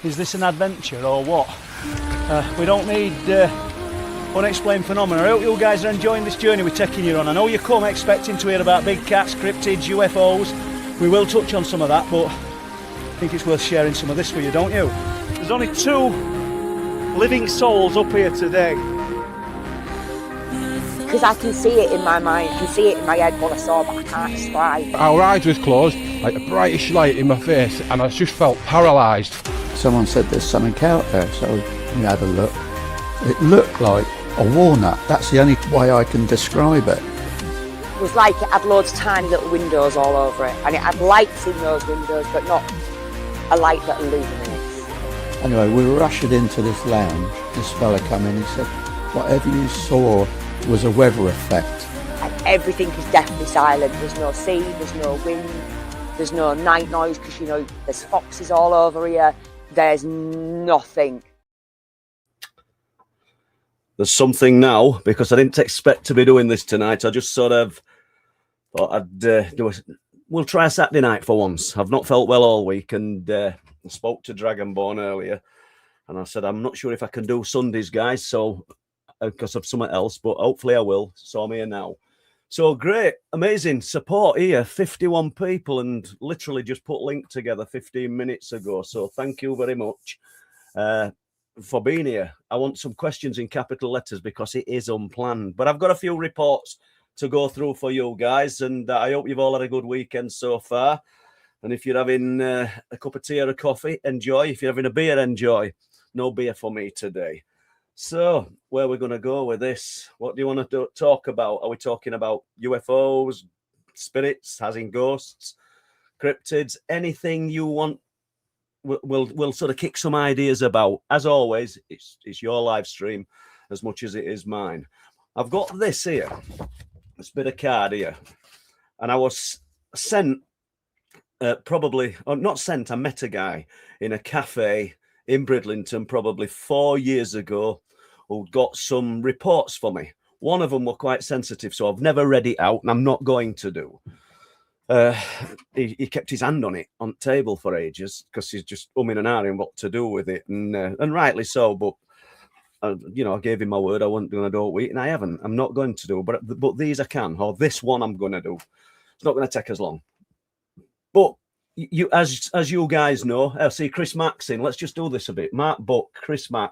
Is this an adventure or what? We don't need unexplained phenomena. I hope you guys are enjoying this journey we're taking you on. I know you come expecting to hear about big cats, cryptids, UFOs. We will touch on some of that, but I think it's worth sharing some of this with you, don't you? There's only 2 living souls up here today. Because I can see it in my mind, I can see it in my head what I saw, but I can't describe. Our eyes was closed, like a brightish light in my face, and I just felt paralysed. Someone said there's something out there, so we had a look. It looked like a walnut. That's the only way I can describe it. It was like it had loads of tiny little windows all over it, and it had lights in those windows, but not a light that illuminates. Anyway, we were ushered into this lounge. This fella came in, he said, whatever you saw was a weather effect. And everything is deathly silent. There's no sea, there's no wind, there's no night noise, because, you know, there's foxes all over here. There's nothing. There's something now, because I didn't expect to be doing this tonight. I just sort of thought I'd we'll try a Saturday night for once. I've not felt well all week, and I spoke to Dragonborn earlier, and I said, I'm not sure if I can do Sundays, guys, so because of something else, but hopefully I will. So I'm here now. So great, amazing support here. 51 people, and literally just put link together 15 minutes ago. So thank you very much for being here. I want some questions in capital letters because it is unplanned. But I've got a few reports to go through for you guys, and I hope you've all had a good weekend so far. And if you're having a cup of tea or a coffee, enjoy. If you're having a beer, enjoy. No beer for me today. So, where we're going to go with this? What do you want to talk about? Are we talking about UFOs, spirits, as in ghosts, cryptids, anything you want? We'll sort of kick some ideas about. As always, it's your live stream as much as it is mine. I've got this here, this bit of card here, and I was sent, I met a guy in a cafe in Bridlington probably 4 years ago who got some reports for me. One of them were quite sensitive, so I've never read it out, and I'm not going to do. He kept his hand on it on the table for ages because he's just umming and ahhing what to do with it, and rightly so. But you know, I gave him my word I wasn't going to do it, and I haven't. I'm not going to do. But these I can, or this one I'm going to do. It's not going to take as long. But you, as you guys know, I see Chris Mack's in. Let's just do this a bit. Mark Buck, Chris Mack,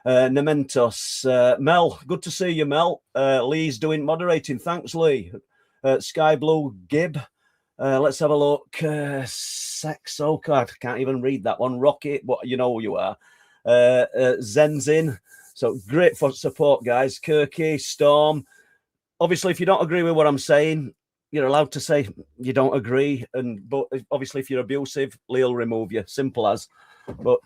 Nementos, Mel. Good to see you, Mel. Lee's doing moderating. Thanks, Lee. Sky Blue Gib. Let's have a look. Sex. Oh God, can't even read that one. Rocket. What, you know who you are. Zen's in. So great for support, guys. Kirky, Storm. Obviously, if you don't agree with what I'm saying, you're allowed to say you don't agree, but obviously if you're abusive, Lee'll remove you. Simple as. But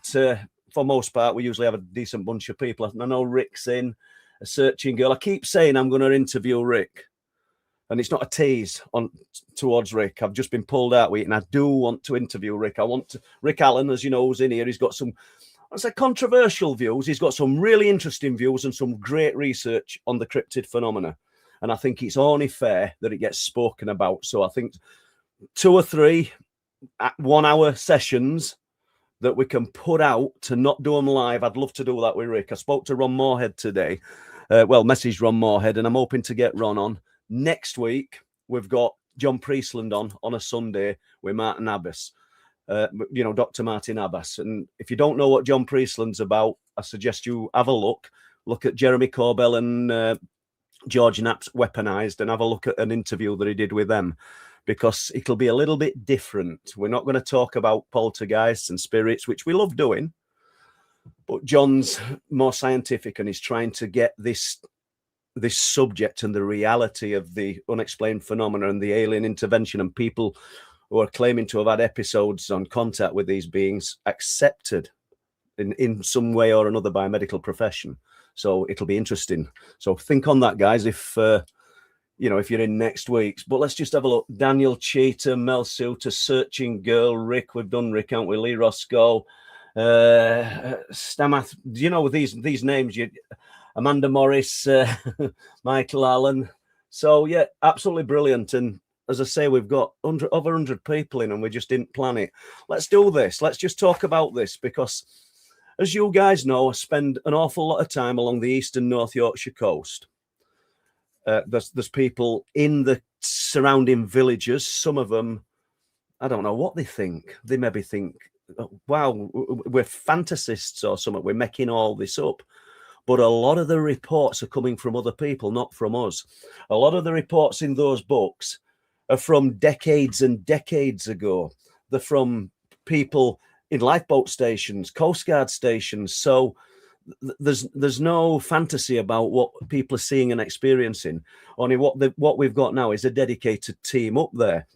for most part, we usually have a decent bunch of people. I know Rick's in, a searching girl. I keep saying I'm going to interview Rick, and it's not a tease towards Rick. I've just been pulled out with it, and I do want to interview Rick. Rick Allen, as you know, who's in here. He's got some, I'd say, controversial views. He's got some really interesting views and some great research on the cryptid phenomena. And I think it's only fair that it gets spoken about. So I think 2 or 3 1-hour sessions that we can put out to not do them live. I'd love to do that with Rick. I spoke to Ron Moorhead today. Messaged Ron Moorhead, and I'm hoping to get Ron on. Next week, we've got John Priestland on a Sunday with Martin Abbas. Dr. Martin Abbas. And if you don't know what John Priestland's about, I suggest you have a look. Look at Jeremy Corbell and George Knapp's Weaponized, and have a look at an interview that he did with them, because it'll be a little bit different. We're not going to talk about poltergeists and spirits, which we love doing, but John's more scientific, and he's trying to get this subject and the reality of the unexplained phenomena and the alien intervention and people who are claiming to have had episodes on contact with these beings accepted in some way or another by a medical profession. So it'll be interesting. So think on that, guys, if you're in next week's. But let's just have a look. Daniel Cheetah, Mel Suter, Searching Girl, Rick. We've done Rick, haven't we? Lee Roscoe, Stamath. Do you know these names? Amanda Morris, Michael Allen. So, yeah, absolutely brilliant. And as I say, we've got over 100 people in and we just didn't plan it. Let's do this. Let's just talk about this because, as you guys know, I spend an awful lot of time along the eastern North Yorkshire coast. There's people in the surrounding villages. Some of them, I don't know what they think. They maybe think, wow, we're fantasists or something. We're making all this up. But a lot of the reports are coming from other people, not from us. A lot of the reports in those books are from decades and decades ago. They're from people in lifeboat stations, Coast Guard stations. So there's no fantasy about what people are seeing and experiencing. Only what we've got now is a dedicated team up there.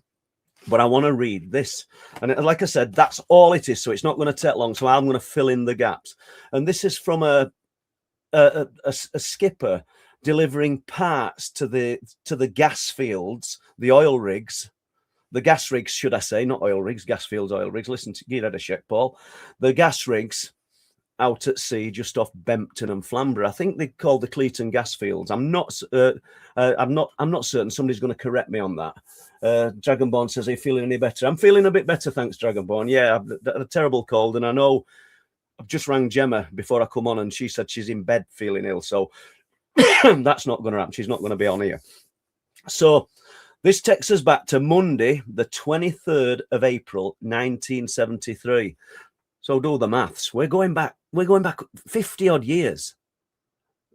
But I want to read this. And like I said, that's all it is. So it's not going to take long. So I'm going to fill in the gaps. And this is from a skipper delivering parts to the gas fields, the oil rigs, the gas rigs, should I say, not oil rigs, gas fields, oil rigs. Listen, give that a check, Paul. The gas rigs out at sea, just off Bempton and Flamborough. I think they call the Cleaton gas fields. I'm not certain. Somebody's going to correct me on that. Dragonborn says, "Are you feeling any better?" I'm feeling a bit better, thanks, Dragonborn. Yeah, I've had a terrible cold, and I know I've just rang Gemma before I come on, and she said she's in bed feeling ill. So that's not going to happen. She's not going to be on here. So this takes us back to Monday, the 23rd of April, 1973. So do the maths. We're going back 50 odd years.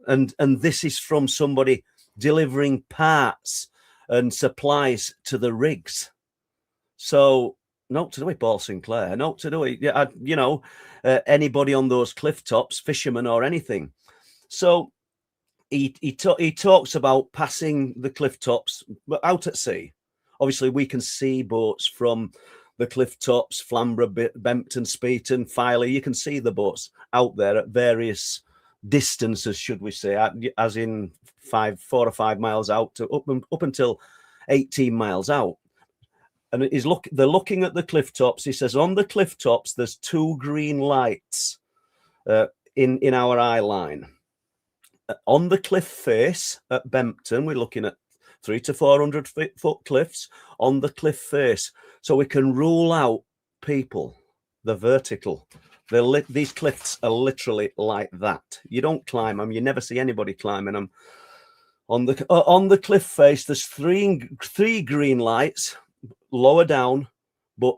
And this is from somebody delivering parts and supplies to the rigs. So not to do with Paul Sinclair, not to do with, anybody on those cliff tops, fishermen or anything. So he talks about passing the cliff tops out at sea. Obviously, we can see boats from the cliff tops, Flamborough, Bempton, Speeton, Filey. You can see the boats out there at various distances, should we say, as in 4 or 5 miles out to up until 18 miles out. And they're looking at the cliff tops. He says, on the cliff tops, there's 2 green lights in our eye line. On the cliff face at Bempton, we're looking at 300 to 400 foot cliffs on the cliff face. So we can rule out people, the vertical. These cliffs are literally like that. You don't climb them. You never see anybody climbing them. On the cliff face, there's three green lights lower down, but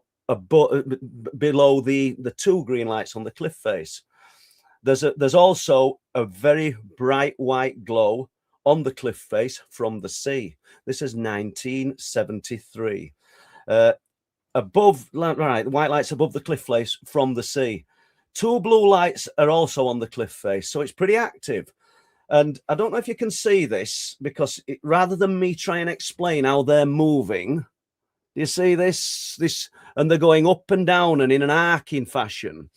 below the 2 green lights on the cliff face. There's also a very bright white glow on the cliff face from the sea. This is 1973. Above, right, white lights above the cliff face from the sea. 2 blue lights are also on the cliff face, so it's pretty active. And I don't know if you can see this, because rather than me try and explain how they're moving, you see this, and they're going up and down and in an arcing fashion.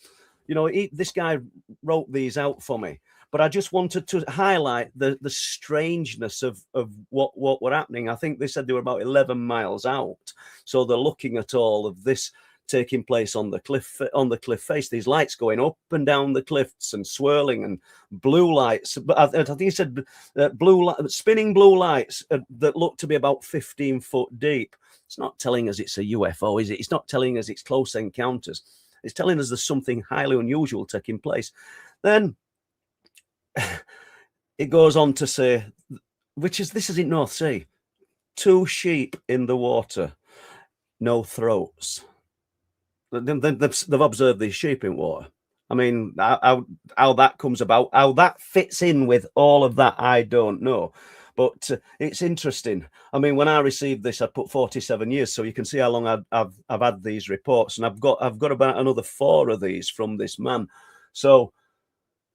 You know, this guy wrote these out for me, but I just wanted to highlight the strangeness of what were happening. I think they said they were about 11 miles out, so they're looking at all of this taking place on the cliff face. These lights going up and down the cliffs and swirling, and blue lights. But I think he said spinning blue lights that look to be about 15 foot deep. It's not telling us it's a UFO, is it? It's not telling us it's close encounters. It's telling us there's something highly unusual taking place. Then it goes on to say, this is in North Sea, 2 sheep in the water, no throats. They've observed these sheep in water. I mean, how that comes about, how that fits in with all of that, I don't know. But it's interesting. I mean, when I received this, I put 47 years, so you can see how long I've had these reports, and I've got about another 4 of these from this man. So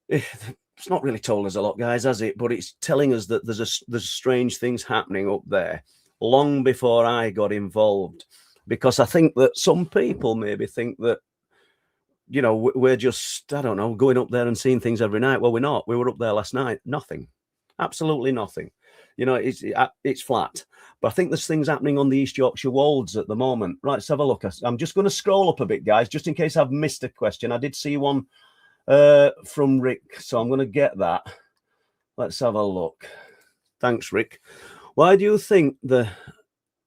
it's not really told us a lot, guys, has it? But it's telling us that there's strange things happening up there long before I got involved, because I think that some people maybe think that, you know, we're just, I don't know, going up there and seeing things every night. Well, we're not. We were up there last night. Nothing. Absolutely nothing. You know, it's flat. But I think there's things happening on the East Yorkshire Wolds at the moment. Right, let's have a look. I'm just going to scroll up a bit, guys, just in case I've missed a question. I did see one from Rick, so I'm going to get that. Let's have a look. Thanks, Rick. Why do you think the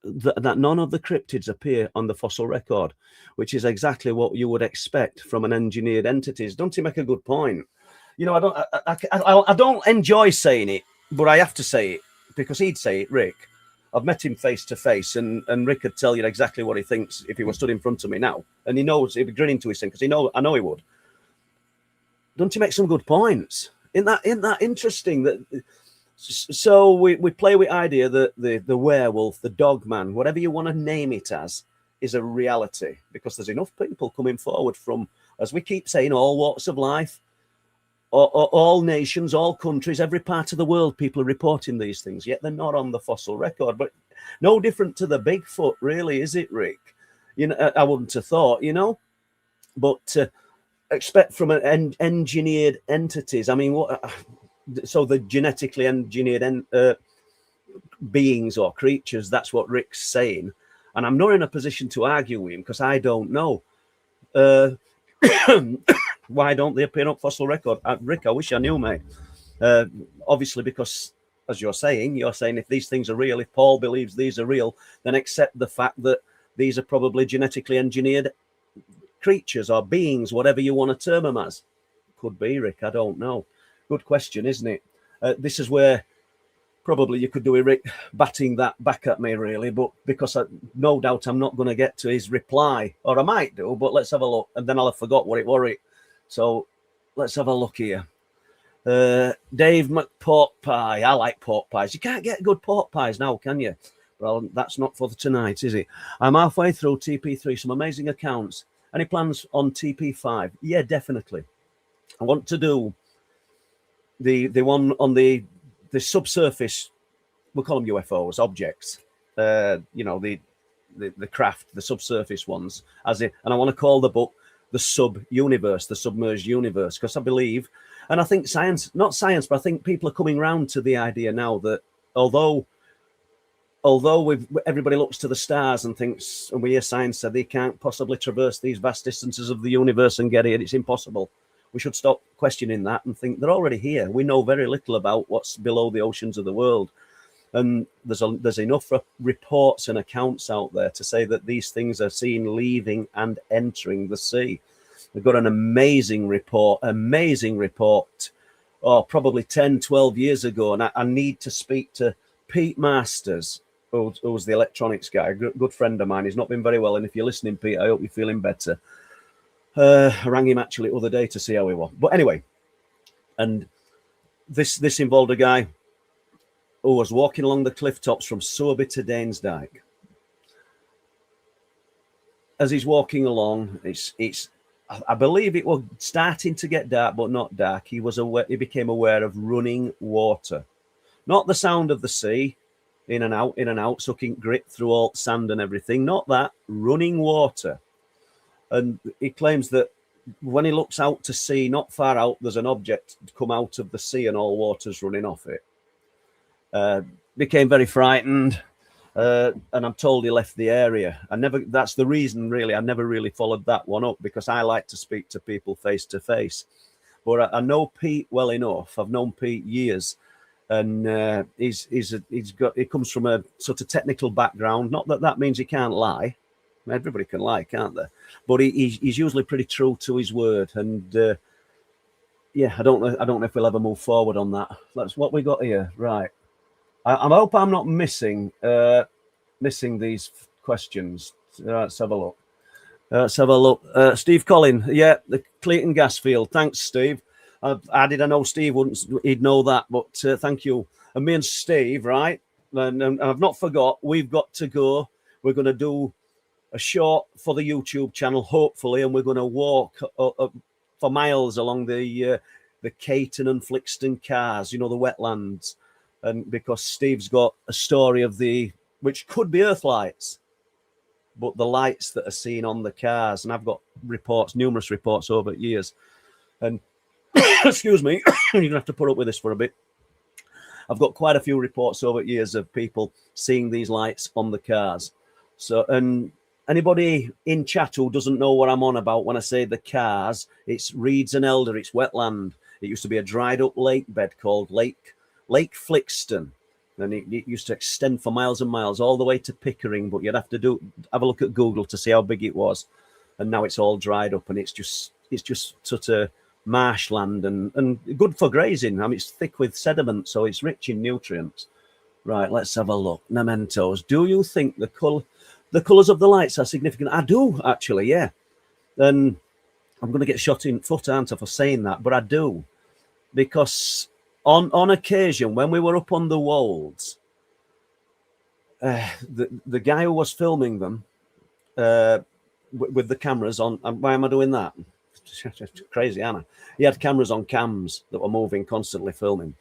that none of the cryptids appear on the fossil record, which is exactly what you would expect from an engineered entities. Don't he make a good point? You know, I don't enjoy saying it, but I have to say it because he'd say it, Rick. I've met him face to face, and Rick could tell you exactly what he thinks if he was stood in front of me now, and he knows he'd be grinning to his thing because I know he would. Don't you make some good points? Isn't that interesting? That so we play with idea that the werewolf, the dog man, whatever you want to name it as, is a reality because there's enough people coming forward from, as we keep saying, all walks of life, all nations, all countries, every part of the world. People are reporting these things, yet they're not on the fossil record. But no different to the Bigfoot, really, is it, Rick? You know, I wouldn't have thought, you know, but expect from an engineered entities. I mean, what? So the genetically engineered beings or creatures, that's what Rick's saying. And I'm not in a position to argue with him because I don't know. Why don't they appear on fossil record? Rick, I wish I knew, mate. Obviously, because, as you're saying if these things are real, if Paul believes these are real, then accept the fact that these are probably genetically engineered creatures or beings, whatever you want to term them as. Could be, Rick, I don't know. Good question, isn't it? This is where probably you could do with Rick batting that back at me, really, but because no doubt I'm not going to get to his reply, or I might do, but let's have a look, and then I'll have forgot what it was. So let's have a look here. Dave McPork Pie. I like pork pies. You can't get good pork pies now, can you? Well, that's not for tonight, is it? I'm halfway through TP3, some amazing accounts. Any plans on TP5? Yeah, definitely. I want to do the one on the subsurface. We'll call them UFOs, objects. You know, the craft, the subsurface ones. And I want to call the book the sub-universe, the submerged universe, because I believe, and I think not science, but I think people are coming round to the idea now that although everybody looks to the stars and thinks, and we hear science say they can't possibly traverse these vast distances of the universe and get here, it's impossible. We should stop questioning that and think they're already here. We know very little about what's below the oceans of the world. And there's enough reports and accounts out there to say that these things are seen leaving and entering the sea. We've got an amazing report, probably 10, 12 years ago. And I need to speak to Pete Masters, who's the electronics guy, a good friend of mine. He's not been very well. And if you're listening, Pete, I hope you're feeling better. I rang him actually the other day to see how he was. But anyway, and this involved a guy who was walking along the cliff tops from Sowerby to Danesdyke. As he's walking along, I believe it was starting to get dark, but not dark. He became aware of running water, not the sound of the sea, in and out, sucking grit through all sand and everything. Not that, running water. And he claims that when he looks out to sea, not far out, there's an object come out of the sea and all water's running off it. Became very frightened, and I'm told he left the area. That's the reason, really, I never really followed that one up, because I like to speak to people face to face. But I know Pete well enough. I've known Pete years, and he comes from a sort of technical background. Not that means he can't lie. Everybody can lie, can't they? But he's usually pretty true to his word. And yeah, I don't know if we'll ever move forward on that. That's what we got here, right? I hope I'm not missing these questions. Let's have a look. Steve Collin, yeah, the Clayton gas field. Thanks, Steve. I know Steve he'd know that, but thank you. And me and Steve, right? And I've not forgot. We've got to go. We're going to do a short for the YouTube channel, hopefully, and we're going to walk for miles along the Caton and Flixton cars. You know, the wetlands. And because Steve's got a story of which could be Earth lights, but the lights that are seen on the cars. And I've got numerous reports over years. And excuse me, you're going to have to put up with this for a bit. I've got quite a few reports over years of people seeing these lights on the cars. So, and anybody in chat who doesn't know what I'm on about when I say the cars, it's Reeds and Elder, it's wetland. It used to be a dried up lake bed called Lake Flixton, and it used to extend for miles and miles all the way to Pickering, but you'd have to have a look at Google to see how big it was. And now it's all dried up, and it's just sort of marshland and good for grazing. I mean, it's thick with sediment, so it's rich in nutrients. Right, let's have a look. Mementos. Do you think the colours of the lights are significant? I do, actually, yeah. And I'm going to get shot in foot, aren't I, for saying that? But I do. Because on occasion, when we were up on the Wolds, the guy who was filming them with the cameras on, why am I doing that? Crazy, Anna. He had cameras on cams that were moving, constantly filming.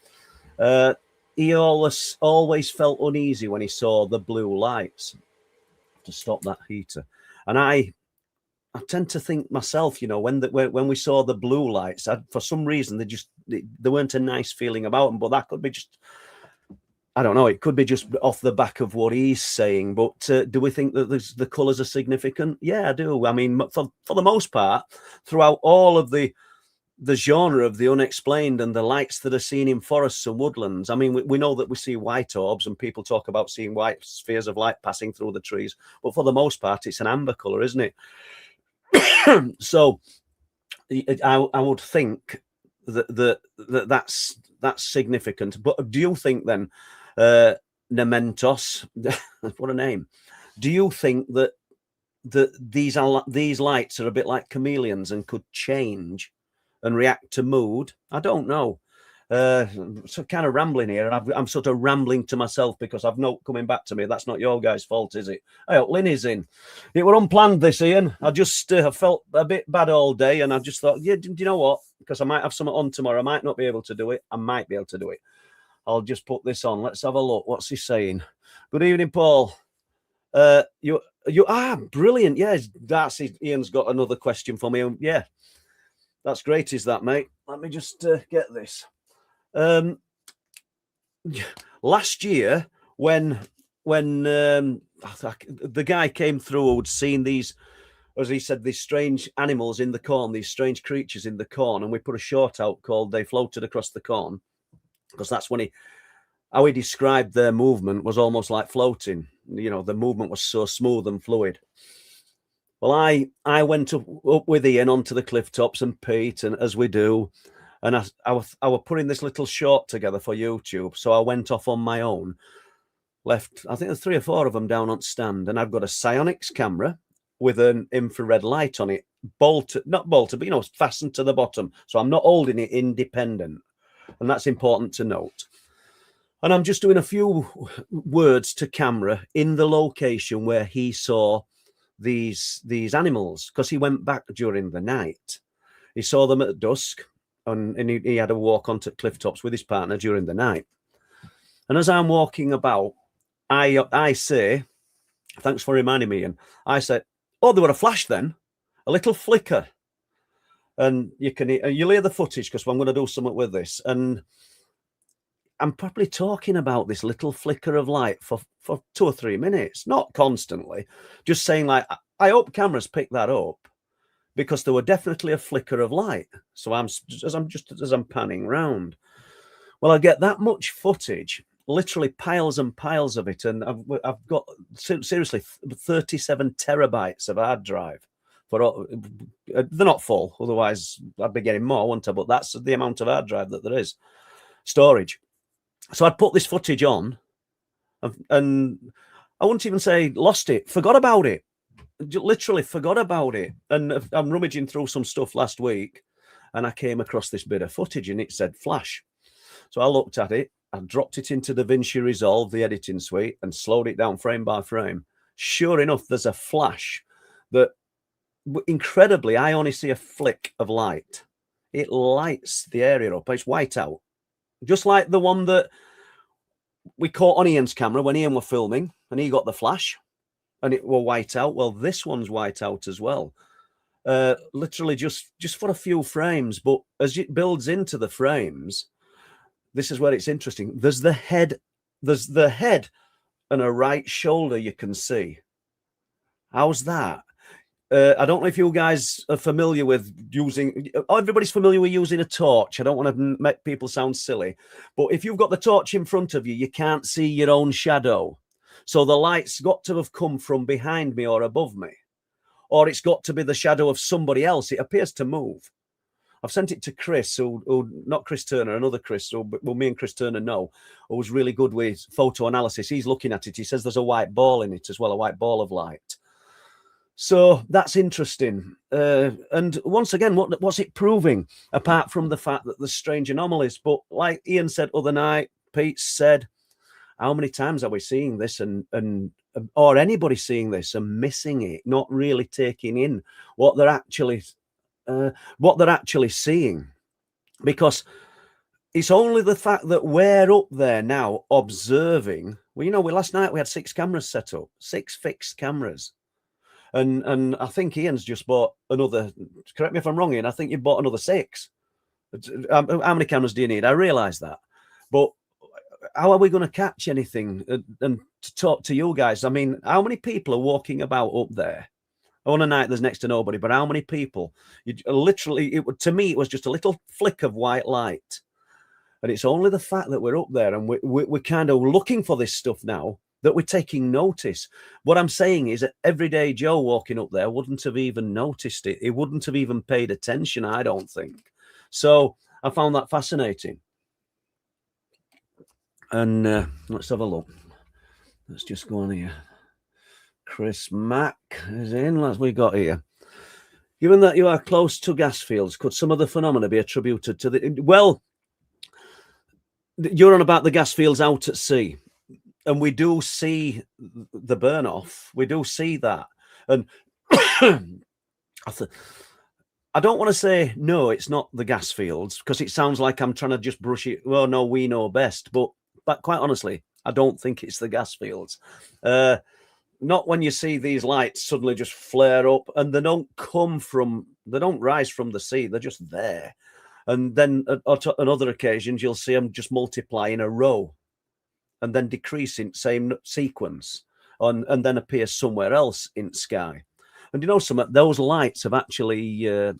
He always felt uneasy when he saw the blue lights to stop that heater. And I tend to think myself, you know, when we saw the blue lights, for some reason they weren't a nice feeling about them. But that could be just, I don't know, it could be just off the back of what he's saying. But do we think that the colours are significant? Yeah, I do. I mean, for the most part, throughout all of the genre of the unexplained and the lights that are seen in forests and woodlands. I mean, we know that we see white orbs, and people talk about seeing white spheres of light passing through the trees. But for the most part, it's an amber colour, isn't it? So I would think that's significant. But do you think then, Nementos, what a name? Do you think that these lights are a bit like chameleons and could change and react to mood? I don't know. So kind of rambling here, and I'm sort of rambling to myself because I've no coming back to me. That's not your guys' fault, is it? I hope Lynn in. It were unplanned, this, Ian. I just felt a bit bad all day, and I just thought, yeah, do you know what? Because I might have something on tomorrow. I might not be able to do it. I might be able to do it. I'll just put this on. Let's have a look. What's he saying? Good evening, Paul. You are brilliant. Yeah, Ian's got another question for me. Yeah, that's great. Is that, mate? Let me just get this. Last year, when the guy came through who'd seen these, as he said, these strange animals in the corn, these strange creatures in the corn, and we put a short out called "They Floated Across the Corn," because that's when how he described their movement was almost like floating. You know, the movement was so smooth and fluid. Well, I went up with Ian onto the cliff tops and Pete, and as we do. And I was putting this little short together for YouTube. So I went off on my own, left, I think there's 3 or 4 of them down on stand. And I've got a Psionics camera with an infrared light on it, not bolted, but, you know, fastened to the bottom. So I'm not holding it independent. And that's important to note. And I'm just doing a few words to camera in the location where he saw these animals, because he went back during the night. He saw them at dusk. And he had a walk onto cliff tops with his partner during the night. And as I'm walking about, I say, thanks for reminding me, and I said, oh, there were a flash then, a little flicker. And you'll hear the footage because I'm going to do something with this. And I'm probably talking about this little flicker of light for 2 or 3 minutes, not constantly, just saying, like, I hope cameras pick that up. Because there were definitely a flicker of light. So as I'm panning round, well, I get that much footage, literally piles and piles of it, and I've got seriously 37 terabytes of hard drive. They're not full, otherwise I'd be getting more, wouldn't I? But that's the amount of hard drive that there is, storage. So I'd put this footage on, and I wouldn't even say lost it, forgot about it. Literally forgot about it. And I'm rummaging through some stuff last week, and I came across this bit of footage, and it said flash. So I looked at it, I dropped it into DaVinci Resolve, the editing suite, and slowed it down frame by frame. Sure enough, there's a flash that, incredibly, I only see a flick of light. It lights the area up. It's white out, just like the one that we caught on Ian's camera when Ian was filming, and he got the flash. And it will white out. Well, this one's white out as well. Literally just for a few frames. But as it builds into the frames, this is where it's interesting. There's the head and a right shoulder you can see. How's that? I don't know if you guys are familiar with using. Everybody's familiar with using a torch. I don't want to make people sound silly, but if you've got the torch in front of you, you can't see your own shadow. So the light's got to have come from behind me or above me, or it's got to be the shadow of somebody else. It appears to move. I've sent it to Chris, who not Chris Turner, another Chris, who me and Chris Turner know, who was really good with photo analysis. He's looking at it. He says there's a white ball in it as well, a white ball of light. So that's interesting. And once again, what's it proving, apart from the fact that there's strange anomalies? But like Ian said other night, Pete said, how many times are we seeing this or anybody seeing this and missing it, not really taking in what they're actually seeing? Because it's only the fact that we're up there now observing. Well, last night we had 6 cameras set up, 6 fixed cameras. And I think Ian's just bought another, correct me if I'm wrong, Ian, I think you bought another 6. How many cameras do you need? I realise that. But how are we going to catch anything and to talk to you guys? I mean, how many people are walking about up there? On a night there's next to nobody, but how many people? To me, it was just a little flick of white light. And it's only the fact that we're up there and we're kind of looking for this stuff now that we're taking notice. What I'm saying is that everyday Joe walking up there wouldn't have even noticed it. He wouldn't have even paid attention, I don't think. So I found that fascinating. And let's have a look. Let's just go on here. Chris Mack is in. What we got here? Given that you are close to gas fields, could some of the phenomena be attributed to the... Well, you're on about the gas fields out at sea. And we do see the burn off. We do see that. And I don't want to say, no, it's not the gas fields, because it sounds like I'm trying to just brush it. Well, no, we know best. But quite honestly, I don't think it's the gas fields. Not when you see these lights suddenly just flare up, and they don't rise from the sea. They're just there. And then on other occasions, you'll see them just multiply in a row and then decrease in same sequence and then appear somewhere else in sky. And those lights have actually,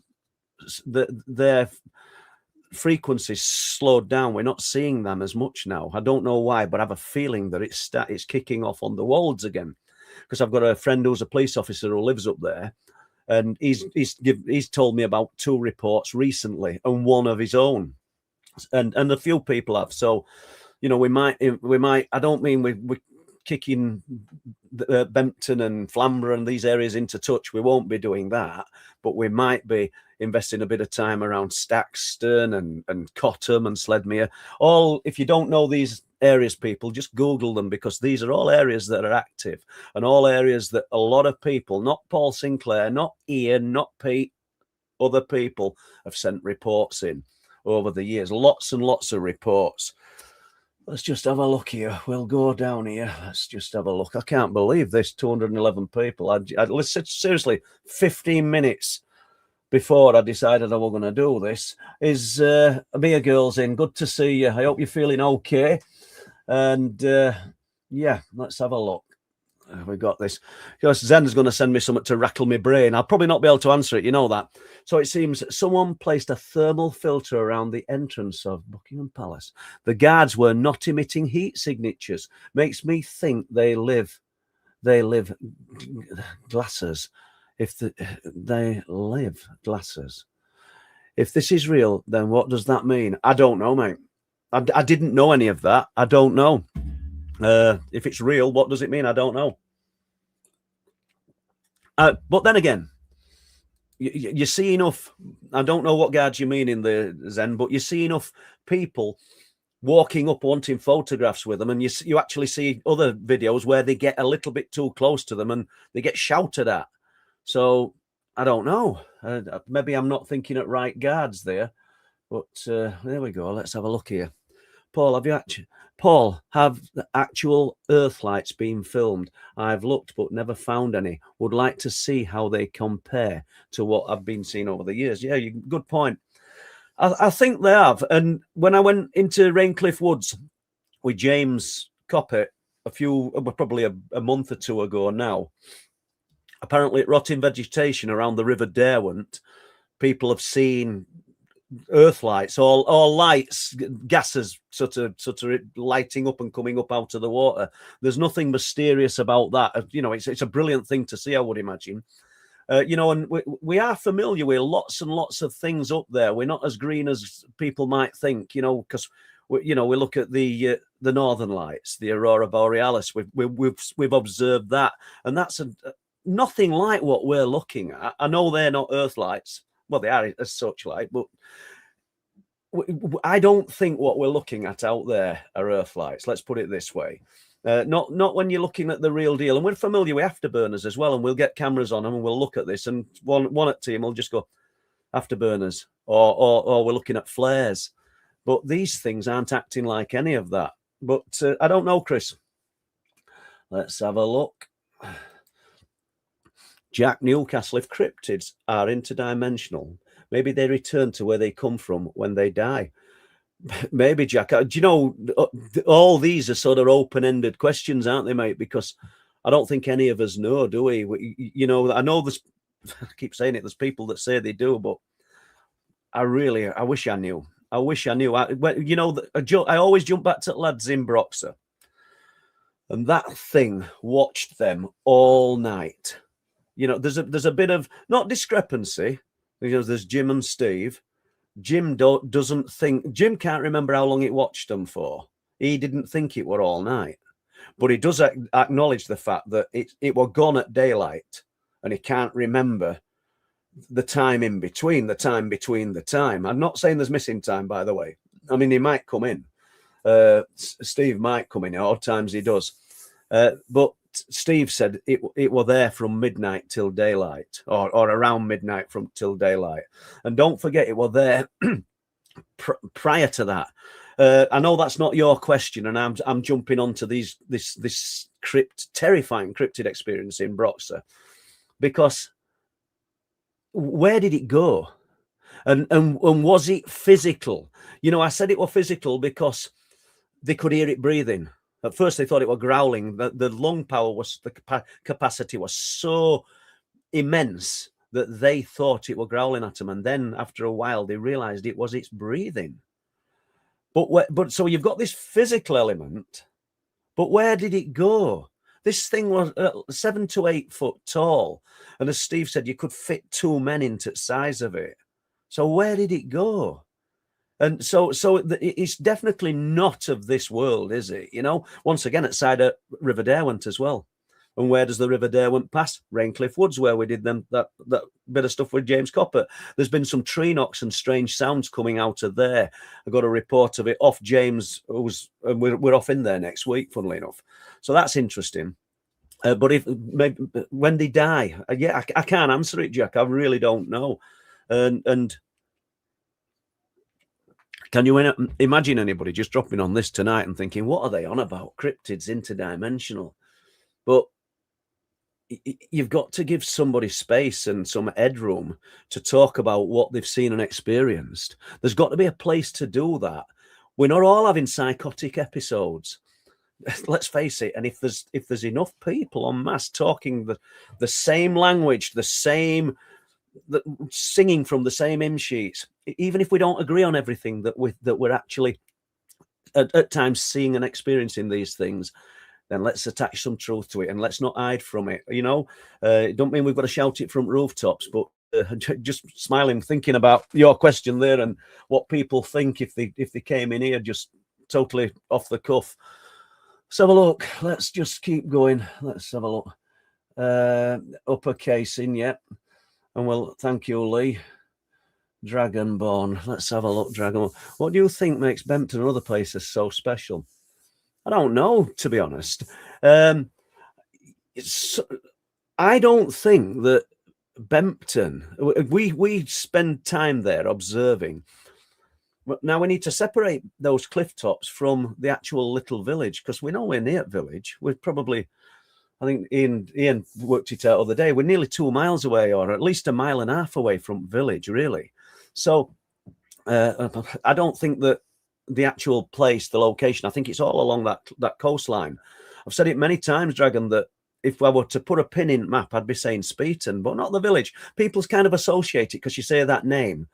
their frequencies slowed down. We're not seeing them as much now. I don't know why, but I have a feeling that it's kicking off on the Wolds again. Because I've got a friend who's a police officer who lives up there, and he's told me about 2 reports recently and 1 of his own, and a few people have. So, we might. I don't mean we're kicking Bempton and Flamborough and these areas into touch. We won't be doing that, but we might be investing a bit of time around Staxton and Cottam and Sledmere. If you don't know these areas, people, just Google them, because these are all areas that are active and all areas that a lot of people, not Paul Sinclair, not Ian, not Pete, other people have sent reports in over the years. Lots and lots of reports. Let's just have a look here. We'll go down here. Let's just have a look. I can't believe this, 211 people. Seriously, 15 minutes before I decided I was going to do this. Is Mia Girls in? Good to see you. I hope you're feeling okay. And yeah, let's have a look. We got this. Zen's going to send me something to rattle my brain. I'll probably not be able to answer it. You know that. So it seems someone placed a thermal filter around the entrance of Buckingham Palace. The guards were not emitting heat signatures. Makes me think they live glasses. They live glasses. If this is real, then what does that mean? I don't know, mate. I didn't know any of that. I don't know. If it's real, what does it mean? I don't know. But then again, you see enough. I don't know what guards you mean in the Zen, but you see enough people walking up wanting photographs with them, and you actually see other videos where they get a little bit too close to them and they get shouted at. So I don't know. Maybe I'm not thinking at right guards there. But there we go. Let's have a look here. Paul, have the actual Earth lights been filmed? I've looked but never found any. Would like to see how they compare to what I've been seeing over the years. Yeah, good point. I think they have. And when I went into Raincliffe Woods with James Coppett probably a month or 2 ago now, apparently rotting vegetation around the River Derwent, people have seen earth lights or lights, gases sort of lighting up and coming up out of the water. There's nothing mysterious about that. You know, it's a brilliant thing to see, I would imagine. You know, and we are familiar with lots and lots of things up there. We're not as green as people might think, you know, because we look at the Northern Lights, the Aurora Borealis. We've observed that, and that's nothing like what we're looking at. I know they're not Earth lights. Well, they are as such like, but I don't think what we're looking at out there are Earth lights. Let's put it this way. Not when you're looking at the real deal. And we're familiar with afterburners as well, and we'll get cameras on them and we'll look at this. And one at team will just go afterburners, or we're looking at flares. But these things aren't acting like any of that. But I don't know, Chris. Let's have a look. Jack Newcastle, if cryptids are interdimensional, maybe they return to where they come from when they die. Maybe, Jack. Do you know, all these are sort of open-ended questions, aren't they, mate? Because I don't think any of us know, do we? You know, I know there's, I keep saying it, there's people that say they do, but I wish I knew. I wish I knew. You know, I always jump back to lads in Broxer. And that thing watched them all night. You know, there's a bit of, not discrepancy, because there's Jim and Steve. Jim Jim can't remember how long it watched them for. He didn't think it were all night. But he does acknowledge the fact that it were gone at daylight, and he can't remember the time in between, the time. I'm not saying there's missing time, by the way. I mean, he might come in. Steve might come in, or times he does. But Steve said it were there from midnight till daylight, or around midnight till daylight. And don't forget, it were there prior to that. I know that's not your question, and I'm jumping onto this terrifying cryptid experience in Broxer, because where did it go? And was it physical? You know, I said it was physical because they could hear it breathing. At first, they thought it was growling. The lung power the capacity was so immense that they thought it was growling at them. And then after a while, they realized it was its breathing. But so you've got this physical element, but where did it go? This thing was 7 to 8 foot tall. And as Steve said, you could fit 2 men into the size of it. So where did it go? And so it's definitely not of this world, is it? You know, once again, at side of River Derwent as well. And where does the River Derwent pass? Raincliffe Woods, where we did that bit of stuff with James Copper. There's been some tree knocks and strange sounds coming out of there. I got a report of it off James, we're off in there next week, funnily enough. So that's interesting. But when they die, I can't answer it, Jack. I really don't know. And can you imagine anybody just dropping on this tonight and thinking, what are they on about? Cryptids, interdimensional. But you've got to give somebody space and some headroom to talk about what they've seen and experienced. There's got to be a place to do that. We're not all having psychotic episodes. Let's face it. And if there's enough people en masse talking the same language, singing from the same hymn sheets, even if we don't agree on everything, that we're actually at times seeing and experiencing these things, then let's attach some truth to it and let's not hide from it. You know, it don't mean we've got to shout it from rooftops, but just smiling, thinking about your question there and what people think if they came in here just totally off the cuff. Let's have a look. Let's just keep going. Let's have a look. Uppercasing, yeah. And well, thank you, Lee. Dragonborn. Let's have a look, Dragonborn. What do you think makes Bempton and other places so special? I don't know, to be honest. I don't think that Bempton, we spend time there observing. Now we need to separate those cliff tops from the actual little village, because we're nowhere near village. We're probably, I think Ian worked it out the other day, we're nearly 2 miles away, or at least 1.5 miles away from village, really. So I don't think that the actual place, the location, I think it's all along that coastline. I've said it many times, Dragon, that if I were to put a pin in map, I'd be saying Speeton, but not the village. People's kind of associate it because you say that name,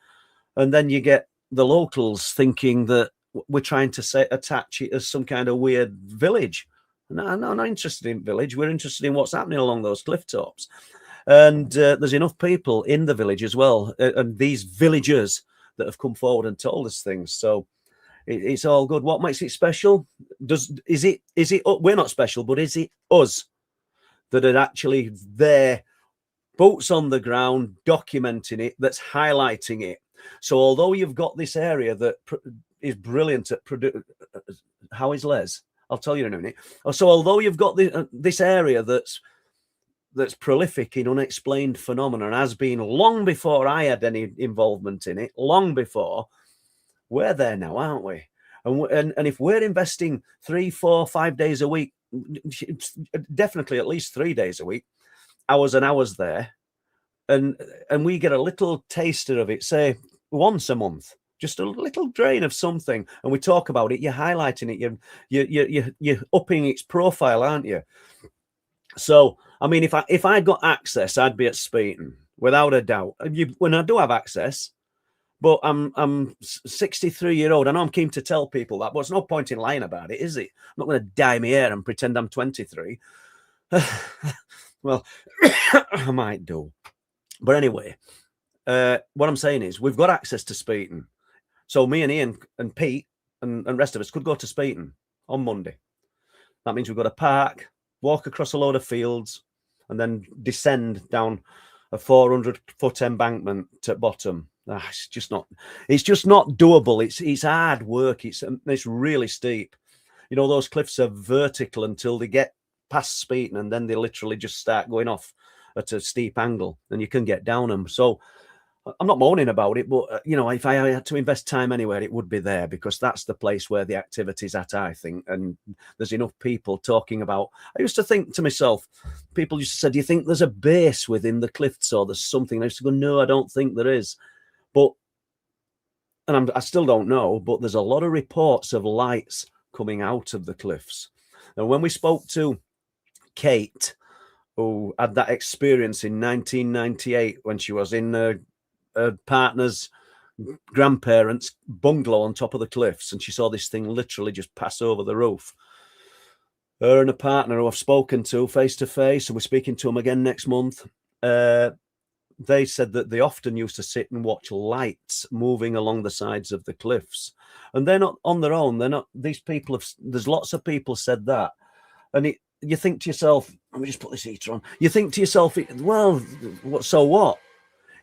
and then you get the locals thinking that we're trying to attach it as some kind of weird village. No, not interested in village. We're interested in what's happening along those cliff tops. And there's enough people in the village as well, and these villagers that have come forward and told us things. So it's all good. What makes it special? Is it we're not special, but is it us that are actually there, boots on the ground, documenting it, that's highlighting it? So although you've got this area that is brilliant at how is Les? I'll tell you in a minute. So although you've got this area that's prolific in unexplained phenomena and has been long before I had any involvement in it, long before, we're there now, aren't we? And if we're investing 3, 4, 5 days a week, definitely at least 3 days a week, hours and hours there, and we get a little taster of it, say once a month, just a little drain of something, and we talk about it, you're highlighting it, you're upping its profile, aren't you? So, I mean, if I got access, I'd be at Speeton, without a doubt. When I do have access, but I'm 63-year-old. I know I'm keen to tell people that, but it's no point in lying about it, is it? I'm not going to dye my hair and pretend I'm 23. Well, I might do. But anyway, what I'm saying is we've got access to Speeton. So me and Ian and Pete and rest of us could go to Speeton on Monday. That means we've got a park, walk across a load of fields, and then descend down a 400-foot embankment at bottom. It's just not doable. It's hard work. It's really steep. You know, those cliffs are vertical until they get past Speeton, and then they literally just start going off at a steep angle, and you can get down them. So I'm not moaning about it, but you know, if I had to invest time anywhere, it would be there, because that's the place where the activity's at, I think. And there's enough people talking about. I used to think to myself, people used to say, "Do you think there's a base within the cliffs, or there's something?" And I used to go, "No, I don't think there is." But, and I still don't know, but there's a lot of reports of lights coming out of the cliffs. And when we spoke to Kate, who had that experience in 1998 when she was in her partner's grandparents' bungalow on top of the cliffs, and she saw this thing literally just pass over the roof. Her and a partner who I've spoken to face to face, and we're speaking to them again next month, they said that they often used to sit and watch lights moving along the sides of the cliffs. And they're not on their own. They're not, these people have, there's lots of people said that. And you think to yourself, let me just put this heater on. You think to yourself, well, so what?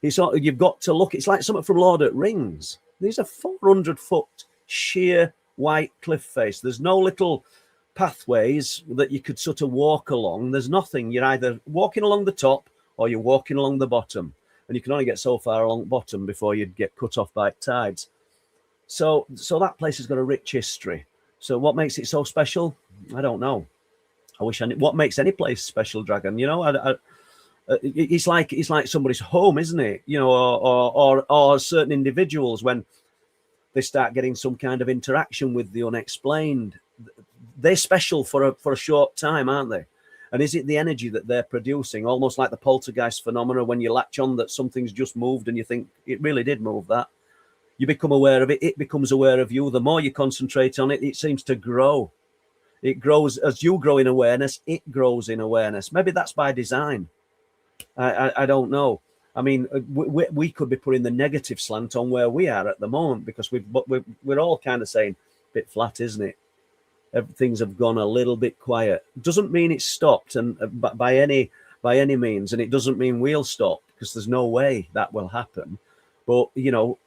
You've got to look, it's like something from Lord of the Rings. These are 400-foot sheer white cliff face. There's no little pathways that you could sort of walk along. There's nothing. You're either walking along the top or you're walking along the bottom, and you can only get so far along the bottom before you'd get cut off by tides. So that place has got a rich history. So what makes it so special? I don't know. I wish I knew. What makes any place special, Dragon? You know, it's like somebody's home, isn't it? You know, or certain individuals, when they start getting some kind of interaction with the unexplained, they're special for a short time, aren't they? And is it the energy that they're producing, almost like the poltergeist phenomena, when you latch on that something's just moved and you think it really did move that? You become aware of it, it becomes aware of you. The more you concentrate on it, it seems to grow. It grows as you grow in awareness, it grows in awareness. Maybe that's by design. I don't know. I mean, we could be putting the negative slant on where we are at the moment, because we're all kind of saying, a bit flat, isn't it? Things have gone a little bit quiet. Doesn't mean it's stopped, and by any means, and it doesn't mean we'll stop, because there's no way that will happen. But you know,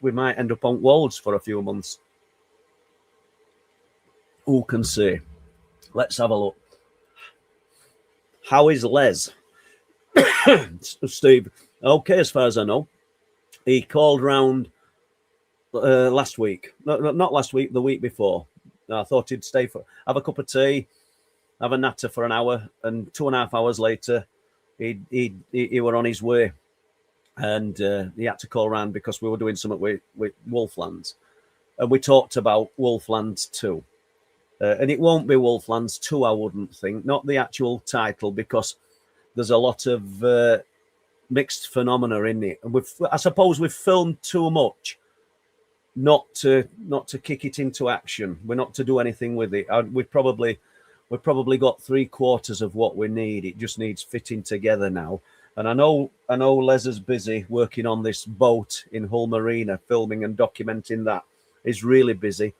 we might end up on Wolds for a few months. Who can say? Let's have a look. How is Les? Steve? Okay, as far as I know. He called round last week. No, not last week, the week before. I thought he'd stay have a cup of tea, have a natter for an hour, and 2.5 hours later, he were on his way, and he had to call round because we were doing something with Wolflands, and we talked about Wolflands too. And it won't be Wolflands 2, I wouldn't think. Not the actual title, because there's a lot of mixed phenomena in it. And I suppose we've filmed too much not to kick it into action. We're not to do anything with it. We've probably got 3/4 of what we need. It just needs fitting together now. And I know Les is busy working on this boat in Hull Marina, filming and documenting that. He's really busy.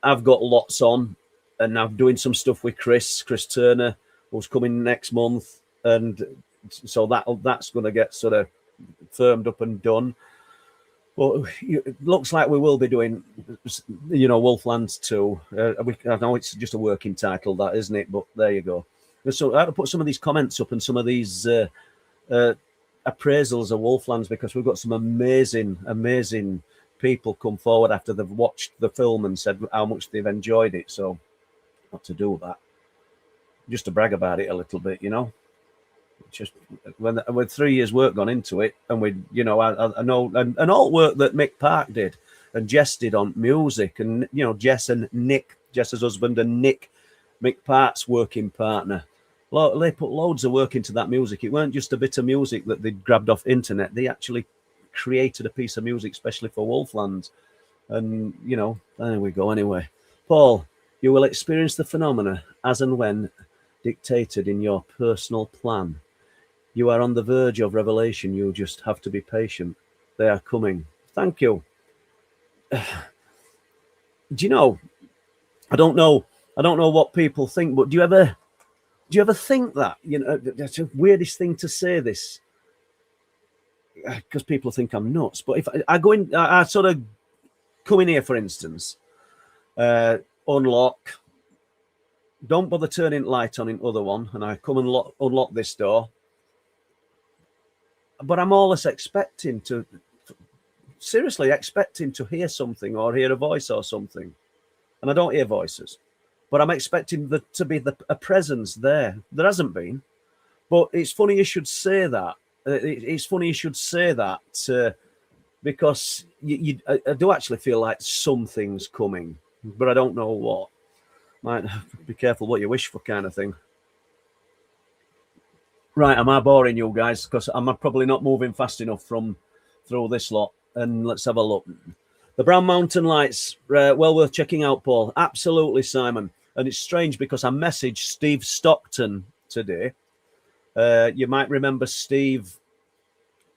I've got lots on, and I'm doing some stuff with Chris Turner, who's coming next month, and so that's going to get sort of firmed up and done. But it looks like we will be doing, Wolflands 2. I know it's just a working title, that, isn't it? But there you go. So I had to put some of these comments up and some of these appraisals of Wolflands, because we've got some amazing people come forward after they've watched the film and said how much they've enjoyed it. So not to do that, just to brag about it a little bit, just when with 3 years work gone into it, and we, I know, and all work that Mick Park did and Jess did on music, and Jess and Nick, Jess's husband, and Nick, Mick Park's working partner, they put loads of work into that music. It weren't just a bit of music that they grabbed off internet. They actually created a piece of music especially for Wolflands, and there we go. Anyway, Paul, you will experience the phenomena as and when dictated in your personal plan. You are on the verge of revelation. You just have to be patient. They are coming. Thank you. Do you know, I don't know what people think, but do you ever think that, that's the weirdest thing to say this, because people think I'm nuts. But if I go in, I sort of come in here, for instance, unlock, don't bother turning light on in other one, and I come and unlock this door. But I'm always expecting to hear something or hear a voice or something. And I don't hear voices. But I'm expecting there to be a presence there. There hasn't been. But it's funny you should say that. It's funny you should say that because I do actually feel like something's coming. But I don't know what. Might be careful what you wish for, kind of thing. Right, am I boring you guys? Because I'm probably not moving fast enough through this lot. And let's have a look. The Brown Mountain Lights, well worth checking out, Paul. Absolutely, Simon. And it's strange because I messaged Steve Stockton today. You might remember Steve,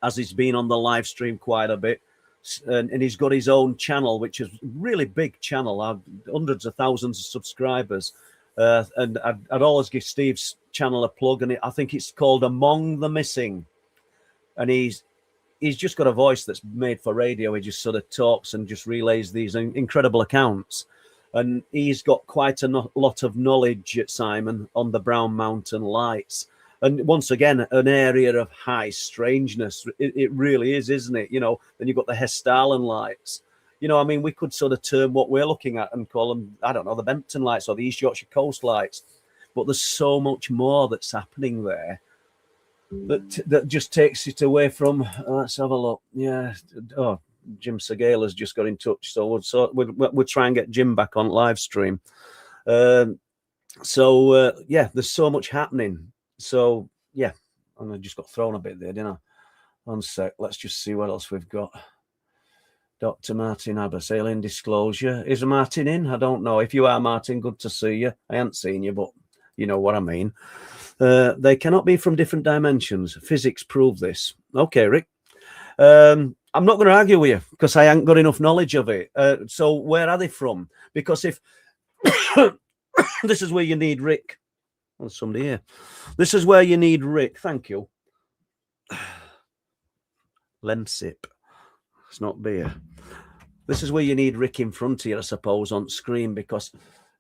as he's been on the live stream quite a bit. And he's got his own channel, which is a really big channel, hundreds of thousands of subscribers. And I'd always give Steve's channel a plug, and I think it's called Among the Missing. And he's just got a voice that's made for radio. He just sort of talks and just relays these incredible accounts. And he's got quite a lot of knowledge, Simon, on the Brown Mountain Lights. And once again, an area of high strangeness. It really is, isn't it? Then you've got the Hessdalen Lights. We could sort of term what we're looking at and call them, I don't know, the Bempton Lights or the East Yorkshire Coast Lights. But there's so much more that's happening there that just takes it away from. Let's have a look. Yeah. Oh, Jim Segala's just got in touch, so we'll try and get Jim back on live stream. Yeah, there's so much happening. So yeah, and I just got thrown a bit there, didn't I? One sec. Let's just see what else we've got. Dr. Martin Abbas, alien disclosure. Is Martin in? I don't know. If you are, Martin, good to see you. I haven't seen you, but you know what I mean. They cannot be from different dimensions. Physics prove this. Okay, Rick. I'm not going to argue with you because I haven't got enough knowledge of it. So where are they from? Because if this is where you need Rick. There's somebody here. This is where you need Rick. Thank you. Lensip. It's not beer. This is where you need Rick in front of you, I suppose, on screen, because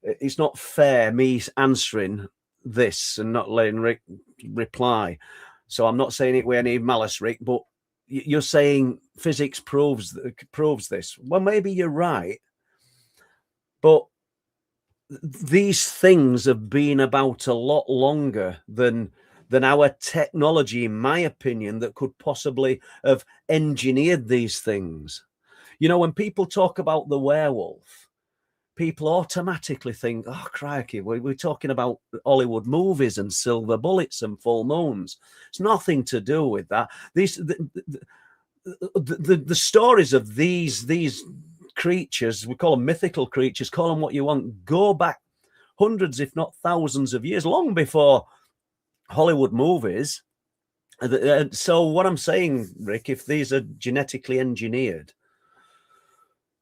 it's not fair me answering this and not letting Rick reply. So I'm not saying it with any malice, Rick, but you're saying physics proves this. Well, maybe you're right, but these things have been about a lot longer than our technology, in my opinion, that could possibly have engineered these things. When people talk about the werewolf, people automatically think, oh, crikey, we're talking about Hollywood movies and silver bullets and full moons. It's nothing to do with that. The stories of these creatures, we call them mythical creatures, call them what you want, go back hundreds, if not thousands of years, long before Hollywood movies. So what I'm saying, Rick, if these are genetically engineered,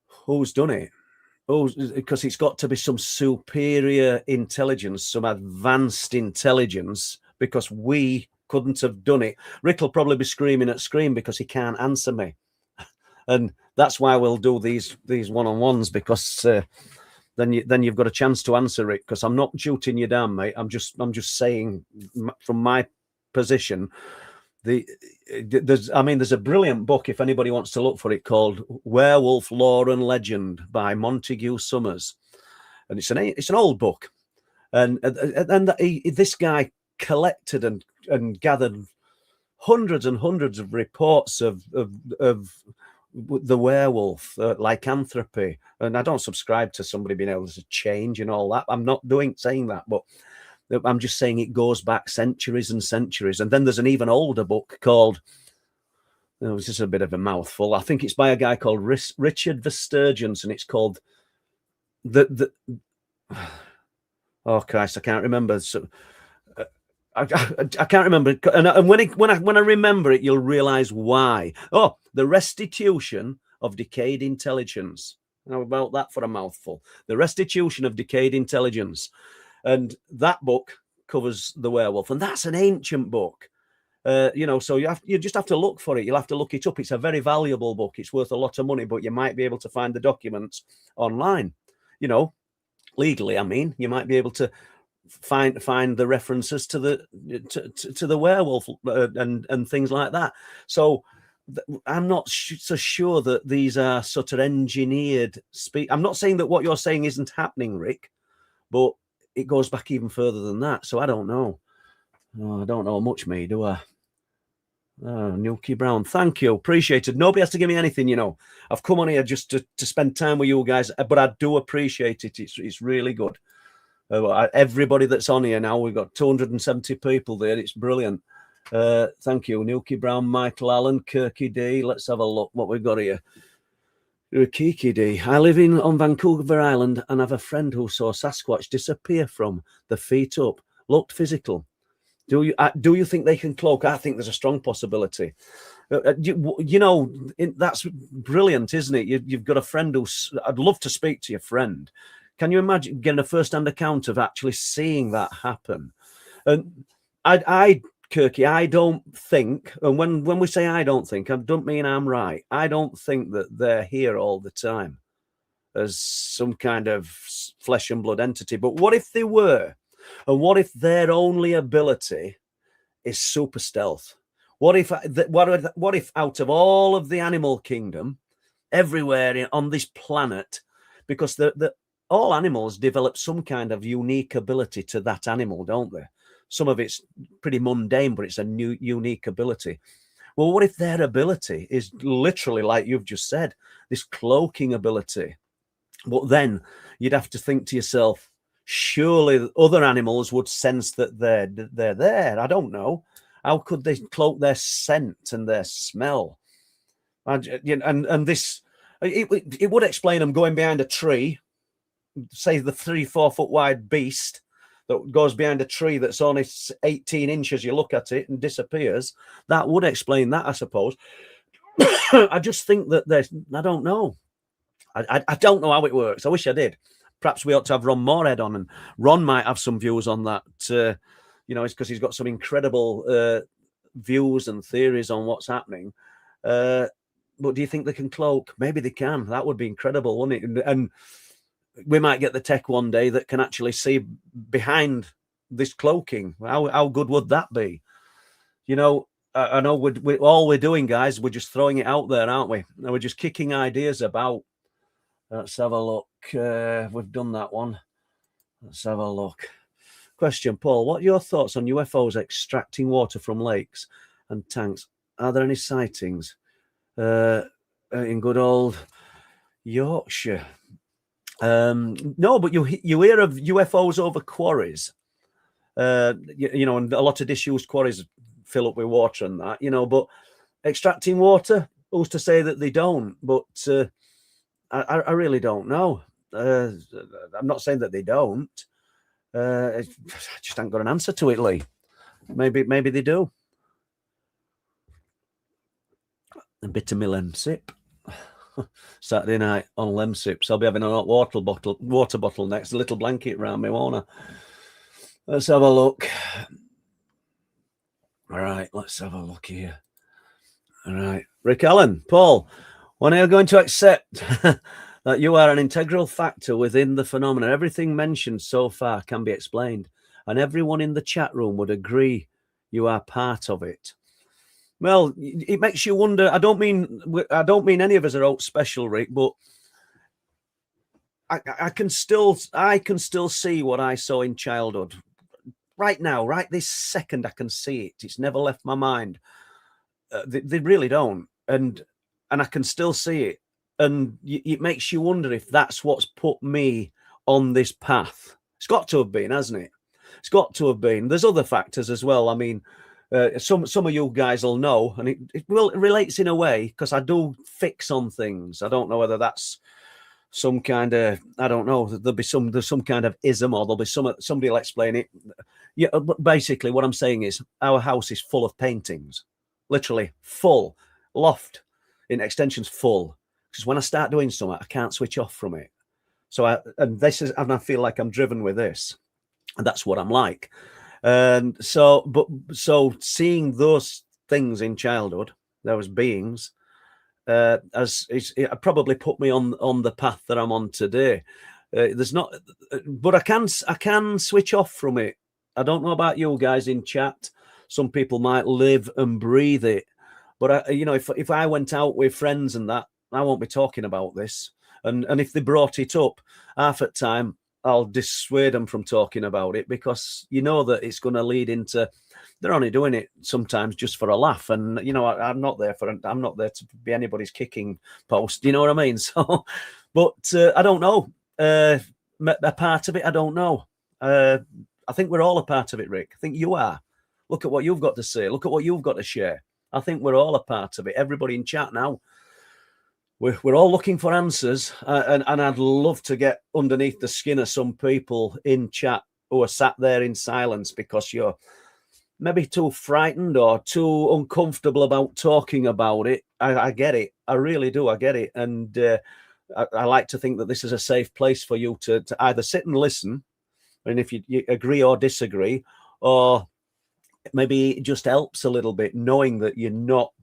who's done it? Because it's got to be some superior intelligence, some advanced intelligence, because we couldn't have done it. Rick will probably be screaming at screen because he can't answer me. And that's why we'll do these one-on-ones, because then you've got a chance to answer, Rick, because I'm not shooting you down, mate. I'm just saying from my position, there's a brilliant book, if anybody wants to look for it, called Werewolf Lore and Legend by Montague Summers, and it's an old book, and this guy collected and gathered hundreds and hundreds of reports of the werewolf, lycanthropy, and I don't subscribe to somebody being able to change and all that. I'm not saying that, but I'm just saying it goes back centuries and centuries. And then there's an even older book called, it's just a bit of a mouthful, I think it's by a guy called Richard Verstergens, and it's called oh Christ, I can't remember. So I can't remember, and when I remember it, you'll realize why. Oh, the restitution of decayed intelligence. How about that for a mouthful? The restitution of decayed intelligence. And that book covers the werewolf, and that's an ancient book. So you just have to look for it. You'll have to look it up. It's a very valuable book. It's worth a lot of money, but you might be able to find the documents online. Legally, I mean, you might be able to find the references to the werewolf and things like that. So I'm not so sure that these are sort of engineered. I'm not saying that what you're saying isn't happening, Rick, but it goes back even further than that. So I don't know. I don't know much, me, do I? Nuki Brown, thank you. Appreciated. Nobody has to give me anything, I've come on here just to spend time with you guys, but I do appreciate it. It's really good. Everybody that's on here now, we've got 270 people there. It's brilliant. Thank you. Nuki Brown, Michael Allen, Kirky D. Let's have a look what we've got here. Kiki D. I live on Vancouver Island and have a friend who saw Sasquatch disappear from the feet up. Looked physical. Do you think they can cloak? I think there's a strong possibility. That's brilliant, isn't it? You've got a friend I'd love to speak to your friend. Can you imagine getting a first-hand account of actually seeing that happen? And Kirky, I don't think, and when we say I don't think, I don't mean I'm right. I don't think that they're here all the time as some kind of flesh and blood entity. But what if they were? And what if their only ability is super stealth? What if out of all of the animal kingdom, everywhere on this planet, because all animals develop some kind of unique ability to that animal, don't they? Some of it's pretty mundane, but it's a new unique ability. Well, what if their ability is literally, like you've just said, this cloaking ability? But then you'd have to think to yourself, surely other animals would sense that they're there. I don't know. How could they cloak their scent and their smell? And this, it would explain them going behind a tree, say the 3-4 foot wide beast that goes behind a tree that's only 18 inches, you look at it and disappears. That would explain that, I suppose. I just think that I don't know. I don't know how it works. I wish I did. Perhaps we ought to have Ron Moorhead on, and Ron might have some views on that. It's because he's got some incredible views and theories on what's happening. But do you think they can cloak? Maybe they can. That would be incredible, wouldn't it? And we might get the tech one day that can actually see behind this cloaking. How good would that be? I know all we're doing, guys, we're just throwing it out there, aren't we? And we're just kicking ideas about. Let's have a look. We've done that one. Let's have a look. Question, Paul, what are your thoughts on UFOs extracting water from lakes and tanks? Are there any sightings in good old Yorkshire? No, but you hear of UFOs over quarries. You know, and a lot of disused quarries fill up with water and that, you know, but extracting water, who's to say that they don't? But I really don't know. I'm not saying that they don't. I just haven't got an answer to it, Lee. Maybe they do. A bit of my lem sip. Saturday night on lem sips. I'll be having a hot water bottle next, a little blanket around me, won't I? Let's have a look. All right, let's have a look here. All right, Rick Allen, Paul, when are you going to accept that you are an integral factor within the phenomena? Everything mentioned so far can be explained, and everyone in the chat room would agree you are part of it. Well, it makes you wonder. I don't mean any of us are out special, Rick, but I can still see what I saw in childhood. Right now, right this second, I can see it. It's never left my mind. They really don't, and I can still see it, and it makes you wonder if that's what's put me on this path. It's got to have been, hasn't it? It's got to have been. There's other factors as well. I mean, some of you guys will know, and it relates in a way because I do fix on things. I don't know whether that's some kind of, I don't know, there's some kind of ism, or there'll be somebody will explain it. Yeah, but basically what I'm saying is our house is full of paintings, literally full, loft in extensions full, because when I start doing something I can't switch off from it. So I feel like I'm driven with this, and that's what I'm like. And so seeing those things in childhood, those beings, it probably put me on the path that I'm on today. But I can switch off from it. I don't know about you guys in chat. Some people might live and breathe it, but if I went out with friends and that, I won't be talking about this. And if they brought it up, half at time I'll dissuade them from talking about it, because you know that it's going to lead into, they're only doing it sometimes just for a laugh, and I'm not there to be anybody's kicking post. You know what I mean? So, but I don't know. A part of it, I don't know. I think we're all a part of it, Rick. I think you are. Look at what you've got to say. Look at what you've got to share. I think we're all a part of it. Everybody in chat now. We're all looking for answers, and I'd love to get underneath the skin of some people in chat who are sat there in silence because you're maybe too frightened or too uncomfortable about talking about it. I get it. I really do. I get it. And I like to think that this is a safe place for you to either sit and listen, and if you agree or disagree, or maybe it just helps a little bit knowing that you're not,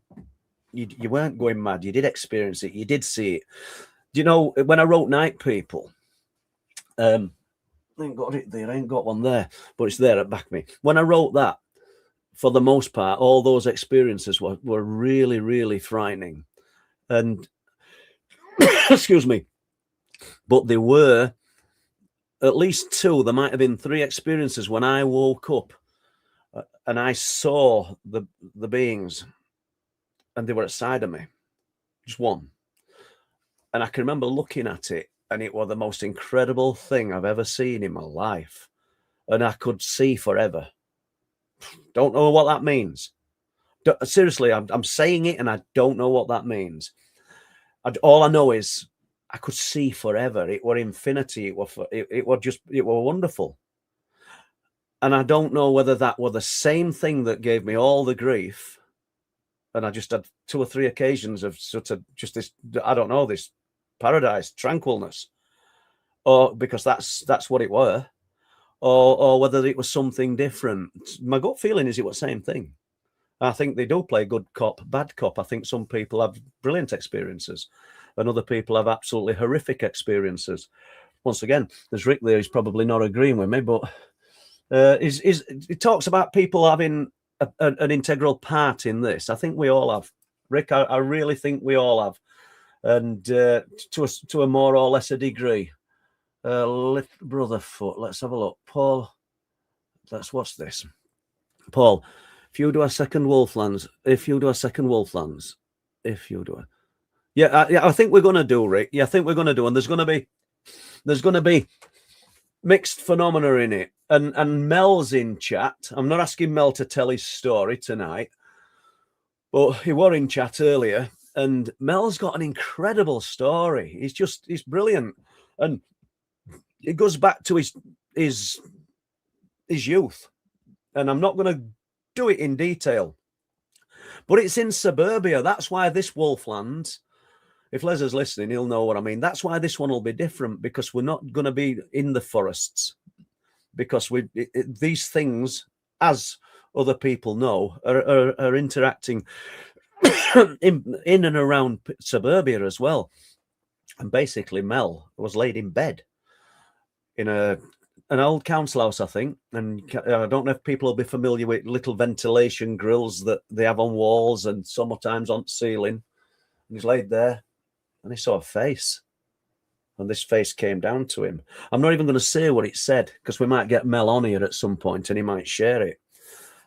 you weren't going mad. You did experience it. You did see it. Do you know, when I wrote Night People, I ain't got it there. I ain't got one there, but it's there at back of me. When I wrote that, for the most part, all those experiences were really, really frightening. And excuse me, but there were at least two. There might have been three experiences when I woke up and I saw the beings, and they were outside of me, just one. And I can remember looking at it, and it was the most incredible thing I've ever seen in my life. And I could see forever. Don't know what that means. Seriously, I'm saying it, and I don't know what that means. All I know is I could see forever. It were infinity. It were wonderful. And I don't know whether that were the same thing that gave me all the grief. And I just had 2 or 3 occasions of sort of just this, I don't know, this paradise, tranquilness, or because that's what it were, or whether it was something different. My gut feeling is it was the same thing. I think they do play good cop, bad cop. I think some people have brilliant experiences, and other people have absolutely horrific experiences. Once again, there's Rick there. He's probably not agreeing with me, but it talks about people having an integral part in this. I think we all have, Rick. I really think we all have, and to a more or lesser degree. Brotherfoot. Let's have a look, Paul. What's this, Paul? If you do a second Wolflands, yeah, I think we're going to do, Rick. Yeah, I think we're going to do, and there's going to be there's going to be mixed phenomena in it. And Mel's in chat. I'm not asking Mel to tell his story tonight, but he were in chat earlier, and Mel's got an incredible story. He's brilliant, and it goes back to his youth. And I'm not going to do it in detail, but it's in suburbia. That's why this Wolflands, if Les is listening, he'll know what I mean. That's why this one will be different, because we're not going to be in the forests, because these things, as other people know, are interacting in and around suburbia as well. And basically, Mel was laid in bed in an old council house, I think. And I don't know if people will be familiar with little ventilation grills that they have on walls and sometimes on ceiling. And he's laid there, and he saw a face. And this face came down to him. I'm not even going to say what it said, because we might get Mel on here at some point and he might share it.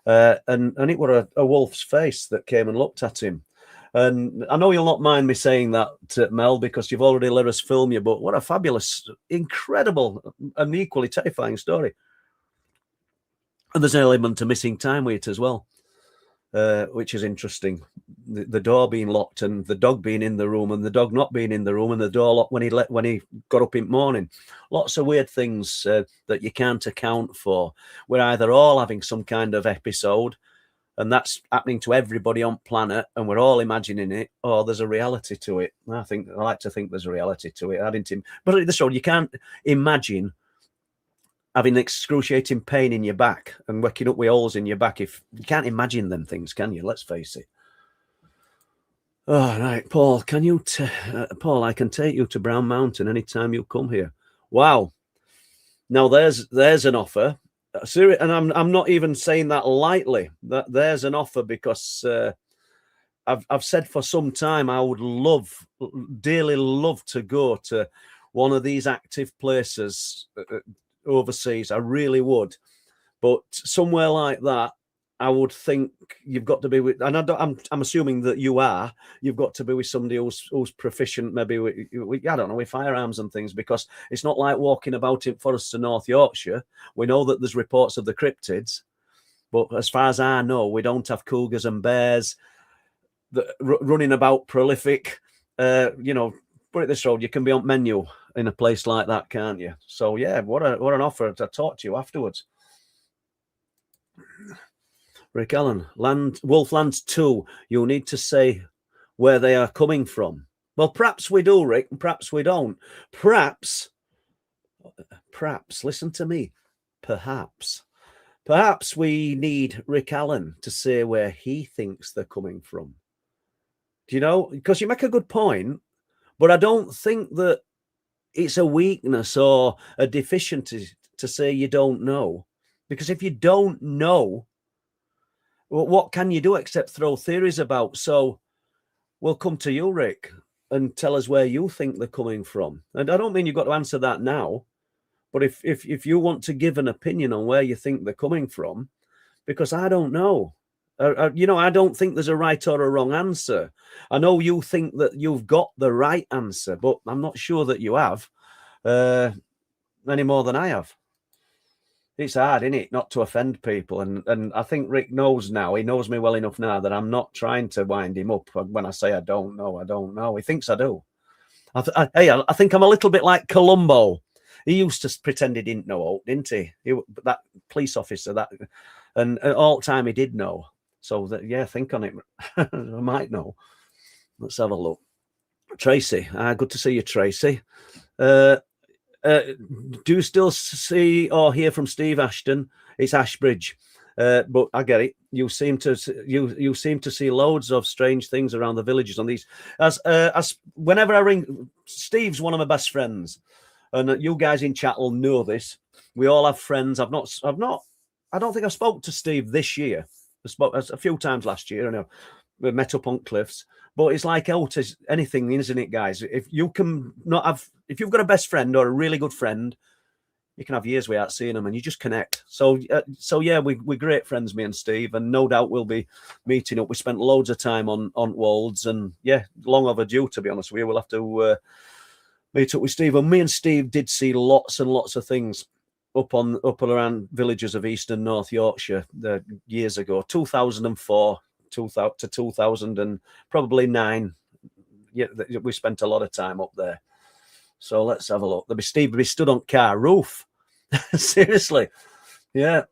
And it was a wolf's face that came and looked at him. And I know you'll not mind me saying that, Mel, because you've already let us film you, but what a fabulous, incredible, and equally terrifying story. And there's an element of missing time with it as well, which is interesting. The door being locked and the dog being in the room and the dog not being in the room and the door locked when he got up in the morning. Lots of weird things that you can't account for. We're either all having some kind of episode, and that's happening to everybody on planet, and we're all imagining it, or there's a reality to it. I like to think there's a reality to it. But at this road, you can't imagine having excruciating pain in your back and waking up with holes in your back. If you can't imagine them things, can you? Let's face it. All right, Paul, Paul, I can take you to Brown Mountain anytime you come here. Wow. Now there's an offer. And I'm not even saying that lightly. That there's an offer, because I've said for some time I would dearly love to go to one of these active places overseas. I really would, but somewhere like that, I would think you've got to be with, and I'm assuming that you've got to be with somebody who's proficient, maybe with, I don't know, with firearms and things, because it's not like walking about in forests of North Yorkshire. We know that there's reports of the cryptids, but as far as I know, we don't have cougars and bears that running about prolific. Put it this road, you can be on menu in a place like that, can't you? So yeah, what an offer to talk to you afterwards. Rick Allen, Wolflands 2, you'll need to say where they are coming from. Well, perhaps we do, Rick, and perhaps we don't. Perhaps, listen to me, perhaps we need Rick Allen to say where he thinks they're coming from. Do you know? Because you make a good point, but I don't think that it's a weakness or a deficiency to say you don't know. Because if you don't know, well, what can you do except throw theories about? So we'll come to you, Rick, and tell us where you think they're coming from. And I don't mean you've got to answer that now, but if you want to give an opinion on where you think they're coming from, because I don't know. I don't think there's a right or a wrong answer. I know you think that you've got the right answer, but I'm not sure that you have any more than I have. It's hard, isn't it, not to offend people? And I think Rick knows now. He knows me well enough now that I'm not trying to wind him up when I say I don't know. He thinks I do. I think I'm a little bit like Columbo. He used to pretend he didn't know, didn't he? That police officer, and all the time he did know. So think on it. I might know. Let's have a look. Tracy, good to see you, Tracy. Do you still see or hear from Steve Ashton? It's Ashbridge, but I get it. You seem to see loads of strange things around the villages on these. As whenever I ring, Steve's one of my best friends, and you guys in chat will know this. We all have friends. I don't think I spoke to Steve this year. I spoke a few times last year. I know we met up on cliffs. But it's like out as anything, isn't it, guys? If you've got a best friend or a really good friend, you can have years without seeing them, and you just connect. So yeah, we're great friends, me and Steve, and no doubt we'll be meeting up. We spent loads of time on Wolds, and yeah, long overdue, to be honest with you. We'll have to meet up with Steve. And me and Steve did see lots and lots of things up and around villages of East and North Yorkshire years ago, 2004 to 2000 and probably 9. Yeah, we spent a lot of time up there. So let's have a look. Steve would be stood on car roof. Seriously. Yeah.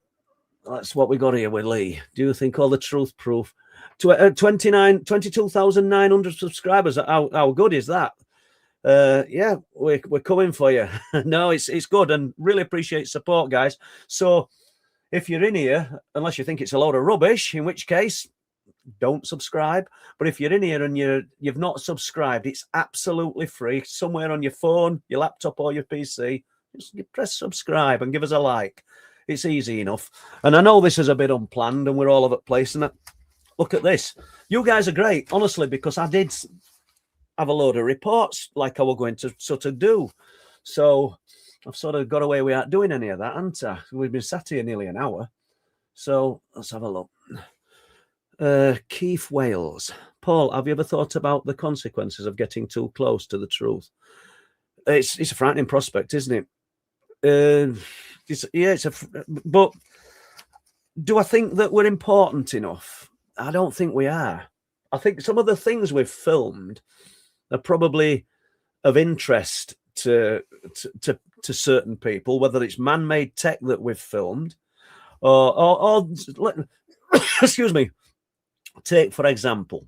That's what we got here with Lee. Do you think all the truth proof? 22,900 subscribers. How good is that? Yeah, we're coming for you. No, it's good, and really appreciate support, guys. So if you're in here, unless you think it's a load of rubbish, in which case don't subscribe. But if you're in here and you've not subscribed, it's absolutely free. Somewhere on your phone, your laptop, or your PC, just press subscribe and give us a like. It's easy enough. And I know this is a bit unplanned and we're all over the place. And look at this. You guys are great, honestly, because I did have a load of reports like I was going to sort of do. So I've sort of got away without doing any of that, haven't I? We've been sat here nearly an hour. So let's have a look. Keith Wales. Paul, have you ever thought about the consequences of getting too close to the truth? It's a frightening prospect, isn't it? But do I think that we're important enough? I don't think we are. I think some of the things we've filmed are probably of interest to certain people, whether it's man-made tech that we've filmed or excuse me, take, for example,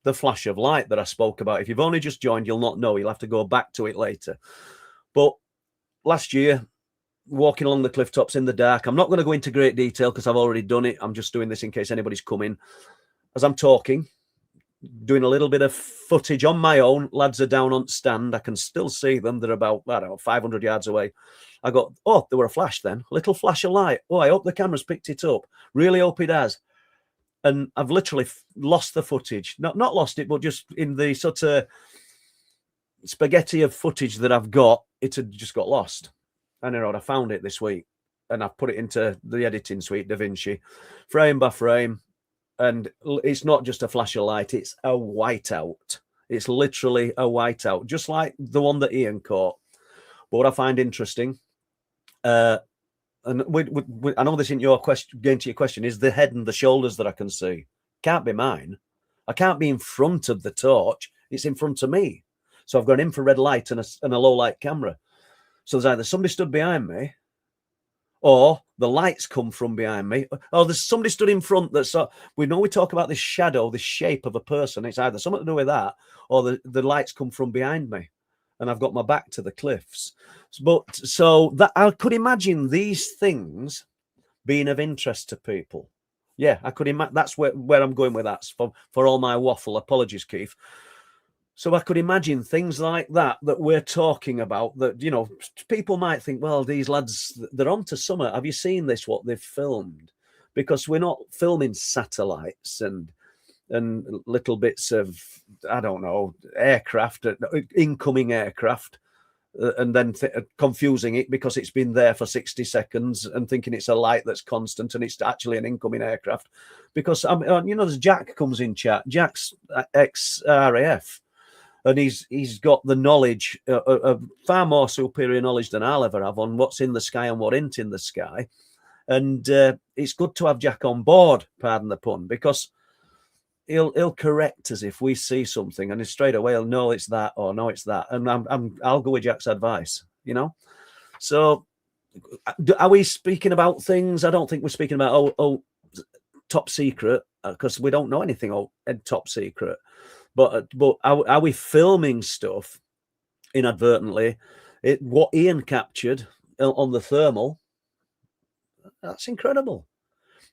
the flash of light that I spoke about. If you've only just joined, you'll not know. You'll have to go back to it later. But last year, walking along the cliff tops in the dark, I'm not going to go into great detail because I've already done it. I'm just doing this in case anybody's coming. As I'm talking, doing a little bit of footage on my own. Lads are down on stand. I can still see them. They're about, 500 yards away. I got, there were a flash then. A little flash of light. I hope the camera's picked it up. Really hope it has. And I've literally lost the footage. Not lost it, but just in the sort of spaghetti of footage that I've got, it had just got lost. And I found it this week. And I've put it into the editing suite, DaVinci, frame by frame. And it's not just a flash of light, it's a whiteout. It's literally a whiteout, just like the one that Ian caught. But what I find interesting, and I know this isn't your question, getting to your question, is the head and the shoulders that I can see. Can't be mine. I can't be in front of the torch. It's in front of me. So I've got an infrared light and a low light camera. So there's either somebody stood behind me, or the lights come from behind me, or there's somebody stood in front that we talk about this shadow, this shape of a person. It's either something to do with that, or the lights come from behind me, and I've got my back to the cliffs. But so that I could imagine these things being of interest to people. Yeah, I could imagine. That's where I'm going with that. For all my waffle, apologies, Keith. So I could imagine things like that we're talking about, that, people might think, well, these lads, they're onto something. Have you seen this, what they've filmed? Because we're not filming satellites and little bits of, I don't know, aircraft, incoming aircraft, and then confusing it because it's been there for 60 seconds and thinking it's a light that's constant and it's actually an incoming aircraft. Because, there's Jack comes in chat. Jack's ex-RAF. And he's got the knowledge, far more superior knowledge than I'll ever have on what's in the sky and what isn't in the sky. And it's good to have Jack on board, pardon the pun, because he'll correct us if we see something, and straight away he'll know it's that or no, it's that. And I'll go with Jack's advice, So are we speaking about things? I don't think we're speaking about top secret, because we don't know anything top secret. But are we filming stuff inadvertently? What Ian captured on the thermal, that's incredible.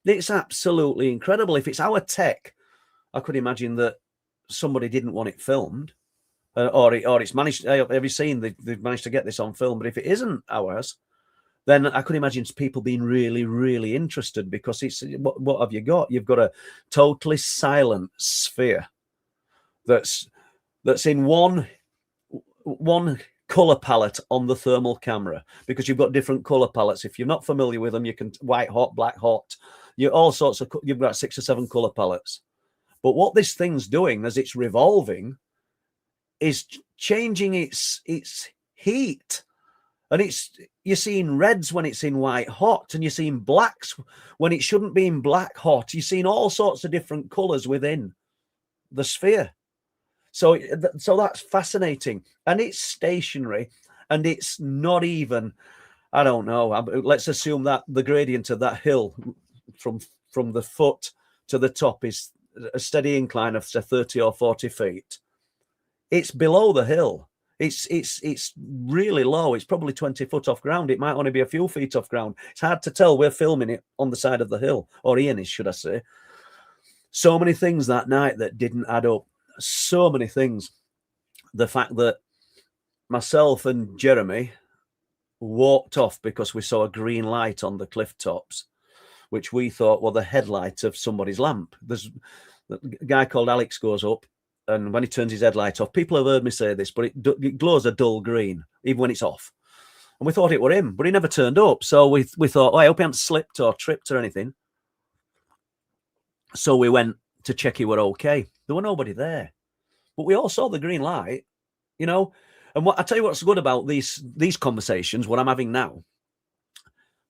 It's absolutely incredible. If it's our tech, I could imagine that somebody didn't want it filmed, or it's managed. Have you seen they've managed to get this on film? But if it isn't ours, then I could imagine people being really, really interested, because it's what have you got? You've got a totally silent sphere that's in one color palette on the thermal camera, because you've got different color palettes. If you're not familiar with them, you can white hot, black hot, all sorts of, you've got 6 or 7 color palettes. But what this thing's doing as it's revolving is changing its heat. And you're seeing reds when it's in white hot, and you're seeing blacks when it shouldn't be in black hot. You're seeing all sorts of different colours within the sphere. So that's fascinating. And it's stationary, and it's not even, I don't know, let's assume that the gradient of that hill from the foot to the top is a steady incline of say 30 or 40 feet. It's below the hill. It's really low. It's probably 20 foot off ground. It might only be a few feet off ground. It's hard to tell. We're filming it on the side of the hill, or Ian is, should I say. So many things that night that didn't add up. So many things. The fact that myself and Jeremy walked off because we saw a green light on the cliff tops, which we thought were the headlight of somebody's lamp. There's a guy called Alex goes up, and when he turns his headlight off, people have heard me say this, but it glows a dull green, even when it's off. And we thought it were him, but he never turned up. So we thought, oh, I hope he hadn't slipped or tripped or anything. So we went to check he were okay. There were nobody there. But we all saw the green light, you know. And I tell you what's good about these conversations, what I'm having now.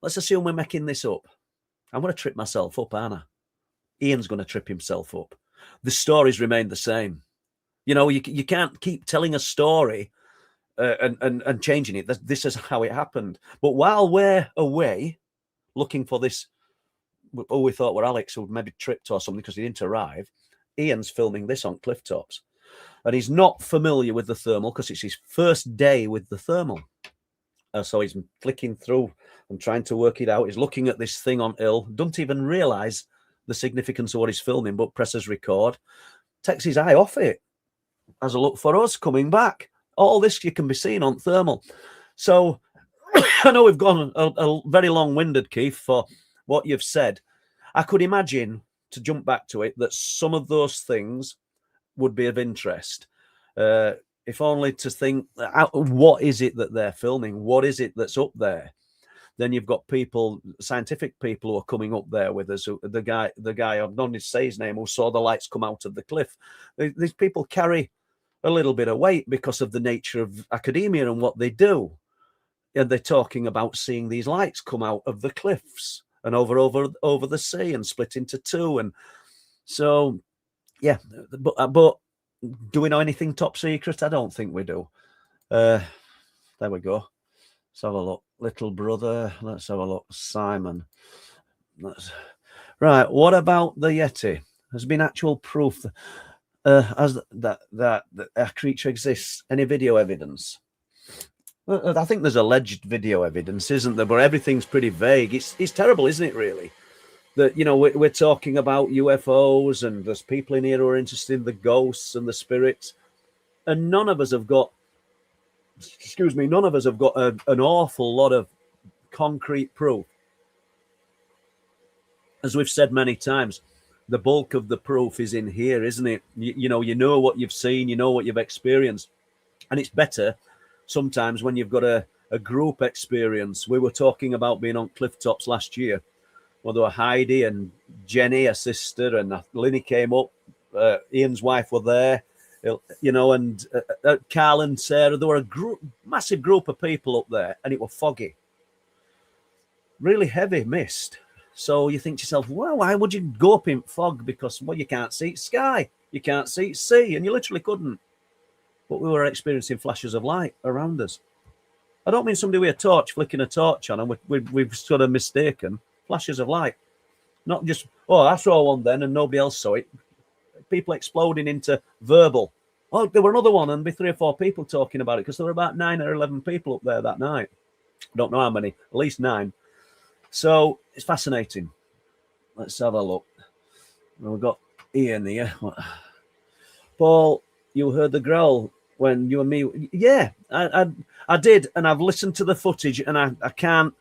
Let's assume we're making this up. I'm going to trip myself up, aren't I? Ian's going to trip himself up. The stories remain the same. You know, you can't keep telling a story and changing it. This is how it happened. But while we're away looking for this, we thought were Alex who maybe tripped or something because he didn't arrive, Ian's filming this on cliff tops. And he's not familiar with the thermal because it's his first day with the thermal. So he's flicking through and trying to work it out. He's looking at this thing on hill, doesn't even realise the significance of what he's filming, but presses record, takes his eye off it, has a look for us coming back. All this you can be seen on thermal. So I know we've gone a very long-winded, Keith, for what you've said. I could imagine, to jump back to it, that some of those things would be of interest. If only to think, what is it that they're filming? What is it that's up there? Then you've got people, scientific people who are coming up there with us. The guy, I'm not going to say his name, who saw the lights come out of the cliff. These people carry a little bit of weight because of the nature of academia and what they do. And they're talking about seeing these lights come out of the cliffs and over the sea and split into two. And so, yeah, but do we know anything top secret? I don't think we do. There we go. Let's have a look. Little brother. Let's have a look. Simon. Right. What about the Yeti? There's been actual proof that a creature exists. Any video evidence? I think there's alleged video evidence, isn't there? But everything's pretty vague. It's terrible, isn't it? Really, that we're talking about UFOs, and there's people in here who are interested in the ghosts and the spirits, and none of us have got. None of us have got an awful lot of concrete proof. As we've said many times, the bulk of the proof is in here, isn't it? You know what you've seen, you know what you've experienced. And it's better sometimes when you've got a group experience. We were talking about being on cliff tops last year. Well, there were Heidi and Jenny, a sister, and Linny came up. Ian's wife were there. And Carl and Sarah, there were a massive group of people up there, and it was foggy. Really heavy mist. So you think to yourself, well, why would you go up in fog? Because, well, you can't see sky, you can't see sea, and you literally couldn't. But we were experiencing flashes of light around us. I don't mean somebody with a torch flicking a torch on, and we've sort of mistaken flashes of light. Not just, oh, I saw one then and nobody else saw it. People exploding into verbal. Oh, there were another one, and be 3 or 4 people talking about it, because there were about 9 or 11 people up there that night. Don't know how many, at least 9. So it's fascinating. Let's have a look. We've got Ian here. Paul, you heard the growl when you and me. Yeah, I did, and I've listened to the footage, and I can't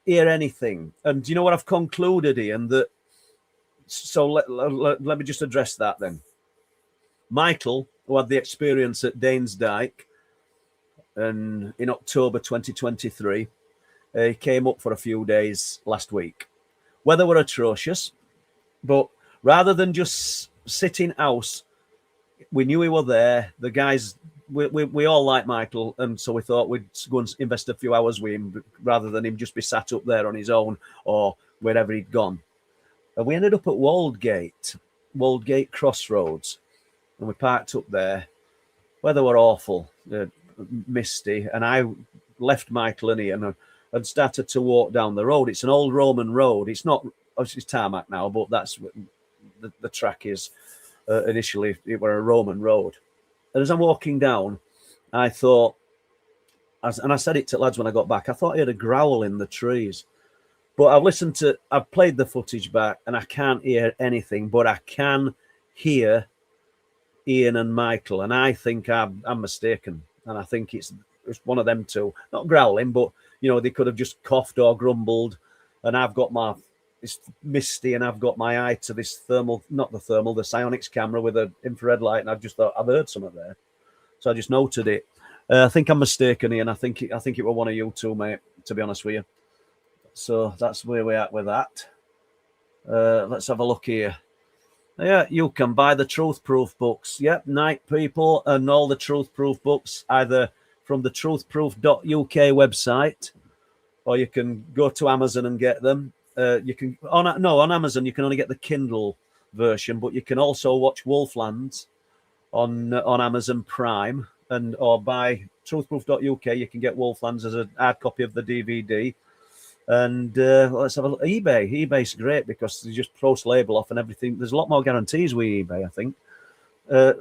hear anything. And do you know what I've concluded, Ian? That so let me just address that then. Michael, who had the experience at Danes Dyke, and in October 2023, he came up for a few days last week. Weather were atrocious, but rather than just sitting house, we knew he were there. The guys we all like Michael, and so we thought we'd go and invest a few hours with him rather than him just be sat up there on his own or wherever he'd gone. And we ended up at Woldgate Crossroads, and we parked up there. Weather were awful, misty, and I left Michael and Ian and started to walk down the road. It's an old Roman road. It's not, obviously it's tarmac now, but that's what the track is. Initially, it were a Roman road. And as I'm walking down, I thought, and I said it to lads when I got back, I thought I heard a growl in the trees. But I've played the footage back and I can't hear anything, but I can hear Ian and Michael. And I think I'm mistaken. And I think it's one of them two, not growling, but, you know, they could have just coughed or grumbled. And I've got it's misty and I've got my eye to this the psionics camera with an infrared light. And I've just thought, I've heard something there. So I just noted it. I think I'm mistaken, Ian. I think it was one of you two, mate, to be honest with you. So that's where we're at with that. Let's have a look here. Yeah, you can buy the Truth Proof books. Yep, Night People and all the Truth Proof books, either from the truthproof.uk website, or you can go to Amazon and get them. You can on Amazon you can only get the Kindle version, but you can also watch Wolflands on Amazon Prime, or buy truthproof.uk. You can get Wolflands as a hard copy of the DVD. And let's have a look. eBay's great because they just post label off and everything. There's a lot more guarantees with eBay, I think.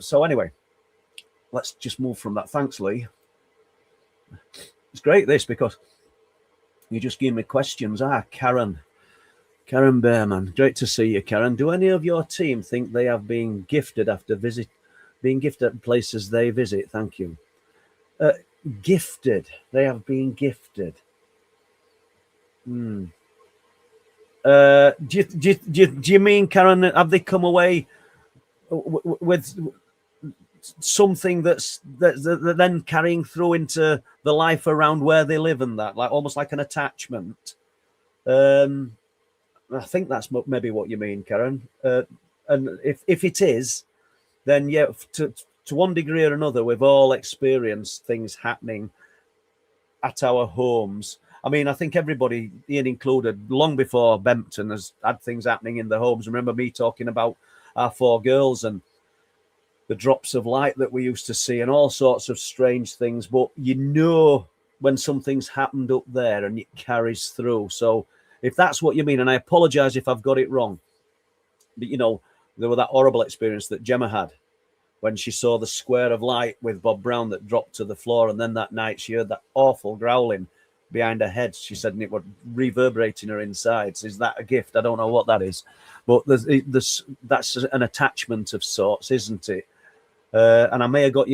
So anyway, let's just move from that. Thanks, Lee. It's great this because you just give me questions. Karen Behrman, great to see you, Karen. Do any of your team think they have been gifted after being gifted at places they visit? Thank you. Gifted. They have been gifted. Do you mean, Karen, have they come away with something that's then carrying through into the life around where they live and that, like almost like an attachment? I think that's maybe what you mean, Karen. And if it is, then yeah, to one degree or another, we've all experienced things happening at our homes. I mean, I think everybody, Ian included, long before Bempton has had things happening in the homes. Remember me talking about our 4 girls and the drops of light that we used to see and all sorts of strange things. But you know when something's happened up there and it carries through. So if that's what you mean, and I apologize if I've got it wrong, but you know, there was that horrible experience that Gemma had when she saw the square of light with Bob Brown that dropped to the floor. And then that night she heard that awful growling behind her head. She said, and it was reverberating her insides. Is that a gift? I don't know what that is, but that's an attachment of sorts, isn't it? And I may have got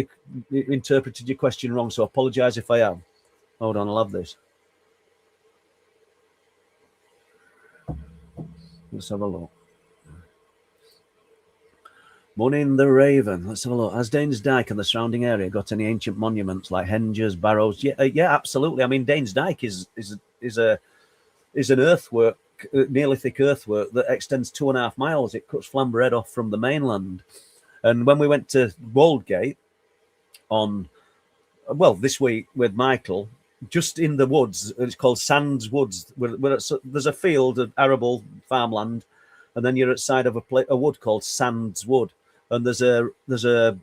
interpreted your question wrong, so I apologize if I have. Hold on, I'll have this. Let's have a look. Money in the Raven. Let's have a look. Has Danes Dyke and the surrounding area got any ancient monuments like hengers, barrows? Yeah, absolutely. I mean, Danes Dyke is an earthwork, Neolithic earthwork that extends 2.5 miles. It cuts Flamborough Head off from the mainland. And when we went to Woldgate this week with Michael, just in the woods, it's called Sands Woods. There's a field of arable farmland, and then you're at side of a wood called Sands Wood, and there's a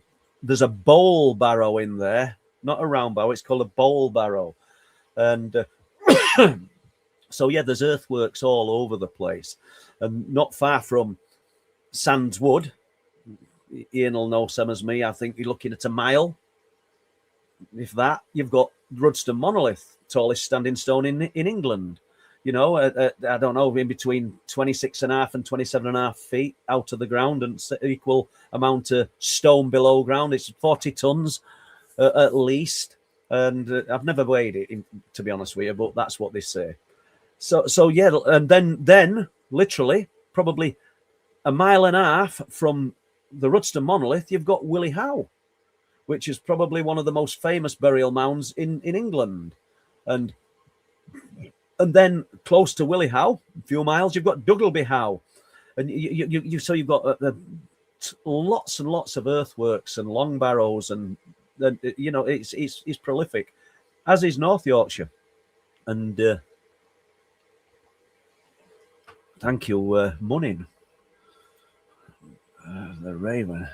bowl barrow in there, not a round barrow. It's called a bowl barrow, and so yeah, there's earthworks all over the place, and not far from Sands Wood. Ian will know some as me. I think you're looking at a mile. If that, you've got Rudston Monolith, tallest standing stone in England. You know, I don't know, in between 26.5 and 27.5 feet out of the ground, and equal amount of stone below ground. It's 40 tons at least, and I've never weighed it, to be honest with you, but that's what they say. So yeah, and then literally probably 1.5 miles from the Rudston Monolith, you've got Willie Howe, which is probably one of the most famous burial mounds in England. And then close to Willie Howe, a few miles, you've got Duggleby Howe. And you've got lots and lots of earthworks and long barrows and You know, it's prolific, as is North Yorkshire. And thank you, Munning. The Raven.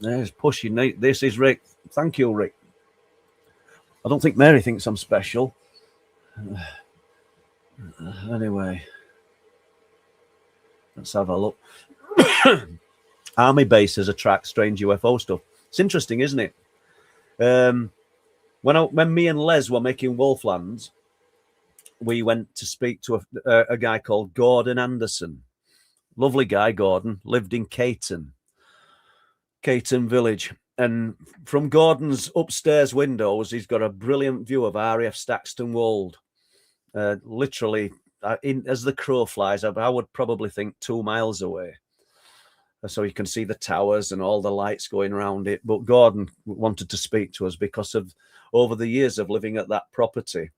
There's pushing. This is Rick. Thank you, Rick. I don't think Mary thinks I'm special. Anyway, let's have a look. Army bases attract strange UFO stuff. It's interesting, isn't it? When me and Les were making Wolflands, we went to speak to a guy called Gordon Anderson. Lovely guy, Gordon. Lived in Caton Village. And from Gordon's upstairs windows, he's got a brilliant view of RAF Staxton Wold. Literally, as the crow flies, I would probably think 2 miles away. So you can see the towers and all the lights going around it. But Gordon wanted to speak to us because of over the years of living at that property.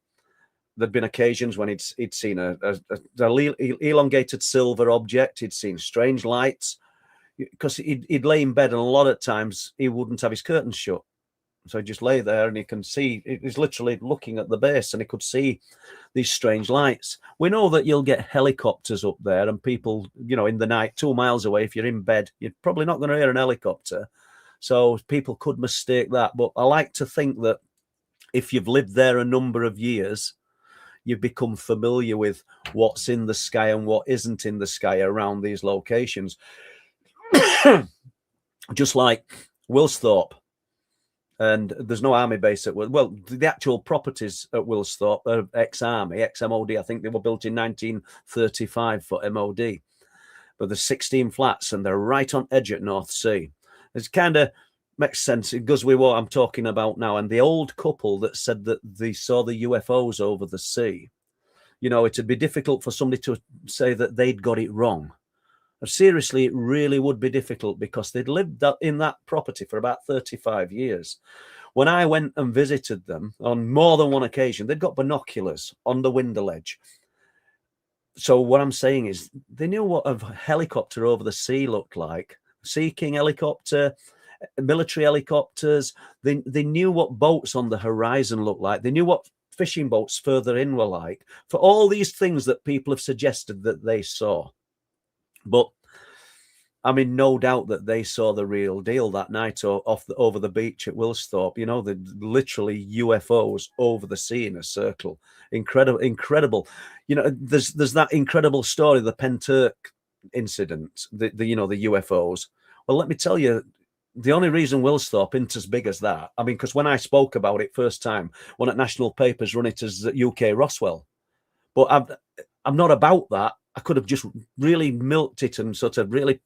There'd been occasions when he'd seen a elongated silver object. He'd seen strange lights, because he'd lay in bed, and a lot of times he wouldn't have his curtains shut. So he'd just lay there, and he can see, he's literally looking at the base, and he could see these strange lights. We know that you'll get helicopters up there, and people, you know, in the night, 2 miles away, if you're in bed, you're probably not going to hear an helicopter. So people could mistake that. But I like to think that if you've lived there a number of years, you become familiar with what's in the sky and what isn't in the sky around these locations. Just like Wilsthorpe, and there's no army base at the actual properties at Wilsthorpe are ex-army, ex-MOD. I think they were built in 1935 for MOD, but there's 16 flats and they're right on edge at North Sea. It kind of makes sense. It goes with what I'm talking about now. And the old couple that said that they saw the UFOs over the sea, you know, it'd be difficult for somebody to say that they'd got it wrong. Seriously, it really would be difficult, because they'd lived in that property for about 35 years. When I went and visited them on more than one occasion, they'd got binoculars on the window ledge. So what I'm saying is they knew what a helicopter over the sea looked like. Sea King helicopter, military helicopters. They knew what boats on the horizon looked like. They knew what fishing boats further in were like. For all these things that people have suggested that they saw. But I'm in no doubt that they saw the real deal that night over the beach at Wilsthorpe. You know, the literally UFOs over the sea in a circle. Incredible. You know, there's that incredible story, the Penturk incident, the UFOs. Well, let me tell you, the only reason Wilsthorpe isn't as big as that, I mean, because when I spoke about it first time, one at national papers run it as UK Roswell. But I'm not about that. I could have just really milked it and sort of really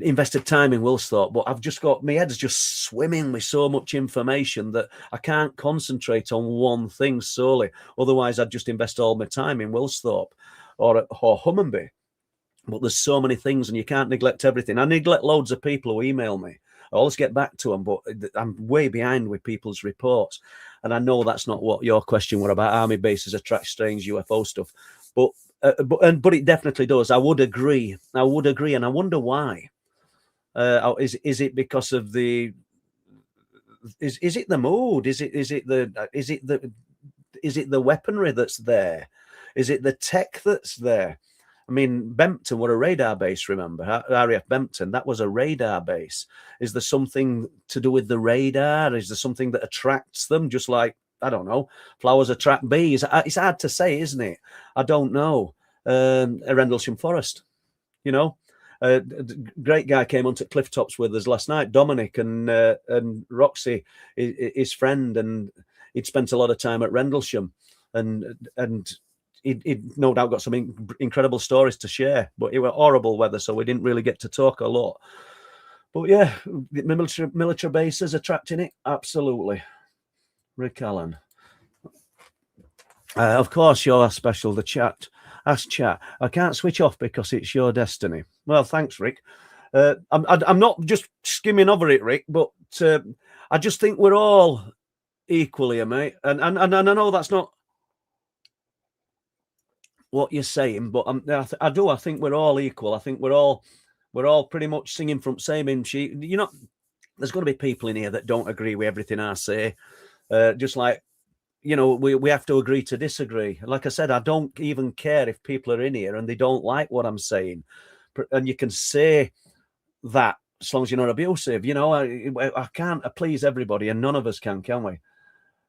invested time in Wilsthorpe, but I've just got, my head's just swimming with so much information that I can't concentrate on one thing solely. Otherwise, I'd just invest all my time in Wilsthorpe or Humby. But there's so many things, and you can't neglect everything. I neglect loads of people who email me. I always get back to them, but I'm way behind with people's reports. And I know that's not what your question were about. Army bases attract strange UFO stuff, but it definitely does. I would agree, and I wonder why. Is it because of the? Is it the mood? Is it the weaponry that's there? Is it the tech that's there? I mean, Bempton were a radar base, remember? RAF Bempton, that was a radar base. Is there something to do with the radar? Is there something that attracts them? Just like, I don't know, flowers attract bees. It's hard to say, isn't it? I don't know. A Rendlesham Forest, you know? A great guy came onto Cliff Tops with us last night, Dominic, and Roxy, his friend, and he'd spent a lot of time at Rendlesham, and he'd no doubt got some incredible stories to share, but it were horrible weather, so we didn't really get to talk a lot. But yeah, the military bases attracting it, absolutely. Rick Allen. Of course, you're special. The chat. Ask chat. I can't switch off because it's your destiny. Well, thanks, Rick. I'm not just skimming over it, Rick, but I just think we're all equal here, mate. And I know that's not what you're saying, but I do. I think we're all equal. I think we're all pretty much singing from same hymn sheet. there's going to be people in here that don't agree with everything I say. Just like, we have to agree to disagree. Like I said, I don't even care if people are in here and they don't like what I'm saying. And you can say that as long as you're not abusive. I can't please everybody, and none of us can we?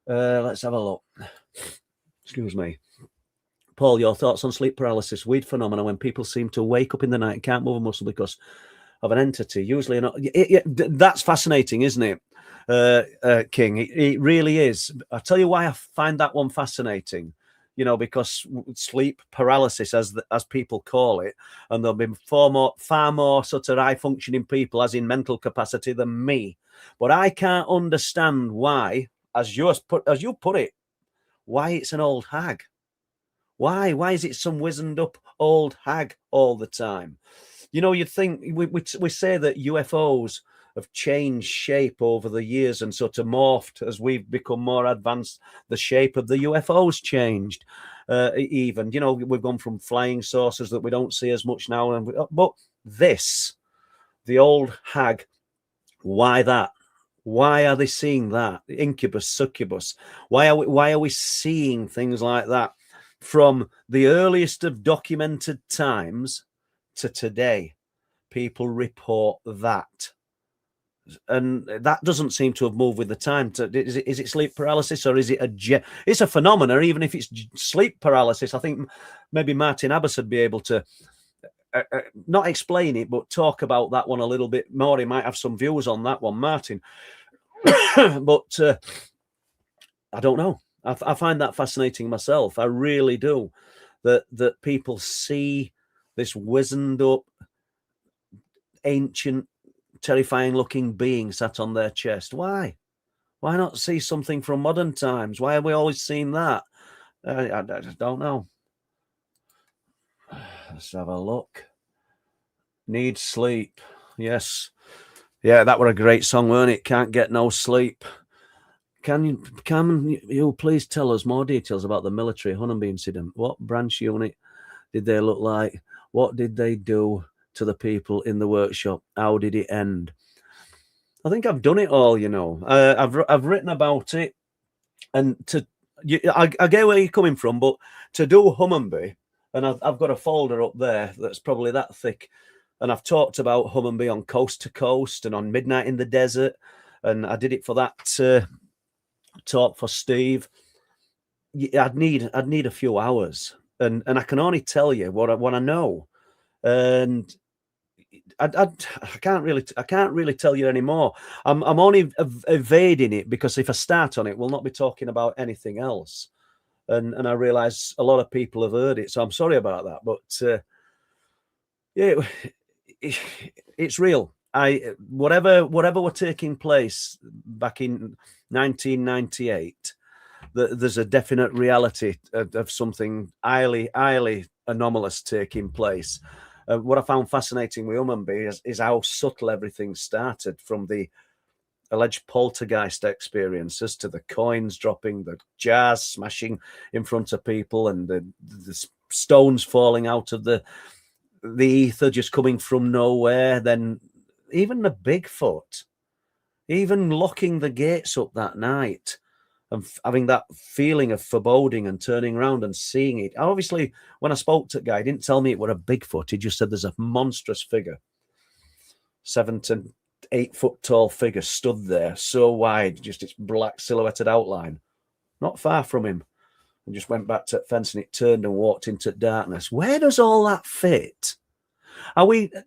Let's have a look. Excuse me. Paul, your thoughts on sleep paralysis, weird phenomena when people seem to wake up in the night and can't move a muscle because of an entity, usually not. That's fascinating, isn't it, King? It really is. I'll tell you why I find that one fascinating. Because sleep paralysis, as people call it, and there'll be far more sort of high-functioning people, as in mental capacity, than me. But I can't understand why, as you put it, why it's an old hag. Why is it some wizened up old hag all the time? You'd think we say that UFOs have changed shape over the years and sort of morphed as we've become more advanced. The shape of the UFOs changed. Even, we've gone from flying saucers that we don't see as much now. But the old hag, why that? Why are they seeing that? Incubus, succubus. Why are we seeing things like that from the earliest of documented times to today? People report that. And that doesn't seem to have moved with the time. Is it sleep paralysis, or is it it's a phenomena? Even if it's sleep paralysis, I think maybe Martin Abbas would be able to not explain it, but talk about that one a little bit more. He might have some views on that one, Martin. But I don't know. I find that fascinating myself. I really do. That people see this wizened up, ancient, terrifying looking being sat on their chest. Why not see something from modern times? Why have we always seen that? I don't know. Let's have a look. Need sleep. Yes. Yeah, that were a great song, weren't it? Can't get no sleep. Can you please tell us more details about the military Humby incident? What branch unit did they look like? What did they do to the people in the workshop? How did it end? I think I've done it all, I've written about it, and I get where you're coming from, but to do Humby, and I've got a folder up there that's probably that thick, and I've talked about Humby on Coast to Coast and on Midnight in the Desert, and I did it for that talk for Steve. I'd need a few hours, and I can only tell you what I know, and I can't really tell you anymore. I'm only evading it because if I start on it, we'll not be talking about anything else. And I realise a lot of people have heard it, so I'm sorry about that. But yeah, it's real. Whatever were taking place back in 1998, there's a definite reality of something highly anomalous taking place. What I found fascinating with Humby is how subtle everything started, from the alleged poltergeist experiences to the coins dropping, the jars smashing in front of people, and the stones falling out of the ether just coming from nowhere. Then even the Bigfoot, even locking the gates up that night and having that feeling of foreboding and turning around and seeing it. Obviously, when I spoke to the guy, he didn't tell me it were a Bigfoot. He just said there's a monstrous figure, 7 to 8 foot tall figure stood there, so wide, just its black silhouetted outline, not far from him, and just went back to the fence, and it turned and walked into darkness. Where does all that fit?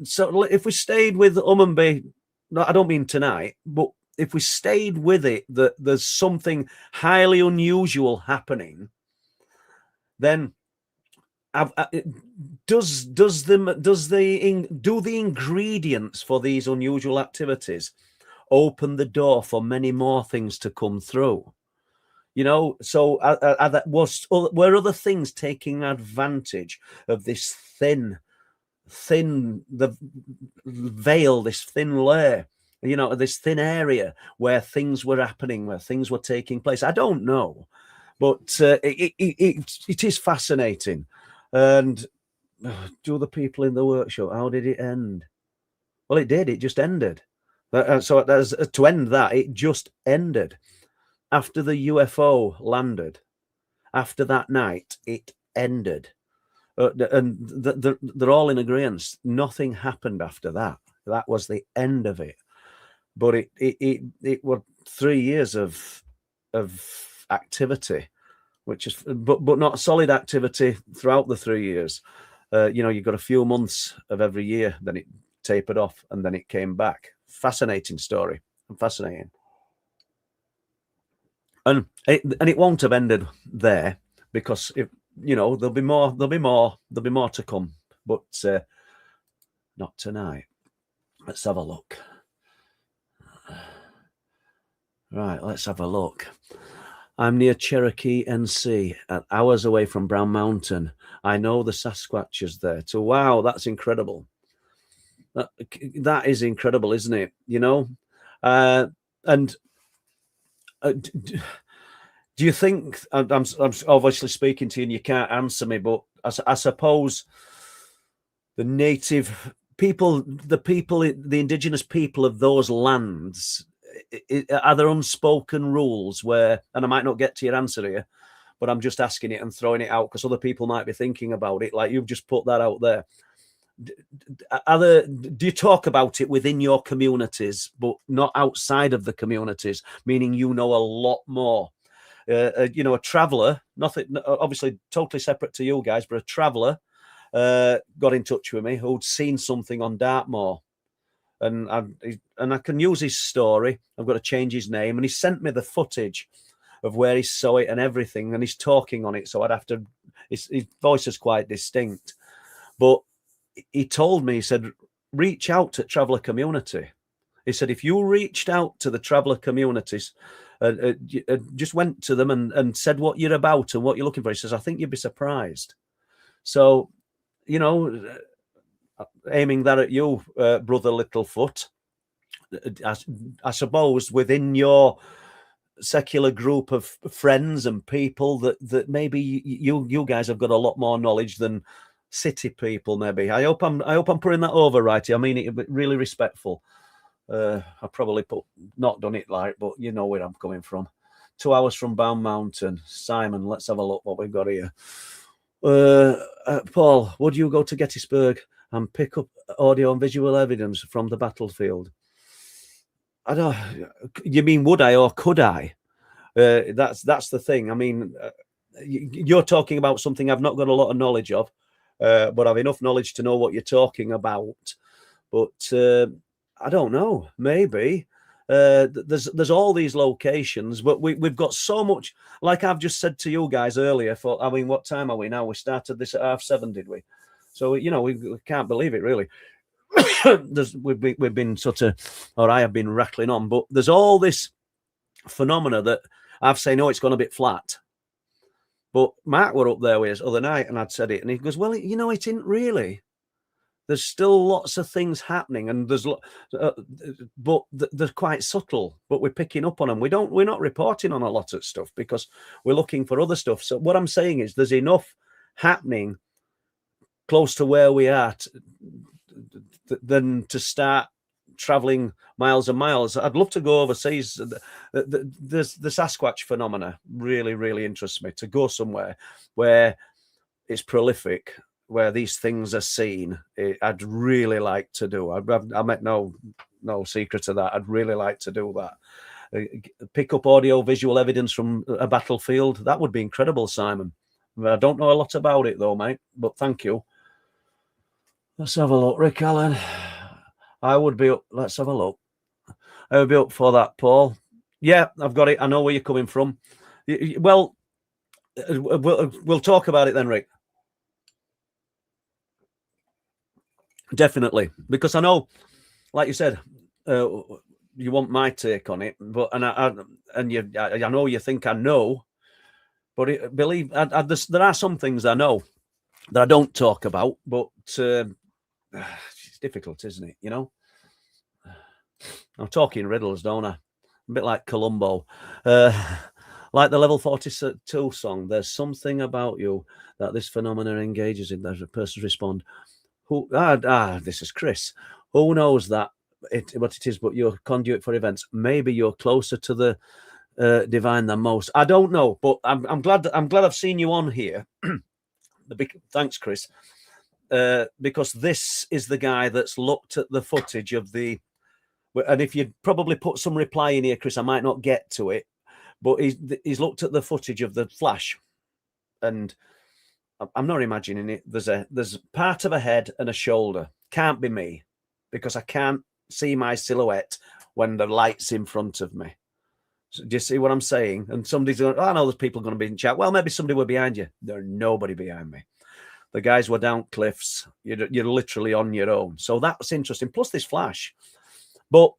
So if we stayed with Humby, no, I don't mean tonight, but if we stayed with it, that there's something highly unusual happening, then do the ingredients for these unusual activities open the door for many more things to come through? So were other things taking advantage of this thin the veil, this thin layer, this thin area where things were happening, where things were taking place? I don't know, but it is fascinating. And do the people in the workshop, how did it end? Well, it did. It just ended. So to end that, it just ended after the UFO landed. After that night, it ended, and they're all in agreement. Nothing happened after that. That was the end of it. But it was 3 years of activity, which is but not solid activity throughout the 3 years. You got a few months of every year, then it tapered off, and then it came back. Fascinating story, and fascinating. And it won't have ended there, because there'll be more to come, but not tonight. Let's have a look. Right, let's have a look. I'm near Cherokee, NC, hours away from Brown Mountain. I know the Sasquatch is there too. Wow, that's incredible. That is incredible, isn't it? And do you think, I'm obviously speaking to you and you can't answer me, but I suppose the native people, the indigenous people of those lands, are there unspoken rules where, and I might not get to your answer here, but I'm just asking it and throwing it out because other people might be thinking about it, like you've just put that out there. Do you talk about it within your communities, but not outside of the communities, meaning a lot more? A traveller, nothing, obviously totally separate to you guys, but a traveller got in touch with me who'd seen something on Dartmoor, and I can use his story. I've got to change his name, and he sent me the footage of where he saw it and everything, and he's talking on it, so I'd have to. His voice is quite distinct, but he told me, he said, reach out to traveller community. He said, if you reached out to the traveller communities, just went to them and said what you're about and what you're looking for, he says, I think you'd be surprised. So, aiming that at you, brother Littlefoot, I suppose within your secular group of friends and people that maybe you guys have got a lot more knowledge than city people. Maybe I hope I'm putting that over right. I mean it really respectful. I probably not done it right, but you know where I'm coming from. 2 hours from Bound Mountain. Simon, let's have a look what we've got here. Paul, would you go to Gettysburg and pick up audio and visual evidence from the battlefield? I don't. You mean would I or could I? That's the thing. I mean, you're talking about something I've not got a lot of knowledge of, but I've enough knowledge to know what you're talking about. But I don't know. Maybe there's all these locations, but we've got so much. Like I've just said to you guys earlier. What time are we now? We started this at 7:30, did we? So we can't believe it really. We've been sort of, or I have been rattling on, but there's all this phenomena that I've said, no, it's gone a bit flat. But Mark were up there with us other night and I'd said it, and he goes, well, it isn't really. There's still lots of things happening, and but they're quite subtle. But we're picking up on them. We're not reporting on a lot of stuff because we're looking for other stuff. So what I'm saying is, there's enough happening close to where we are than to start traveling miles and miles. I'd love to go overseas. The Sasquatch phenomena really, really interests me, to go somewhere where it's prolific, where these things are seen. I'd really like to do. I make no secret to that. I'd really like to do that. Pick up audio visual evidence from a battlefield. That would be incredible, Simon. I don't know a lot about it though, mate, but thank you. Let's have a look, Rick Allen. I would be up. Let's have a look. I would be up for that, Paul. Yeah, I've got it. I know where you're coming from. Well, we'll talk about it then, Rick. Definitely, because I know, like you said, you want my take on it, but I know you think I know, but there are some things I know that I don't talk about, but it's difficult, isn't it? I'm talking riddles, don't I? A bit like Columbo. Like the Level 42 song, there's something about you that this phenomena engages in. There's a person respond. This is Chris. Who knows that what it is, but you're conduit for events. Maybe you're closer to the divine than most. I don't know, but I'm glad I've seen you on here. Thanks, Chris. Because this is the guy that's looked at the footage of the, and if you'd probably put some reply in here, Chris, I might not get to it, but he's looked at the footage of the flash, and I'm not imagining it. There's part of a head and a shoulder. Can't be me, because I can't see my silhouette when the light's in front of me. So, do you see what I'm saying? And somebody's going, oh, I know there's people going to be in chat. Well, maybe somebody were behind you. There's nobody behind me. The guys were down cliffs. You're literally on your own. So that's interesting. Plus this flash. But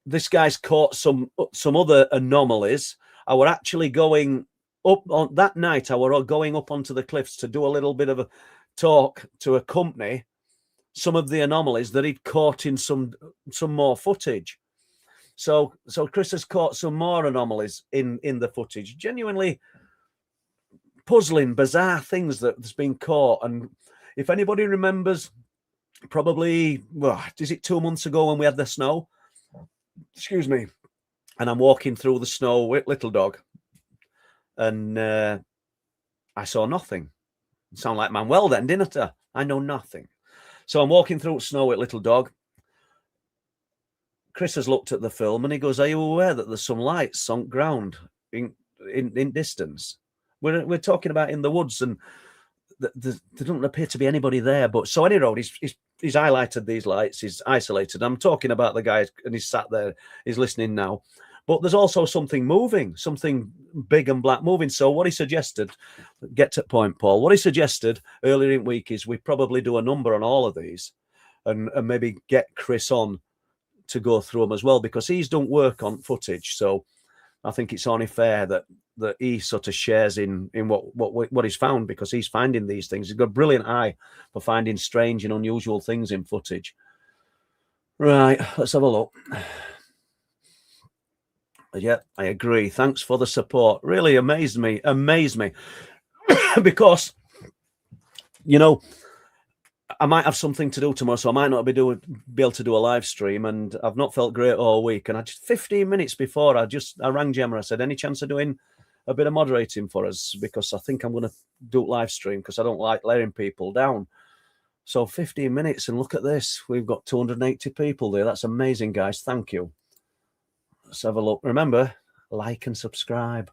this guy's caught some other anomalies. I were actually going up on that night. I were going up onto the cliffs to do a little bit of a talk to accompany some of the anomalies that he'd caught in some more footage. So Chris has caught some more anomalies in the footage. Genuinely puzzling, bizarre things that's been caught. And if anybody remembers, probably, well, is it 2 months ago when we had the snow? Excuse me. And I'm walking through the snow with little dog, and I saw nothing. Sound like Manuel then, didn't I? I know nothing. So I'm walking through snow with little dog. Chris has looked at the film and he goes, "Are you aware that there's some lights sunk ground in distance? We're talking about in the woods, and there doesn't appear to be anybody there." But so anyhow, he's highlighted these lights. He's isolated. I'm talking about the guy, and he's sat there. He's listening now. But there's also something moving, something big and black moving. So what he suggested, get to point, Paul, what he suggested earlier in the week is we probably do a number on all of these and maybe get Chris on to go through them as well, because he's done work on footage. So I think it's only fair that he sort of shares in what he's found, because he's finding these things. He's got a brilliant eye for finding strange and unusual things in footage. Right, let's have a look. Yeah, I agree. Thanks for the support. Really amazed me. Because, you know, I might have something to do tomorrow, so I might not be able to do a live stream, and I've not felt great all week. And 15 minutes before, I rang Gemma. I said, any chance of doing a bit of moderating for us? Because I think I'm going to do a live stream, because I don't like letting people down. So 15 minutes, and look at this. We've got 280 people there. That's amazing, guys. Thank you. Let's have a look. Remember, like and subscribe.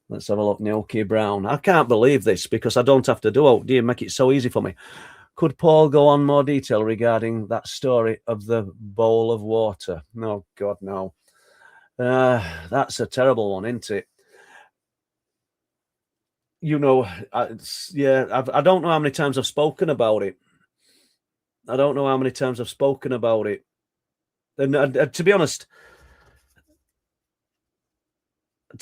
Let's have a look. Naoki Brown. I can't believe this, because I don't have to do it. Do you make it so easy for me? Could Paul go on more detail regarding that story of the bowl of water? No, God, no. That's a terrible one, isn't it? You know, I don't know how many times I've spoken about it. And to be honest,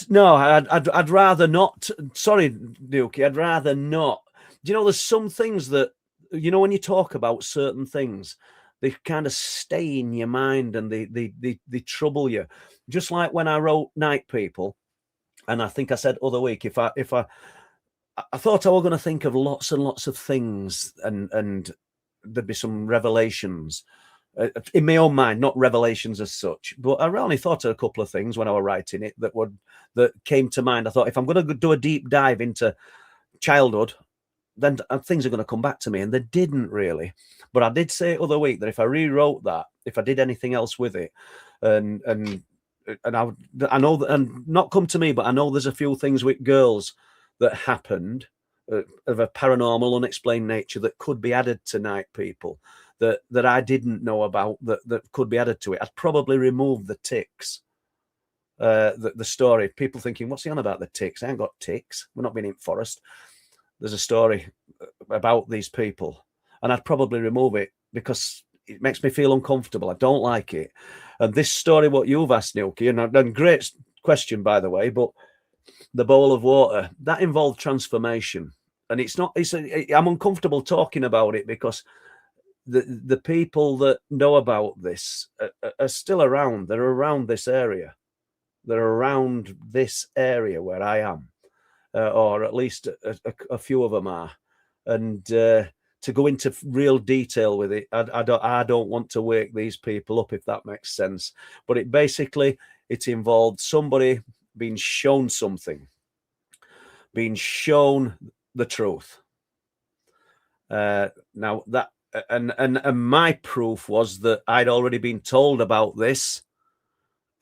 no, I'd rather not. Sorry, Dukey, I'd rather not. Do you know, there's some things that, you know, when you talk about certain things, they kind of stay in your mind and they trouble you. Just like when I wrote Night People, and I think I said other week, if I thought I was going to think of lots and lots of things, and there'd be some revelations in my own mind, not revelations as such, but I only thought of a couple of things when I was writing it that came to mind. I thought, if I'm going to do a deep dive into childhood, then things are going to come back to me, and they didn't really. But I did say other week that if I rewrote that, if I did anything else with it, and I know that, and not come to me, but I know there's a few things with girls that happened of a paranormal, unexplained nature that could be added to Night People. That I didn't know about that could be added to it. I'd probably remove the ticks, the story. People thinking, what's he on about, the ticks? I ain't got ticks. We're not being in forest. There's a story about these people, and I'd probably remove it because it makes me feel uncomfortable. I don't like it. And this story, what you've asked, Nilki, and great question, by the way, but the bowl of water, that involved transformation. And I'm uncomfortable talking about it because the people that know about this are still around. They're around this area. They're around this area where I am, or at least a few of them are. And to go into real detail with it. I don't want to wake these people up, if that makes sense. But it involved somebody being shown something, being shown the truth. Now that and my proof was that I'd already been told about this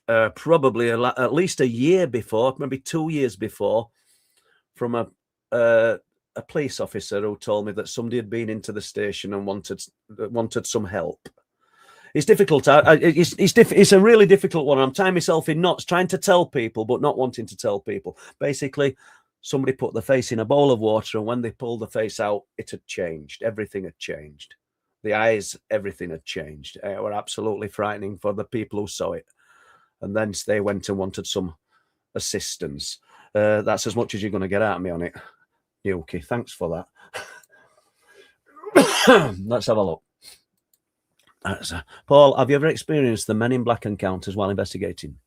probably at least a year before, maybe 2 years before, from a police officer who told me that somebody had been into the station and wanted some help. It's difficult. It's a really difficult one. I'm tying myself in knots trying to tell people, but not wanting to tell people. Basically, somebody put the face in a bowl of water, and when they pulled the face out, it had changed. Everything had changed. The eyes, everything had changed. It were absolutely frightening for the people who saw it. And then they went and wanted some assistance. That's as much as you're going to get out of me on it, Yuki. Thanks for that. Let's have a look. Paul, have you ever experienced the Men in Black encounters while investigating?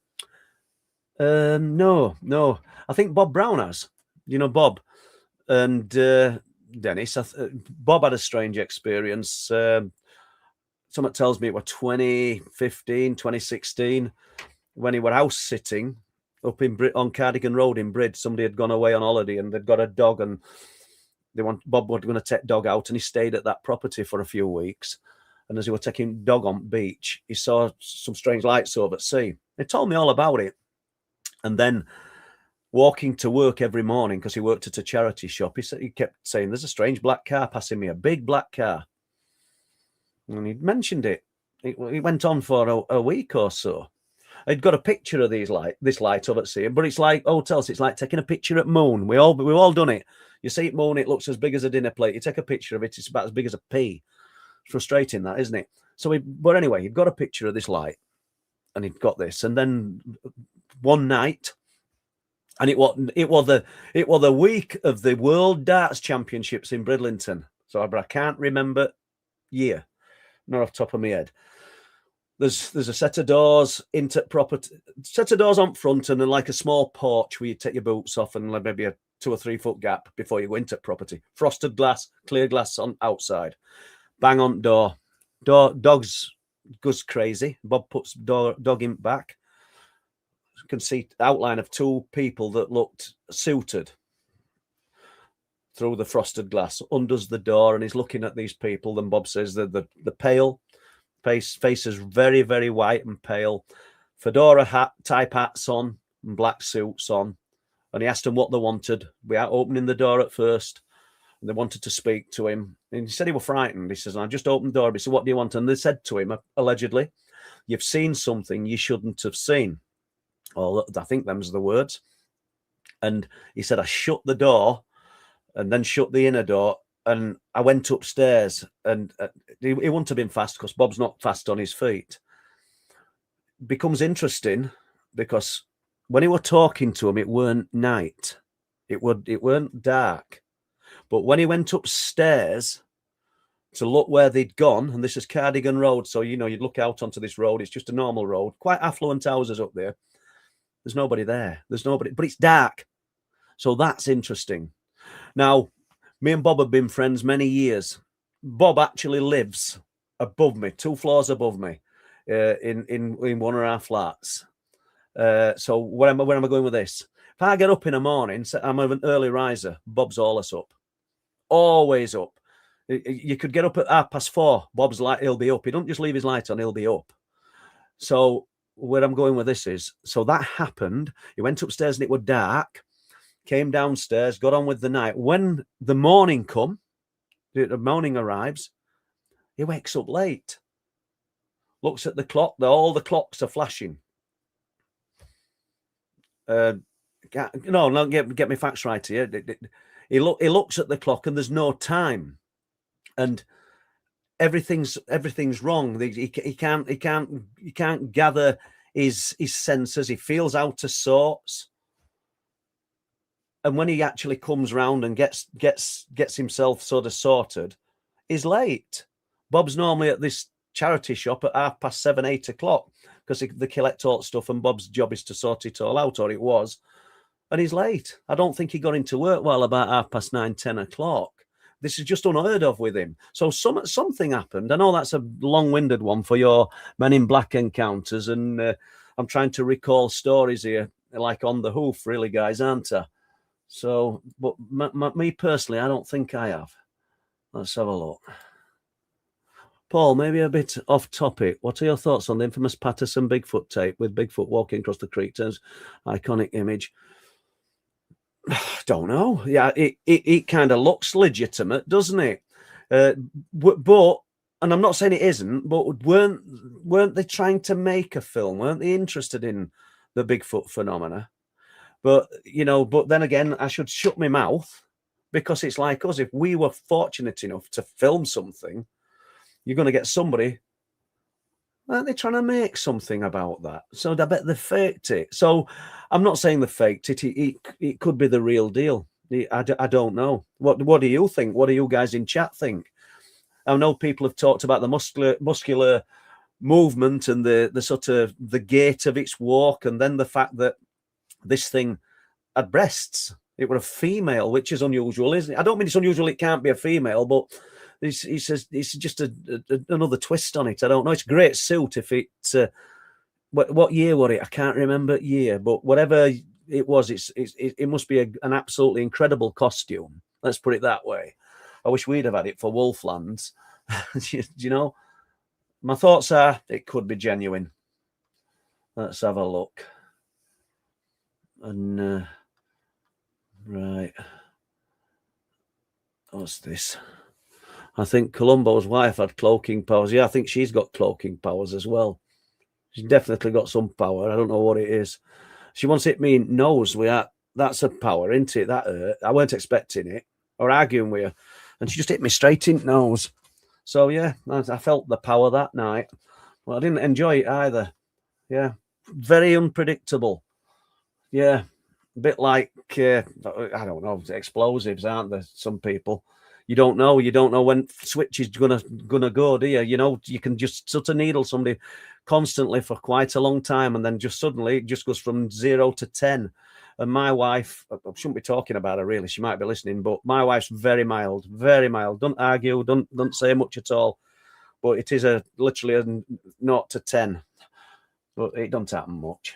No. I think Bob Brown has. You know, Bob and Dennis. Bob had a strange experience. Someone tells me it was 2015, 2016, when he were house sitting up in on Cardigan Road in Bridge. Somebody had gone away on holiday and they'd got a dog, and Bob was going to take dog out, and he stayed at that property for a few weeks. And as he was taking dog on beach, he saw some strange lights over at sea. He told me all about it. And then walking to work every morning, because he worked at a charity shop, he kept saying, there's a strange black car passing me, a big black car. And he mentioned it. It went on for a week or so. I'd got a picture of this light over at sea, but it's like hotels. It's like taking a picture at moon. We've all done it. You see it moon, it looks as big as a dinner plate. You take a picture of it, it's about as big as a pea. Frustrating, that, isn't it? But anyway, he'd got a picture of this light, and he'd got this, and then one night, and it was the week of the World Darts Championships in Bridlington. So I can't remember year, not off the top of my head. There's a set of doors into property, set of doors on front, and then like a small porch where you take your boots off, and maybe a 2 or 3 foot gap before you go into property. Frosted glass, clear glass on outside. Bang on door. Dogs goes crazy. Bob puts dog in back. You can see the outline of 2 people that looked suited through the frosted glass. Undoes the door and he's looking at these people. Then Bob says that the pale face is very, very white and pale. Fedora type hats on and black suits on. And he asked them what they wanted. We are opening the door at first. And they wanted to speak to him. And he said he was frightened. He says, I just opened the door. He said, what do you want? And they said to him, allegedly, you've seen something you shouldn't have seen. Or I think them's the words. And he said, I shut the door and then shut the inner door. And I went upstairs, and he wouldn't have been fast because Bob's not fast on his feet. It becomes interesting because when he were talking to him, it weren't night. It weren't dark. But when he went upstairs to look where they'd gone, and this is Cardigan Road, so, you know, you'd look out onto this road. It's just a normal road, quite affluent houses up there. There's nobody there. There's nobody, but it's dark. So that's interesting. Now, me and Bob have been friends many years. Bob actually lives above me, 2 floors above me, in one of our flats. So where am I going with this? If I get up in the morning, I'm an early riser. Bob's always up. Always up. You could get up at 4:30. Bob's light, he'll be up. He don't just leave his light on, he'll be up. So where I'm going with this is, so that happened. He went upstairs and it was dark. Came downstairs, got on with the night. When the morning the morning arrives, he wakes up late. Looks at the clock. All the clocks are flashing. Get me facts right here. He looks at the clock and there's no time, and everything's wrong. He can't gather his senses. He feels out of sorts, and when he actually comes round and gets himself sort of sorted, he's late. Bob's normally at this charity shop at 7:30, 8 o'clock because they collect all stuff, and Bob's job is to sort it all out, or it was. And he's late. I don't think he got into work well about 9:30, 10 o'clock. This is just unheard of with him. So something happened. I know that's a long-winded one for your Men in Black encounters, and I'm trying to recall stories here, like on the hoof, really, guys, aren't I? So, but me personally, I don't think I have. Let's have a look. Paul, maybe a bit off topic. What are your thoughts on the infamous Patterson Bigfoot tape with Bigfoot walking across the creek? Turns iconic image. Don't know. Yeah, it kind of looks legitimate, doesn't it? But and I'm not saying it isn't, but weren't they trying to make a film? Weren't they interested in the Bigfoot phenomena? But but then again, I should shut my mouth, because it's like us. If we were fortunate enough to film something, you're going to get somebody. Aren't they trying to make something about that? So I bet they faked it. So I'm not saying they faked it. It could be the real deal. I don't know. What do you think? What do you guys in chat think? I know people have talked about the muscular movement and the sort of the gait of its walk, and then the fact that this thing had breasts. It were a female, which is unusual, isn't it? I don't mean it's unusual. It can't be a female, but he says it's just another twist on it. I don't know. It's a great suit. If it what year was it? I can't remember year, but whatever it was, it must be an absolutely incredible costume. Let's put it that way. I wish we'd have had it for Wolflands. You know, my thoughts are it could be genuine. Let's have a look. And right, what's this? I think Columbo's wife had cloaking powers. Yeah, I think she's got cloaking powers as well. She's definitely got some power. I don't know what it is. She once hit me in nose with that. That's a power, isn't it? That hurt. I weren't expecting it or arguing with her, and she just hit me straight in nose. So yeah, I felt the power that night. Well, I didn't enjoy it either. Yeah, very unpredictable. Yeah, a bit like I don't know, explosives, aren't there? Some people. You don't know when switch is gonna go, do you? You know, you can just sort of needle somebody constantly for quite a long time, and then just suddenly it just goes from 0 to 10. And my wife, I shouldn't be talking about her really. She might be listening, but my wife's very mild, very mild. Don't argue, don't say much at all. But it is literally a 0 to 10. But it don't happen much.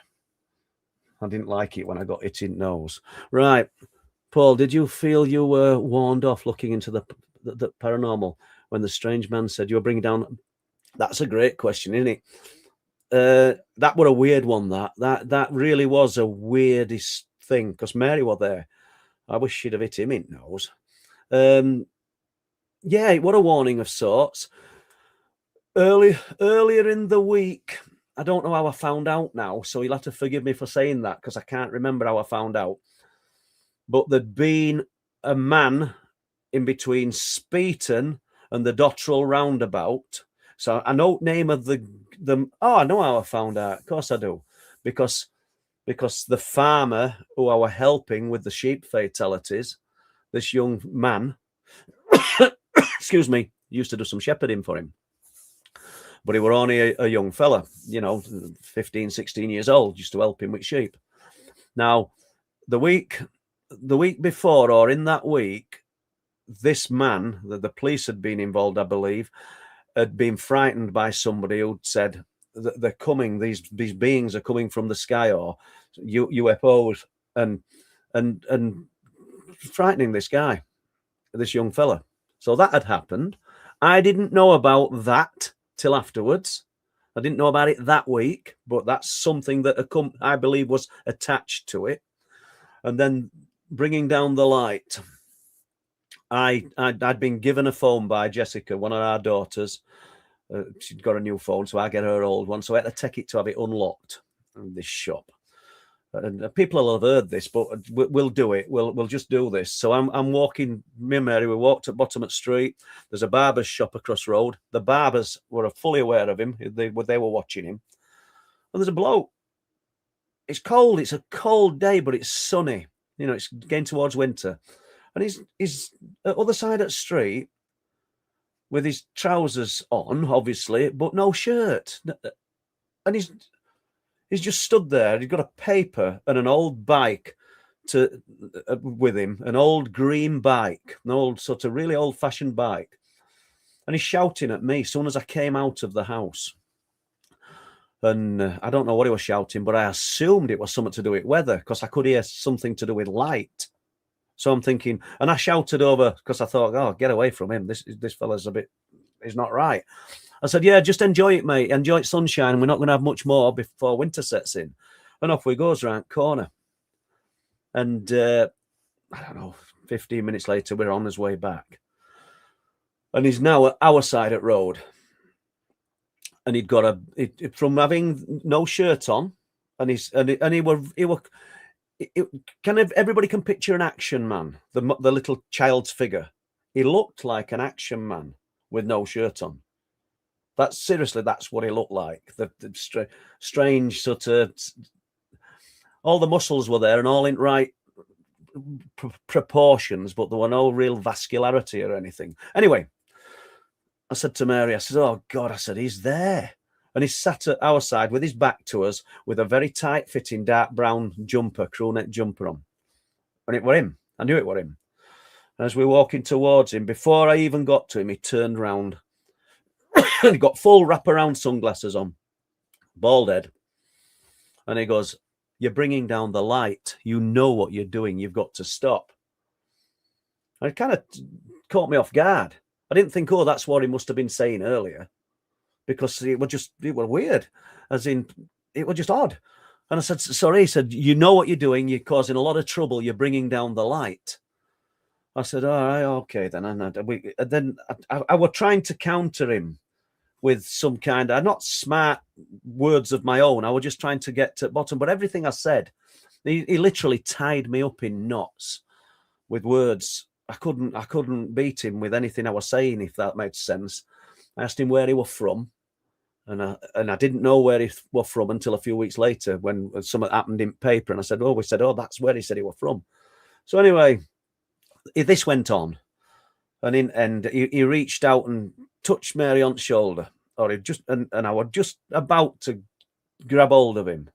I didn't like it when I got hit in the nose. Right. Paul, did you feel you were warned off looking into the paranormal when the strange man said you were bringing down? That's a great question, isn't it? That were a weird one. That really was a weirdest thing, because Mary was there. I wish she'd have hit him in the nose. Yeah, it was a warning of sorts. Earlier in the week, I don't know how I found out now, so you'll have to forgive me for saying that, because I can't remember how I found out. But there'd been a man in between Speeton and the Dottrell roundabout. So I know the name of the. Oh, I know how I found out. Of course I do, because the farmer who I were helping with the sheep fatalities, this young man, excuse me, used to do some shepherding for him. But he were only a young fella, 15, 16 years old, used to help him with sheep. Now, the week before, or in that week, this man, the police had been involved, I believe, had been frightened by somebody who'd said that they're coming, these beings are coming from the sky, or UFOs, and frightening this guy, this young fella. So that had happened. I didn't know about that till afterwards. I didn't know about it that week, but that's something that I believe was attached to it. And then bringing down the light, I'd been given a phone by Jessica, one of our daughters. She'd got a new phone, so I get her old one. So I had to take it to have it unlocked in this shop. And people will have heard this, but we'll do it. We'll just do this. So I'm walking. Me and Mary, we walked at Bottom Street. There's a barber's shop across road. The barbers were fully aware of him. They were watching him. And there's a bloke. It's cold. It's a cold day, but it's sunny. It's getting towards winter. And he's at the other side of the street with his trousers on, obviously, but no shirt. And he's just stood there. He's got a paper and an old bike with him, an old green bike, an old sort of really old-fashioned bike, and he's shouting at me as soon as I came out of the house. And I don't know what he was shouting, but I assumed it was something to do with weather because I could hear something to do with light. So I'm thinking, and I shouted over because I thought, oh, get away from him. This fella's he's not right. I said, yeah, just enjoy it, mate. Enjoy it, sunshine. We're not going to have much more before winter sets in. And off we goes round corner. And I don't know, 15 minutes later, we're on his way back. And he's now at our side of the road. And he'd got from having no shirt on, and he were kind of, everybody can picture an action man, the little child's figure. He looked like an action man with no shirt on. That's what he looked like. The strange sort of, all the muscles were there and all in right proportions, but there were no real vascularity or anything. Anyway, I said to Mary, I said, oh God, I said, he's there. And he sat at our side with his back to us with a very tight fitting dark brown jumper, crew neck jumper on. And it were him. I knew it were him. And as we were walking towards him, before I even got to him, he turned round and he got full wraparound sunglasses on, bald head. And he goes, you're bringing down the light. You know what you're doing. You've got to stop. And it kind of caught me off guard. I didn't think, oh, that's what he must have been saying earlier, because it was weird, as in, it was just odd. And I said, sorry, he said, you know what you're doing. You're causing a lot of trouble. You're bringing down the light. I said, all right, okay, then. And then I was trying to counter him with some kind of, not smart words of my own. I was just trying to get to the bottom. But everything I said, he literally tied me up in knots with words. I couldn't beat him with anything I was saying, if that made sense. I asked him where he was from, and I didn't know where he was from until a few weeks later when something happened in paper. And I said, oh, that's where he said he was from. So anyway, this went on, and in end, he reached out and touched Mary on the shoulder, or and I was just about to grab hold of him.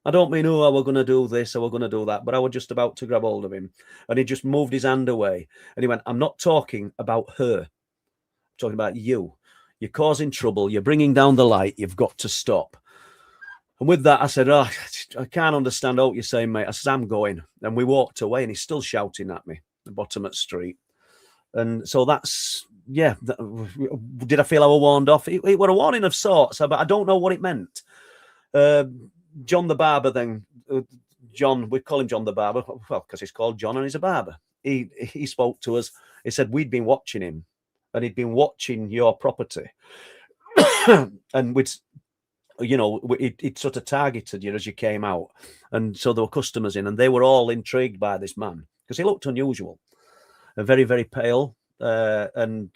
I don't mean, oh, we're going to do this or we're going to do that, but I was just about to grab hold of him, and he just moved his hand away, and he went, I'm not talking about her. I'm talking about you. You're causing trouble. You're bringing down the light. You've got to stop. And with that, I said, oh, I can't understand what you're saying, mate. I said, I'm going. And we walked away, and he's still shouting at me at the bottom of the street. And so that's, yeah. Did I feel I was warned off? It was a warning of sorts, but I don't know what it meant. John the barber then, John, we call him John the barber, well, because he's called John and he's a barber. He spoke to us. He said we'd been watching him, and he'd been watching your property. And it sort of targeted you as you came out. And so there were customers in, and they were all intrigued by this man because he looked unusual and very, very pale, and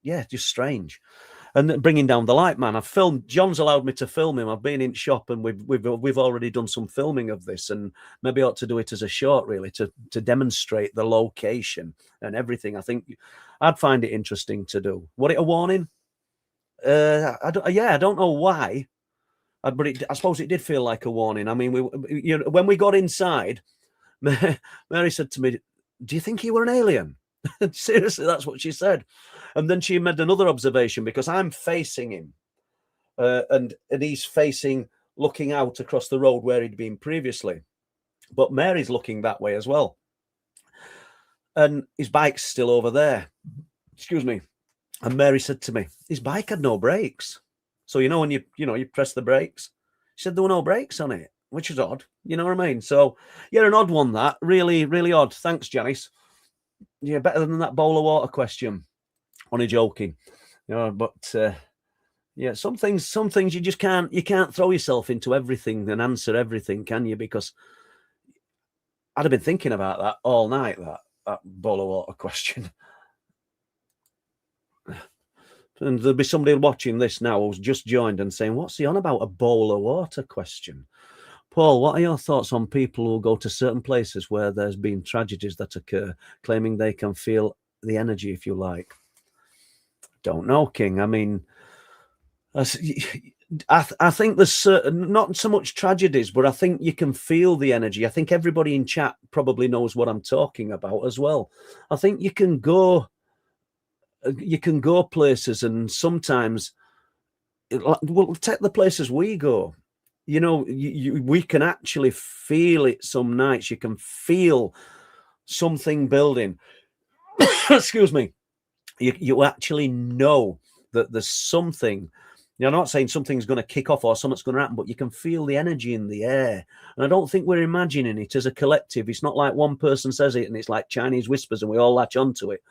yeah, just strange. And bringing down the light, man. I've filmed. John's allowed me to film him. I've been in shop, and we've already done some filming of this, and maybe I ought to do it as a short, really, to demonstrate the location and everything. I think I'd find it interesting to do. Was it a warning? I don't know why, but I suppose it did feel like a warning. I mean, when we got inside, Mary said to me, "Do you think you were an alien?" Seriously, that's what she said. And then she made another observation, because I'm facing him, and he's facing, looking out across the road where he'd been previously. But Mary's looking that way as well. And his bike's still over there. Excuse me. And Mary said to me, his bike had no brakes. So, when you press the brakes, she said there were no brakes on it, which is odd. You know what I mean? So, yeah, an odd one, that. Really, really odd. Thanks, Janice. Yeah, better than that bowl of water question. Only joking, but yeah, some things you just can't throw yourself into everything and answer everything, can you? Because I'd have been thinking about that all night, that bowl of water question. And there'll be somebody watching this now who's just joined and saying, what's he on about, a bowl of water question? Paul, what are your thoughts on people who go to certain places where there's been tragedies that occur, claiming they can feel the energy, if you like? Don't know, King. I mean, I think there's not so much tragedies, but I think you can feel the energy. I think everybody in chat probably knows what I'm talking about as well. I think you can go places, and sometimes, well, take the places we go. You know, we can actually feel it some nights. You can feel something building. Excuse me. You actually know that there's something. You're not saying something's going to kick off or something's going to happen, but you can feel the energy in the air. And I don't think we're imagining it as a collective. It's not like one person says it and it's like Chinese whispers and we all latch onto it.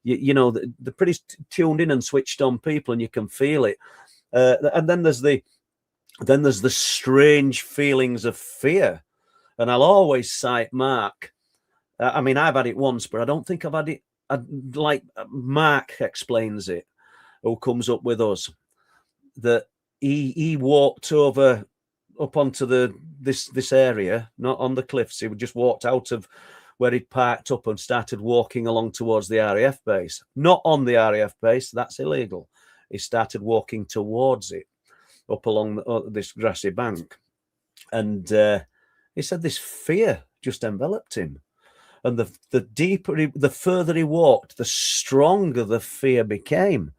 You know, they're pretty tuned in and switched on people, and you can feel it. And then there's the strange feelings of fear. And I'll always cite Mark. I mean, I've had it once, but I don't think I've had it like Mark explains it, who comes up with us, that he walked over up onto this area, not on the cliffs. He just walked out of where he'd parked up and started walking along towards the RAF base. Not on the RAF base, that's illegal. He started walking towards it, up along this grassy bank. And he said this fear just enveloped him. And the deeper, the further he walked, the stronger the fear became.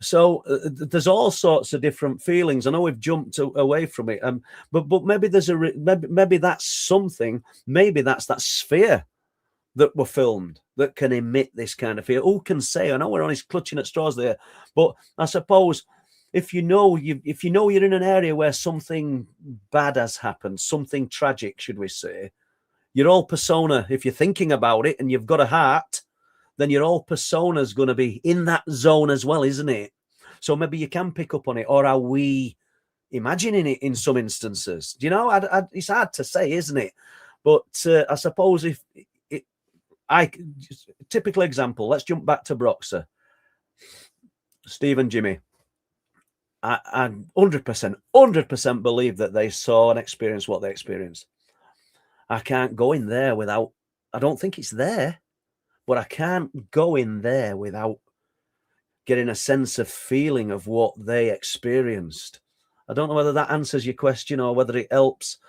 So there's all sorts of different feelings. I know we've jumped away from it, but maybe there's maybe that's something. Maybe that's that sphere that were filmed that can emit this kind of fear. Who can say? I know we're only clutching at straws there, but I suppose if you know you're in an area where something bad has happened, something tragic, should we say, your whole persona, if you're thinking about it and you've got a heart, then your whole persona is going to be in that zone as well, isn't it? So maybe you can pick up on it, or are we imagining it in some instances? Do you know? It's hard to say, isn't it? But I suppose if typical example, let's jump back to Broxer. Steve and Jimmy. I 100% believe that they saw and experienced what they experienced. I can't go in there without, I don't think it's there, but I can't go in there without getting a sense of feeling of what they experienced. I don't know whether that answers your question or whether it helps,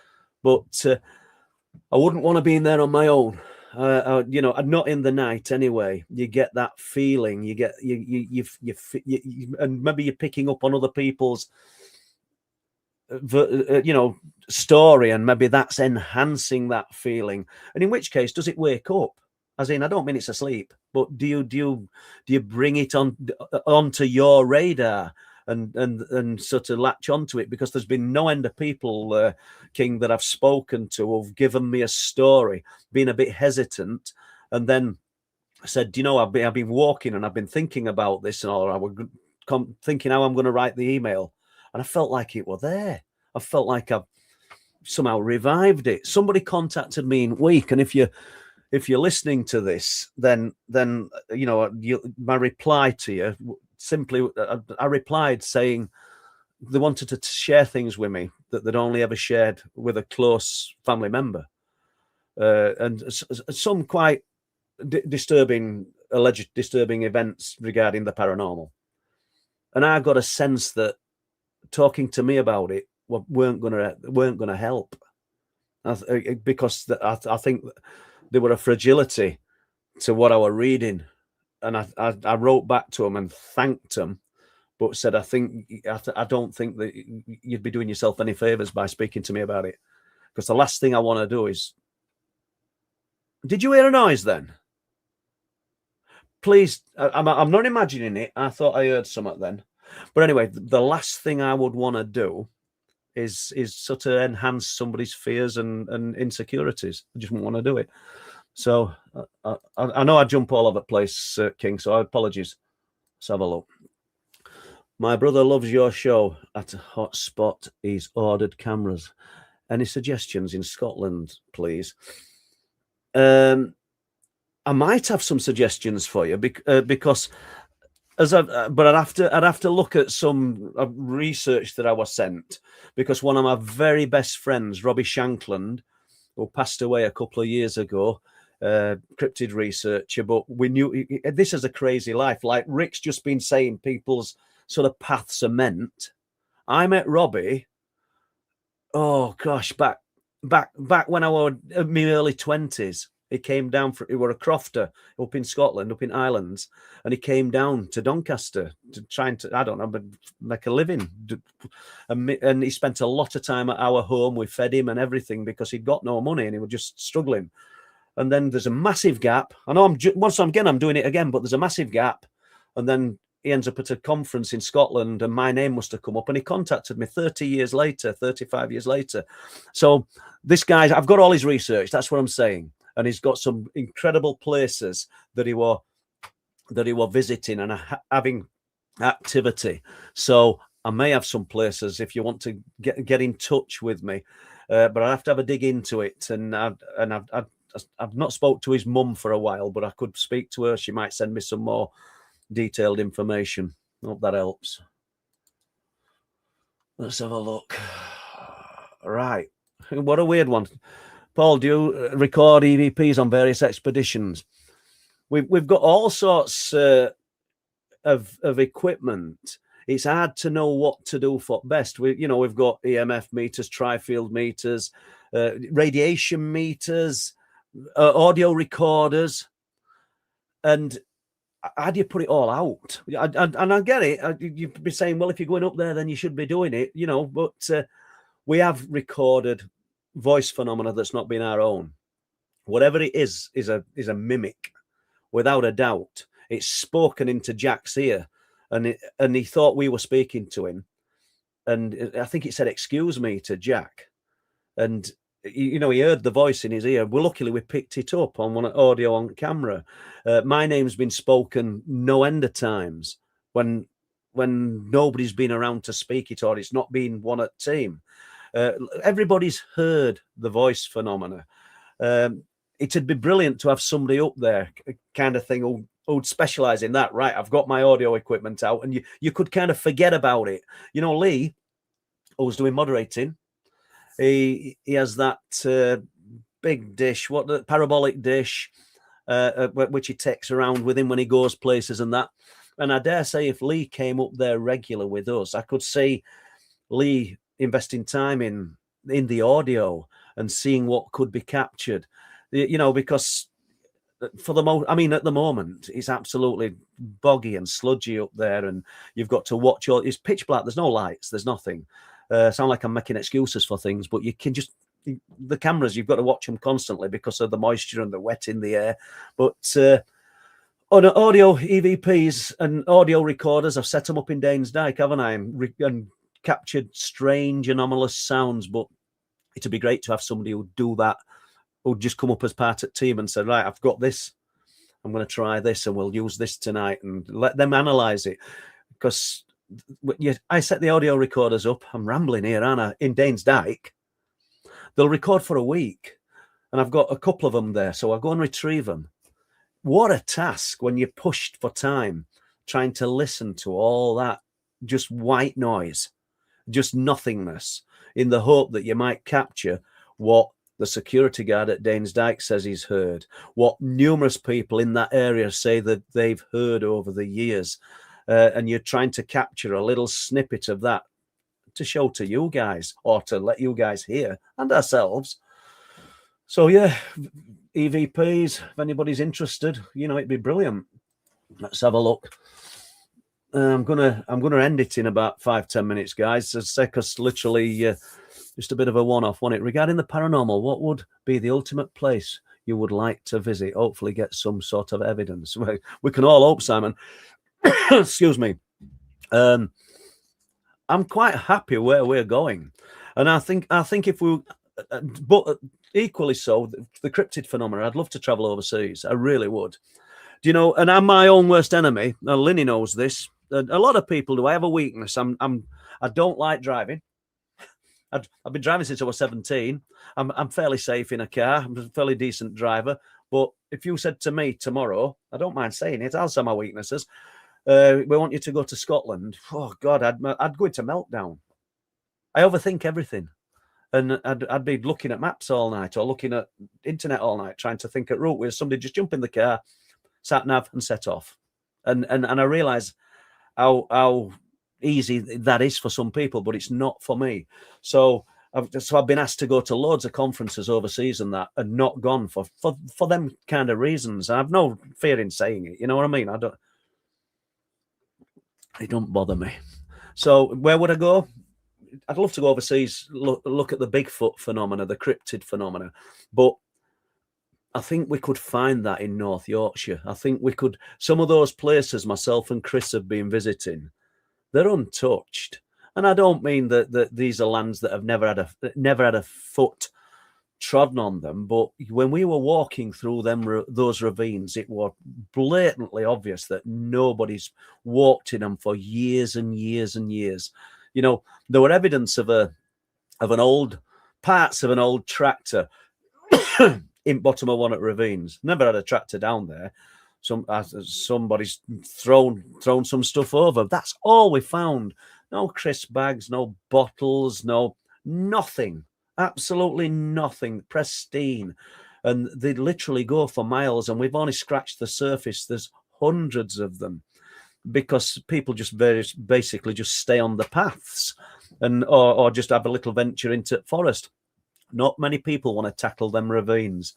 but I wouldn't want to be in there on my own. You know, not in the night anyway. You get that feeling. You get you and maybe you're picking up on other people's you know, story, and maybe that's enhancing that feeling. And in which case, does it wake up? As in, I don't mean it's asleep, but do you bring it onto your radar and sort of latch onto it? Because there's been no end of people, King, that I've spoken to who've given me a story, been a bit hesitant, and then said, you know, I've been walking and I've been thinking about this, or I was thinking how I'm going to write the email. And I felt like it were there. I felt like I've somehow revived it. Somebody contacted me in week, and if you're listening to this, then you know, my reply to you simply, I replied saying they wanted to share things with me that they'd only ever shared with a close family member, and some quite alleged disturbing events regarding the paranormal. And I got a sense that talking to me about it weren't gonna help, because I think there were a fragility to what I was reading, and I wrote back to them and thanked them, but said I don't think that you'd be doing yourself any favors by speaking to me about it, because the last thing I want to do is. Did you hear a noise then? Please, I'm not imagining it. I thought I heard something then. But anyway, the last thing I would want to do is sort of enhance somebody's fears and insecurities. I just wouldn't want to do it. So I know I jump all over the place, King, so apologies. Let's have a look. My brother loves your show. At a hotspot, he's ordered cameras. Any suggestions in Scotland, please? I might have some suggestions for you because but I'd have to look at some research that I was sent, because one of my very best friends, Robbie Shankland, who passed away a couple of years ago, cryptid researcher, but we knew this is a crazy life. Like Rick's just been saying, people's sort of paths are meant. I met Robbie, oh gosh, back when I was in my early 20s. He came down he were a crofter up in Scotland, up in Islands, and he came down to Doncaster to try to, I don't know, but make a living. And he spent a lot of time at our home. We fed him and everything because he'd got no money and he was just struggling. And then there's a massive gap. I know I'm doing it again, but there's a massive gap. And then he ends up at a conference in Scotland and my name must have come up and he contacted me 35 years later. So this guy, I've got all his research. That's what I'm saying. And he's got some incredible places that he was visiting and having activity. So I may have some places if you want to get in touch with me, but I have to have a dig into it. And I've not spoke to his mum for a while, but I could speak to her. She might send me some more detailed information. Hope that helps. Let's have a look. Right, what a weird one. Paul, do you record EVPs on various expeditions? We've got all sorts of equipment. It's hard to know what to do for best. We've got EMF meters, tri-field meters, radiation meters, audio recorders, and how do you put it all out? And I get it. You'd be saying, well, if you're going up there, then you should be doing it, but we have recorded voice phenomena that's not been our own. Whatever it is a mimic, without a doubt. It's spoken into Jack's ear, and he thought we were speaking to him, and I think it said "excuse me" to Jack, and he heard the voice in his ear. Well, luckily we picked it up on one audio on camera. My name's been spoken no end of times when nobody's been around to speak it, or it's not been one at team. Everybody's heard the voice phenomena. It'd be brilliant to have somebody up there, kind of thing, who'd specialize in that. Right, I've got my audio equipment out, and you could kind of forget about it. Lee, who's doing moderating, he has that big dish, the parabolic dish, which he takes around with him when he goes places and that. And I dare say if Lee came up there regular with us, I could see Lee investing time in the audio and seeing what could be captured, because for the most, at the moment it's absolutely boggy and sludgy up there, and you've got to watch it's pitch black, there's no lights, there's nothing. Sound like I'm making excuses for things, but you can just, the cameras, you've got to watch them constantly because of the moisture and the wet in the air. But on audio EVPs and audio recorders, I've set them up in Danes Dyke, haven't I? And captured strange anomalous sounds. But it'd be great to have somebody who'd do that, who'd just come up as part of the team and say, right, I've got this, I'm going to try this and we'll use this tonight, and let them analyze it. Because I set the audio recorders up, I'm rambling here, aren't I, in Danes Dyke. They'll record for a week, and I've got a couple of them there, so I go and retrieve them. What a task when you're pushed for time, trying to listen to all that just white noise, just nothingness, in the hope that you might capture what the security guard at Danes Dyke says he's heard, what numerous people in that area say that they've heard over the years. And you're trying to capture a little snippet of that to show to you guys, or to let you guys hear, and ourselves. So yeah, EVPs, if anybody's interested, it'd be brilliant. Let's have a look. I'm gonna end it in about 5-10 minutes, guys. Because literally just a bit of a one-off, wasn't it? Regarding the paranormal, what would be the ultimate place you would like to visit? Hopefully get some sort of evidence. We can all hope, Simon. Excuse me. I'm quite happy where we're going, and I think if we, but equally so, the cryptid phenomena, I'd love to travel overseas. I really would. And I'm my own worst enemy. Now, Linny knows this. A lot of people do. I have a weakness. I don't like driving. I've been driving since I was 17. I'm fairly safe in a car. I'm a fairly decent driver. But if you said to me tomorrow, I don't mind saying it, I'll say my weaknesses. We want you to go to Scotland. Oh God, I'd go into meltdown. I overthink everything, and I'd be looking at maps all night, or looking at internet all night, trying to think at route where somebody just jump in the car, sat nav, and set off. And I realise how easy that is for some people, but it's not for me. So I've been asked to go to loads of conferences overseas and not gone for them kind of reasons. I've no fear in saying it. You know what I mean? It don't bother me. So where would I go? I'd love to go overseas, look at the Bigfoot phenomena, the cryptid phenomena, but I think we could find that in North Yorkshire. I think we could. Some of those places myself and Chris have been visiting, they're untouched. And I don't mean that these are lands that have never had a foot trodden on them. But when we were walking through those ravines, it was blatantly obvious that nobody's walked in them for years and years and years. You know, there were evidence of parts of an old tractor in bottom of one at ravines. Never had a tractor down there. Somebody's thrown some stuff over. That's all we found. No crisp bags, no bottles, nothing. Absolutely nothing. Pristine. And they literally go for miles, and we've only scratched the surface. There's hundreds of them because people just basically just stay on the paths or just have a little venture into forest. Not many people want to tackle them ravines.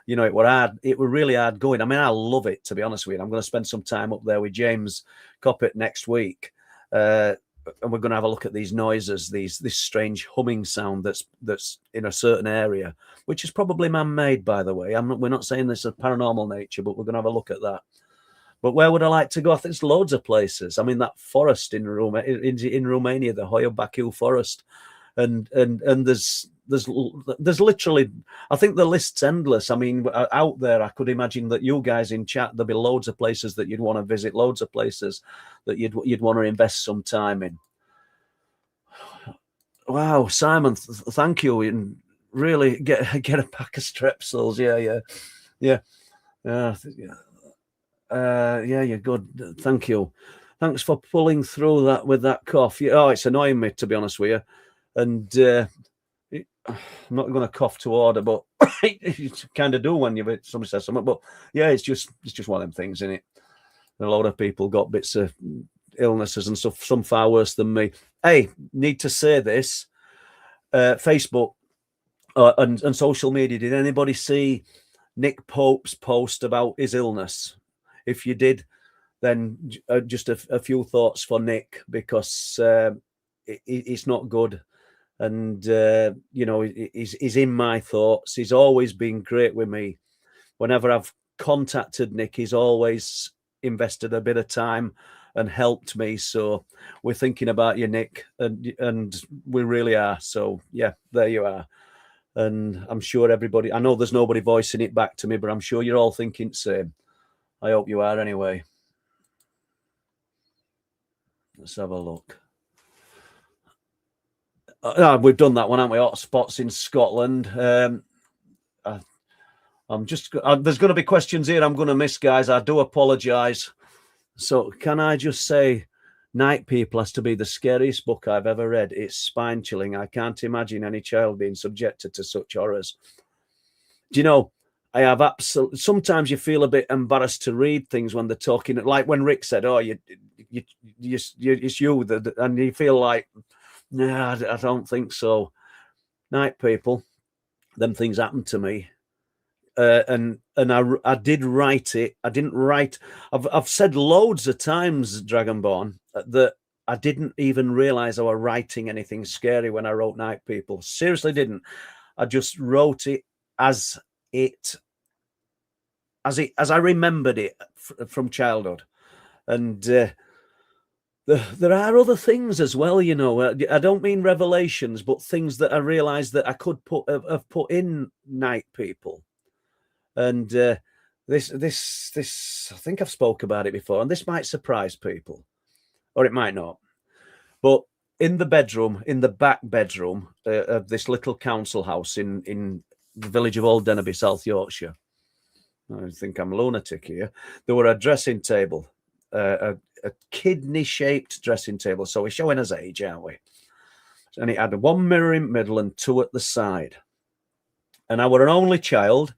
You know, it were hard. It were really hard going. I mean, I love it, to be honest with you. I'm going to spend some time up there with James Coppett next week. And we're going to have a look at these noises, this strange humming sound that's in a certain area, which is probably man-made, by the way. We're not saying this is paranormal nature, but we're going to have a look at that. But where would I like to go? I think there's loads of places. I mean, that forest in Romania, the Hoia Baciu forest, and there's literally, I think the list's endless. I mean, out there, I could imagine that you guys in chat, there'll be loads of places that you'd want to visit, loads of places that you'd want to invest some time in. Wow, Simon, thank you. And really get a pack of strepsils. Yeah, you're good. Thank you. Thanks for pulling through that with that cough. Oh, it's annoying me, to be honest with you. And I'm not going to cough to order, but you kind of do when somebody says something. But yeah, it's just one of them things, isn't it? A lot of people got bits of illnesses and stuff, some far worse than me. Hey, need to say this: Facebook and social media. Did anybody see Nick Pope's post about his illness? If you did, then just a few thoughts for Nick, because it's not good. And, you know, he's in my thoughts. He's always been great with me. Whenever I've contacted Nick, he's always invested a bit of time and helped me. So we're thinking about you, Nick, and we really are. So, yeah, there you are. And I'm sure everybody, I know there's nobody voicing it back to me, but I'm sure you're all thinking the same. I hope you are anyway. Let's have a look. We've done that one, haven't we? Hotspots in Scotland. I'm just. There's going to be questions here I'm going to miss, guys. I do apologise. So, can I just say, Night People has to be the scariest book I've ever read. It's spine chilling. I can't imagine any child being subjected to such horrors. Do you know? I have absolutely. Sometimes you feel a bit embarrassed to read things when they're talking. Like when Rick said, "Oh, it's you," and you feel like. No, I don't think so. Night People, them things happened to me, and I did write it. I didn't write. I've said loads of times, Dragonborn, that I didn't even realize I was writing anything scary when I wrote Night People. Seriously, didn't. I just wrote it as I remembered it from childhood, and. There are other things as well, you know. I don't mean revelations, but things that I realised that I could have put in Night People. And this, I think I've spoke about it before, and this might surprise people, or it might not. But in the back bedroom of this little council house in the village of Old Dennerby, South Yorkshire, I think I'm a lunatic here. There were a dressing table. A kidney-shaped dressing table. So we're showing us age, aren't we? And it had one mirror in the middle and two at the side. And I were an only child,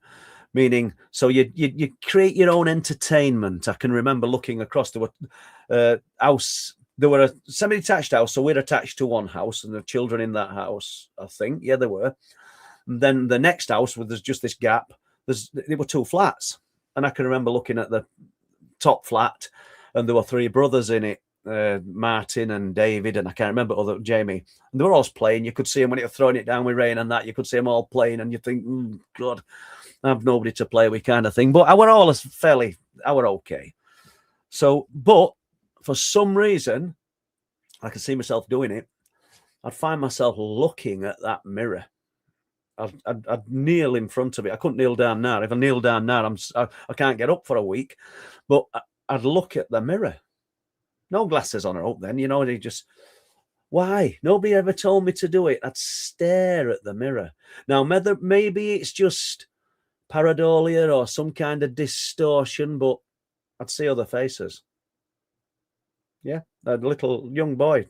meaning, so you create your own entertainment. I can remember looking across the house there were a semi-detached house, so we're attached to one house, and the children in that house, I think, yeah, there were. And then the next house, where there's just this gap, there were 2 flats, and I can remember looking at the top flat, and there were 3 brothers in it, Martin and David, and I can't remember Jamie, and they were all playing. You could see them when it was throwing it down with rain and that. You could see them all playing, and you think, God, I have nobody to play with, kind of thing. But I were okay. So, but for some reason, I could see myself doing it. I'd find myself looking at that mirror. I'd kneel in front of it. I couldn't kneel down now. If I kneel down now, I can't get up for a week. But I'd look at the mirror. No glasses on or up then, they just, why? Nobody ever told me to do it. I'd stare at the mirror. Now, maybe it's just pareidolia or some kind of distortion, but I'd see other faces. Yeah, a little young boy.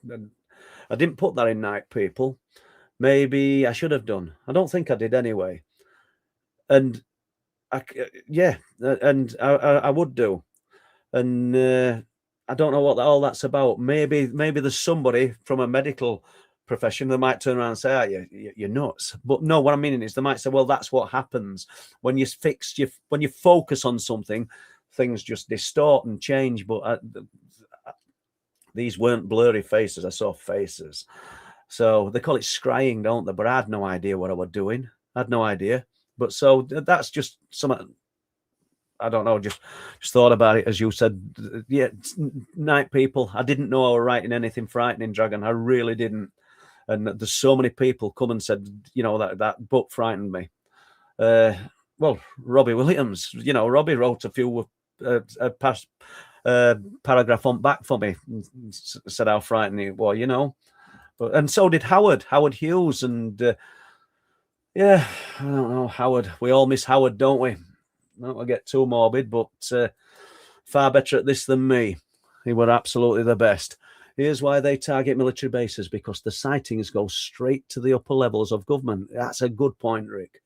I didn't put that in Night People. Maybe I should have done. I don't think I did anyway. And I would do. And I don't know what all that's about. Maybe there's somebody from a medical profession that might turn around and say, you're nuts. But no, what I mean is they might say, well, that's what happens when when you focus on something, things just distort and change. But these weren't blurry faces. I saw faces. So they call it scrying, don't they? But I had no idea what I was doing. I had no idea. But so that's just something. I don't know, just thought about it as you said. Yeah, Night People. I didn't know I was writing anything frightening, Dragon. I really didn't. And there's so many people come and said, that book frightened me. Well, Robbie Williams, Robbie wrote a few paragraph on back for me, said how frightening it was, and so did Howard Hughes, and I don't know, Howard. We all miss Howard, don't we? Not to get too morbid, but far better at this than me. He were absolutely the best. Here's why they target military bases, because the sightings go straight to the upper levels of government. That's a good point, Rick.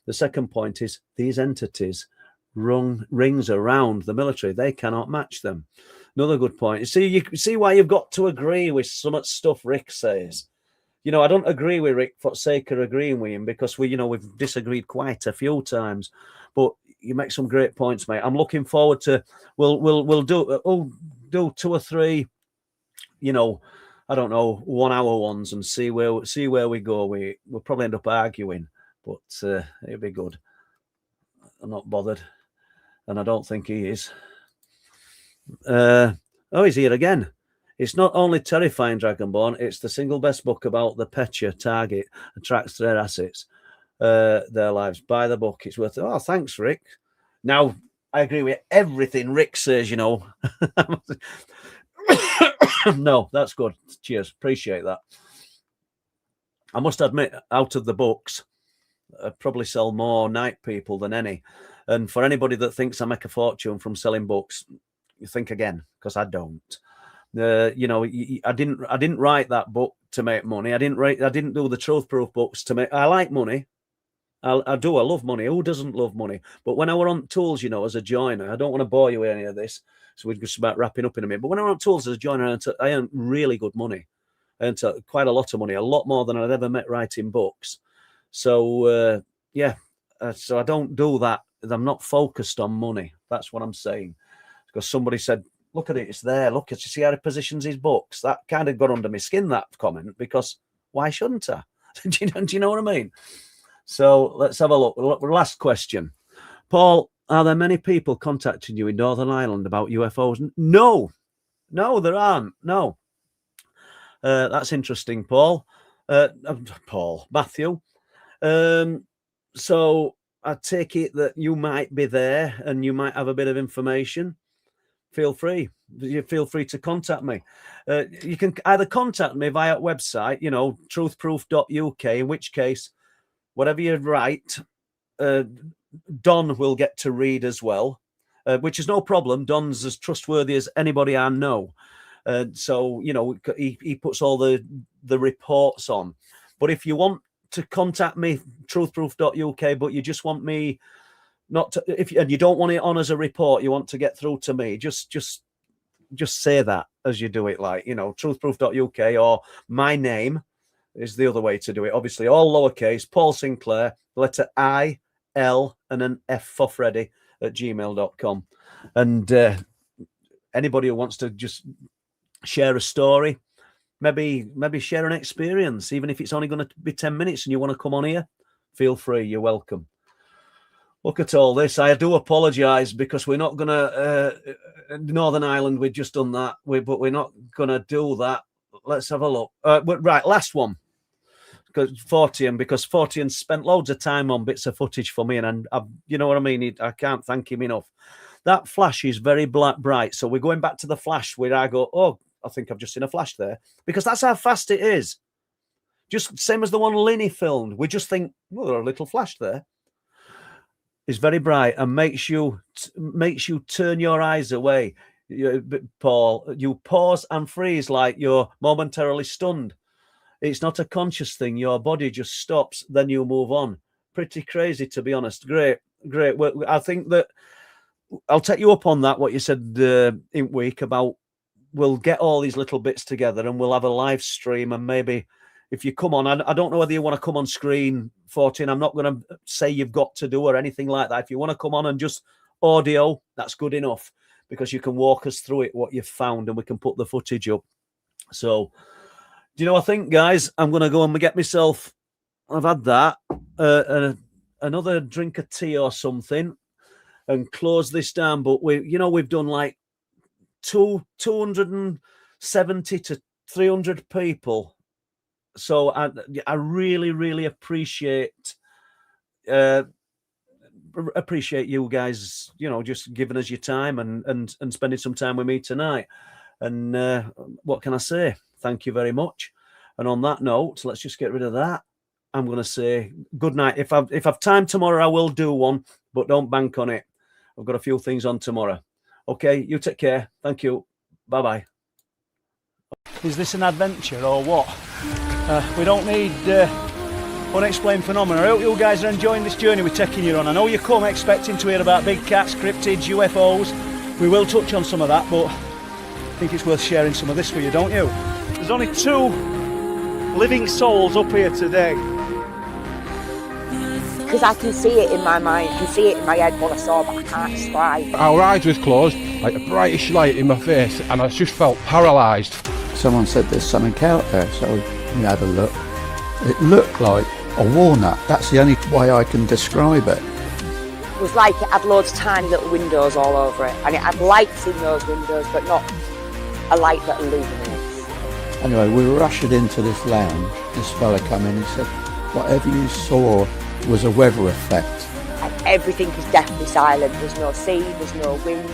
The second point is these entities run rings around the military. They cannot match them. Another good point. You see why you've got to agree with some stuff Rick says. I don't agree with Rick for the sake of agreeing with him, because we've disagreed quite a few times. But you make some great points, mate. I'm looking forward to. We'll do 2 or 3. I don't know, 1 hour ones, and see where we go. We'll probably end up arguing, but it'll be good. I'm not bothered, and I don't think he is. He's here again. It's not only terrifying, Dragonborn, it's the single best book about the Pecha target attracts their assets, their lives. Buy the book. It's worth it. Oh, thanks, Rick. Now, I agree with everything Rick says, No, that's good. Cheers. Appreciate that. I must admit, out of the books, I probably sell more Night People than any. And for anybody that thinks I make a fortune from selling books, you think again, because I don't. I didn't write that book to make money. I didn't do the Truth Proof books to make. I like money. I do. I love money. Who doesn't love money? But when I were on tools, as a joiner, I don't want to bore you with any of this, so we're just about wrapping up in a minute. But when I were on tools as a joiner, I earned really good money. I earned quite a lot of money, a lot more than I'd ever met writing books. So so I don't do that. I'm not focused on money. That's what I'm saying. Because somebody said, look at it, it's there. Look at you, see how he positions his books. That kind of got under my skin, that comment, because why shouldn't I? Do you know what I mean? So let's have a look. Last question. Paul, are there many people contacting you in Northern Ireland about UFOs? No, there aren't. No. That's interesting, Paul. Matthew. So I take it that you might be there and you might have a bit of information. Feel free to contact me. You can either contact me via website, truthproof.uk, in which case, whatever you write, Don will get to read as well, which is no problem. Don's as trustworthy as anybody I know. So, he puts all the reports on. But if you want to contact me, truthproof.uk, but you just want me not to, and you don't want it on as a report, you want to get through to me, just just say that as you do it, like, truthproof.uk, or my name is the other way to do it. Obviously, all lowercase, Paul Sinclair, letter I, L, and an F for Freddy @gmail.com. And anybody who wants to just share a story, maybe share an experience, even if it's only going to be 10 minutes and you want to come on here, feel free, you're welcome. Look at all this. I do apologise because we're not going to Northern Ireland. We've just done that, but we're not going to do that. Let's have a look. Right, last one. Because Fortian spent loads of time on bits of footage for me, and you know what I mean. I can't thank him enough. That flash is very bright. So we're going back to the flash where I go, oh, I think I've just seen a flash there, because that's how fast it is. Just same as the one Linny filmed. We just think, well, there's a little flash there. It's very bright and makes you turn your eyes away. Paul, you pause and freeze like you're momentarily stunned. It's not a conscious thing. Your body just stops, then you move on. Pretty crazy, to be honest. Great. Well, I think that I'll take you up on that, what you said in week about we'll get all these little bits together and we'll have a live stream, and maybe if you come on, I don't know whether you want to come on screen, 14. I'm not going to say you've got to do or anything like that. If you want to come on and just audio, that's good enough, because you can walk us through it, what you've found, and we can put the footage up. So, do you know, I think, guys, I'm going to go and get myself, I've had that, another drink of tea or something, and close this down. But we've done like 270 to 300 people. So I really, really appreciate you guys, just giving us your time and spending some time with me tonight. And what can I say? Thank you very much. And on that note, let's just get rid of that. I'm going to say good night. If I've time tomorrow, I will do one, but don't bank on it. I've got a few things on tomorrow. Okay, you take care. Thank you. Bye-bye. Is this an adventure or what? We don't need unexplained phenomena. I hope you guys are enjoying this journey we're taking you on. I know you come expecting to hear about big cats, cryptids, UFOs. We will touch on some of that, but I think it's worth sharing some of this with you, don't you? There's only 2 living souls up here today. Because I can see it in my mind, I can see it in my head what I saw, but I can't describe. Our eyes was closed, like a brightish light in my face, and I just felt paralysed. Someone said there's something out there, so we had a look. It looked like a walnut. That's the only way I can describe it. It was like it had loads of tiny little windows all over it, and it had lights in those windows, but not a light that illuminates. Anyway, we were ushered into this lounge. This fella come in and said, whatever you saw was a weather effect. And everything is deathly silent. There's no sea, there's no wind,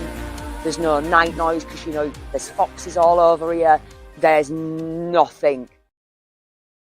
there's no night noise, because there's foxes all over here. There's nothing.